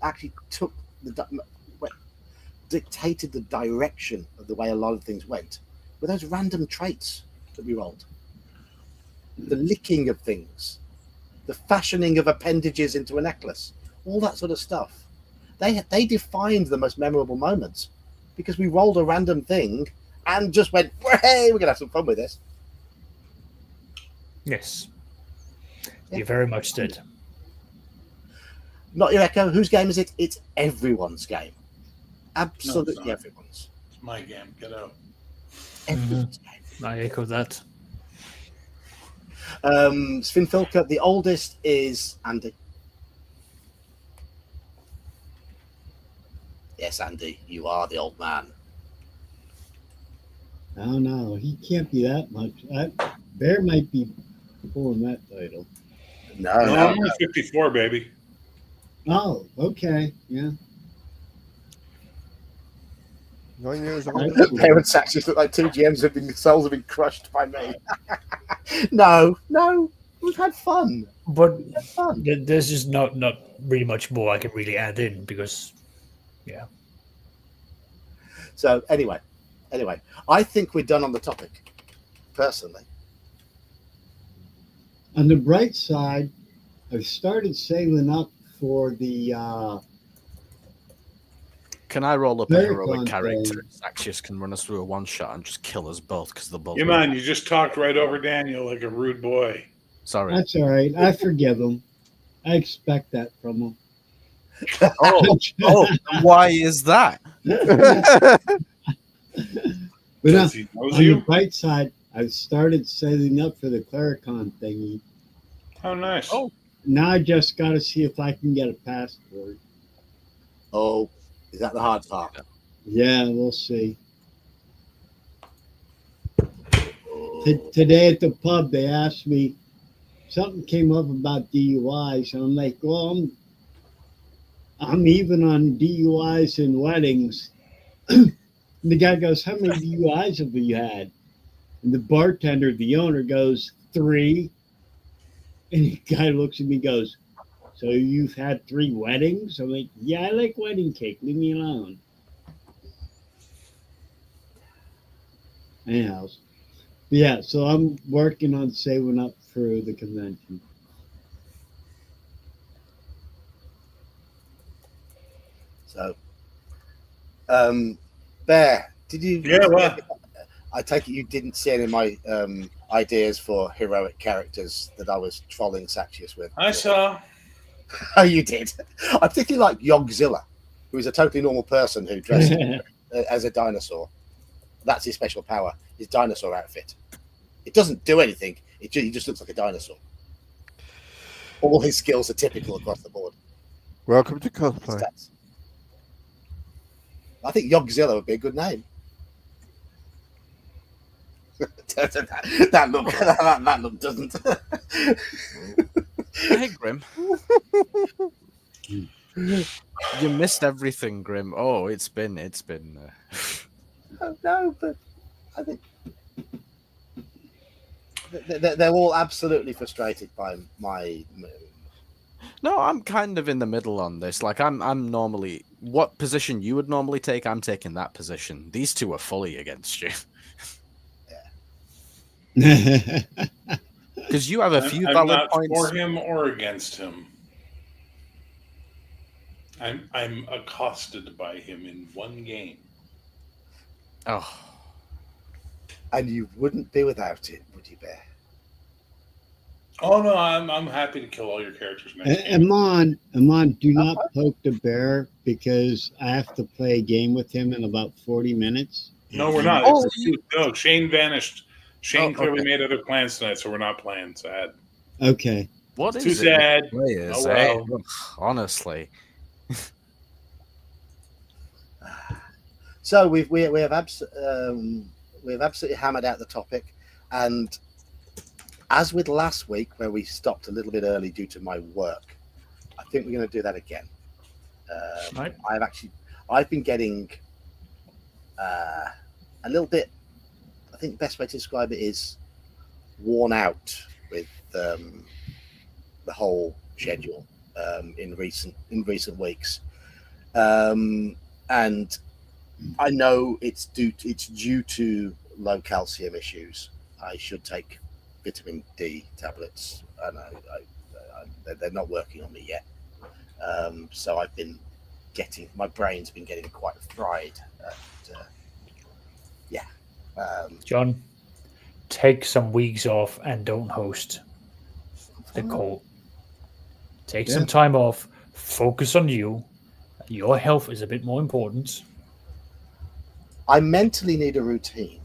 actually took the dictated the direction of the way a lot of things went were those random traits that we rolled. The licking of things, the fashioning of appendages into a necklace, all that sort of stuff. They defined the most memorable moments because we rolled a random thing and just went, hey, we're going to have some fun with this. Yes. Yeah. You very much did. Not your Echo. Whose game is it? It's everyone's game. No, Absolutely it's not. everyone's. It's my game. Get out. Everyone's game. I echo that. Sven Filker, the oldest is Andy. Yes, Andy, you are the old man. I don't know. He can't be that much. Bear might be pulling that title. No, No, no, I'm only 54, baby. Oh, okay. Yeah. 9 years old. Right. Parents actually look like two GMs souls have been crushed by me. No, we've had fun. But We've had fun. there's just not really much more I can really add in because, yeah. So anyway, I think we're done on the topic, personally. On the bright side, I've started saving up for the Can I roll up a Very heroic fun character? thing. Saxius can run us through a one shot and just kill us both because they're both. Yeah, man, you just talked right over Daniel like a rude boy. Sorry. That's all right. I forgive him. I expect that from him. Oh, why is that? But Does he knows on the you? bright side, I've started setting up for the Clericon thingy. Oh, nice. Oh. Now I just got to see if I can get a passport. Oh, is that the hard part? Yeah, we'll see. Today at the pub, they asked me, something came up about DUIs. And I'm like, well, I'm even on DUIs and weddings. And the guy goes, how many DUIs have you had? And the bartender, the owner, goes, 3. And the guy looks at me and goes, so you've had 3 weddings? I'm like, yeah, I like wedding cake. Leave me alone. Anyhow, yeah, so I'm working on saving up for the convention. So, Bear, did you? Yeah, what? I take it you didn't see any of my ideas for heroic characters that I was trolling Saxius with. I saw. Oh, you did. I particularly like Yogzilla, who is a totally normal person who dressed as a dinosaur. That's his special power, his dinosaur outfit. It doesn't do anything. He just looks like a dinosaur. All his skills are typical across the board. Welcome to cosplay. Stats. I think Yogzilla would be a good name. that look doesn't. Hey, Grim. You missed everything, Grim. Oh, it's been. No, but I think they're all absolutely frustrated by my move. No, I'm kind of in the middle on this. Like, I'm normally what position you would normally take. I'm taking that position. These two are fully against you because you have a few I'm valid not points. for him or against him. I'm accosted by him in one game. Oh, And you wouldn't be without it, would you, Bear? Oh no, I'm happy to kill all your characters next game. Amon, do not poke the bear because I have to play a game with him in about 40 minutes. No, we're not. Oh, No, Shane vanished. Shane Oh, clearly okay. made other plans tonight, so we're not playing. Sad. Okay. what is Too it? sad. Players, Oh, well. eh? Honestly, So we have absolutely hammered out the topic, and as with last week where we stopped a little bit early due to my work, I think we're going to do that again. Right. I've been getting a little bit. I think the best way to describe it is worn out with the whole schedule in recent weeks, and I know it's due to low calcium issues. I should take vitamin D tablets, and they're not working on me yet. So I've been my brain's been getting quite fried. And, yeah. John, take some weeks off and don't host the call. Take some time off. Focus on you. Your health is a bit more important. I mentally need a routine.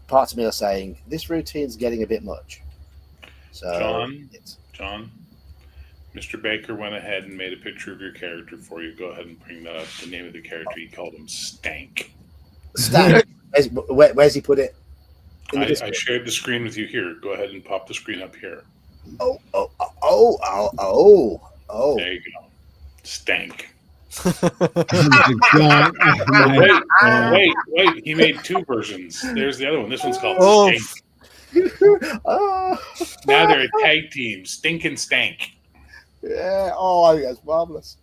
Parts of me are saying this routine's getting a bit much. So John, Mr. Baker went ahead and made a picture of your character for you. Go ahead and bring that up. The name of the character, he called him Stank. Stank. Where's he put it? I shared the screen with you here. Go ahead and pop the screen up here. Oh. There you go. Stank. God. Wait. He made 2 versions. There's the other one. This one's called Stink. Oh. Now they're a tag team. Stink and Stank. Yeah. Oh, that's marvelous.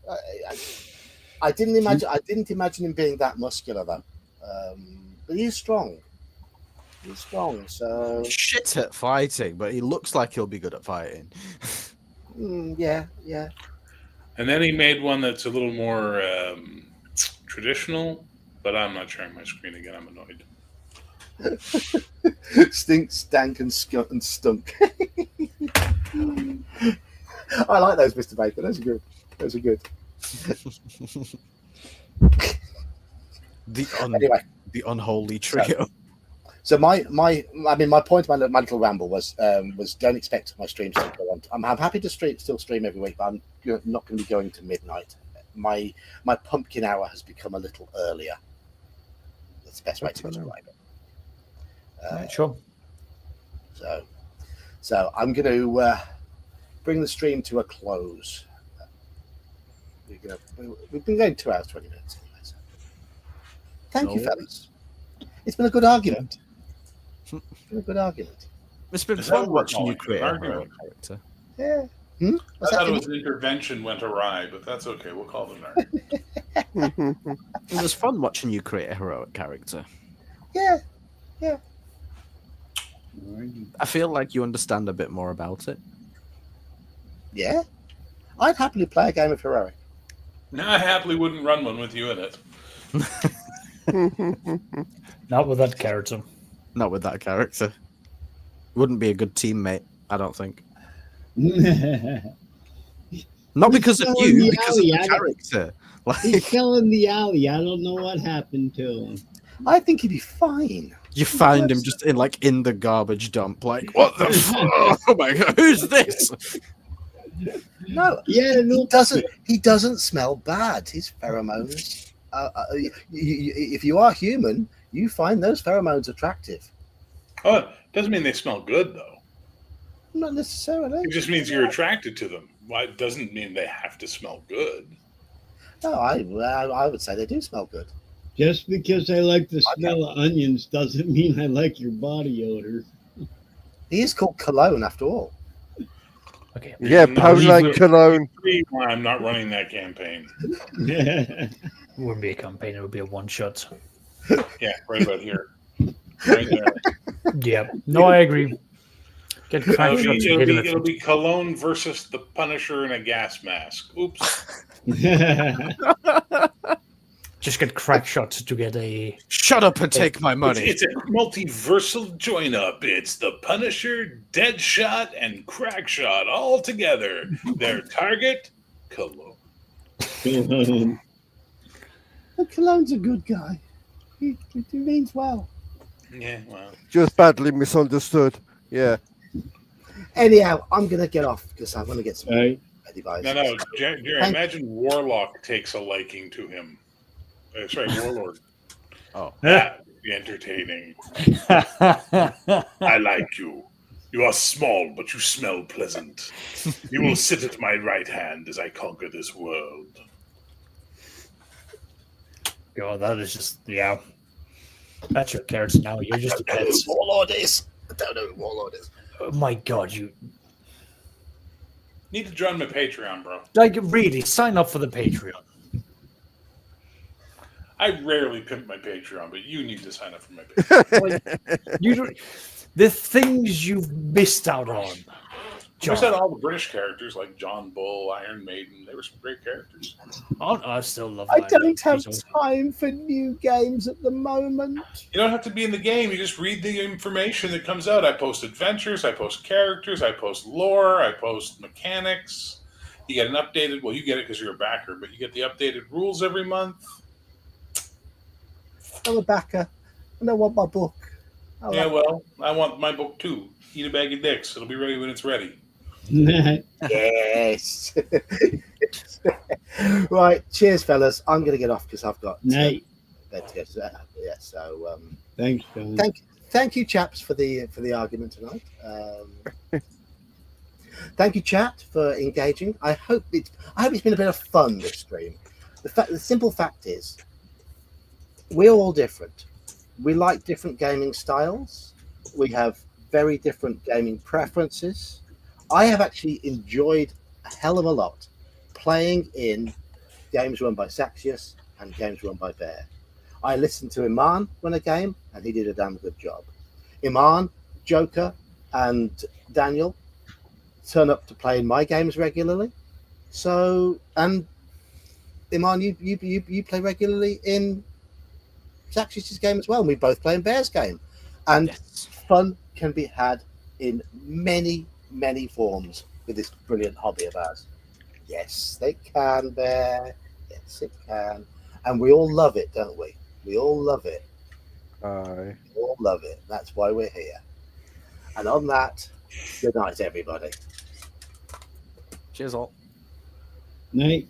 I didn't imagine him being that muscular though. But he's strong. So Shit at fighting, but he looks like he'll be good at fighting. yeah. And then he made one that's a little more traditional, but I'm not sharing my screen again. I'm annoyed. Stink, stank, and stunk. I like those, Mr. Baker. Those are good. Anyway. The unholy trio. So my point of my little ramble was don't expect my streams to go on. I'm happy to still stream every week, but I'm not going to be going to midnight. My pumpkin hour has become a little earlier. That's the best way to describe it. Sure. So I'm going to bring the stream to a close. We've been going 2 hours 20 minutes anyway. So. Thank you, fellas. It's been a good argument. It's been fun watching you create a heroic character. Yeah. I thought it was an intervention went awry, but that's okay. We'll call them that. It was fun watching you create a heroic character. Yeah. I feel like you understand a bit more about it. Yeah. I'd happily play a game of heroic. No, I happily wouldn't run one with you in it. Not with that character. Not with that character. Wouldn't be a good teammate, I don't think. Not because of you, because of the character. He's still in the alley. I don't know what happened to him. I think he'd be fine. You find him just in the garbage dump, like, what the fuck? Oh my god, who's this? No, he doesn't smell bad. His pheromones. If you are human, you find those pheromones attractive. Oh, it doesn't mean they smell good, though. Not necessarily. It just means you're attracted to them. Why? It doesn't mean they have to smell good. No, I would say they do smell good. Just because I like the smell of onions doesn't mean I like your body odor. He is called cologne, after all. Okay. Yeah, Pauline Cologne. Why I'm not running that campaign. It wouldn't be a campaign, it would be a one-shot. Yeah, right about here. Right there. Yeah. No, I agree. Get crack shots. It'll be Cologne versus the Punisher in a gas mask. Oops. Just get crack shots to get a... Shut up and take my money. It's a multiversal join-up. It's the Punisher, Deadshot, and Crackshot all together. Their target, Cologne. But Cologne's a good guy. He means well. Yeah, well. Just badly misunderstood. Yeah. Anyhow, I'm going to get off because I want to get some devices. No, Jerry, imagine Warlock takes a liking to him. Sorry, Warlord. Oh. That would be entertaining. I like you. You are small, but you smell pleasant. You will sit at my right hand as I conquer this world. God, that is just, yeah. That's your character now. You're just a pet. I don't know who Warlord is. Oh my god, you... Need to join my Patreon, bro. Like, really, sign up for the Patreon. I rarely pimp my Patreon, but you need to sign up for my Patreon. You don't, the things you've missed out on. I said all the British characters like John Bull, Iron Maiden. They were some great characters. I still love. I Iron don't Man. have He's awesome. time for new games at the moment. You don't have to be in the game. You just read the information that comes out. I post adventures. I post characters. I post lore. I post mechanics. You get an updated. Well, you get it because you're a backer, but you get the updated rules every month. I'm a backer, and I want my book. Yeah, well, I want my book too. Eat a bag of dicks. It'll be ready when it's ready. Yes. Right. Cheers, fellas. I'm going to get off because I've got Night. bed to go to. Yeah. So Thanks, John. thank you, chaps, for the argument tonight. Thank you, chat, for engaging. I hope it's been a bit of fun this stream. The simple fact is, we're all different. We like different gaming styles. We have very different gaming preferences. I have actually enjoyed a hell of a lot playing in games run by Saxius and games run by Bear. I listened to Iman run a game, and he did a damn good job. Iman, Joker, and Daniel turn up to play in my games regularly. So, and Iman, you play regularly in Saxius' game as well. And we both play in Bear's game, and Yes. fun can be had in many forms with this brilliant hobby of ours. Yes, they can, Bear. Yes, it can. And we all love it, don't we? We all love it. Aye. We all love it. That's why we're here. And on that, good night, everybody. Cheers all. Night.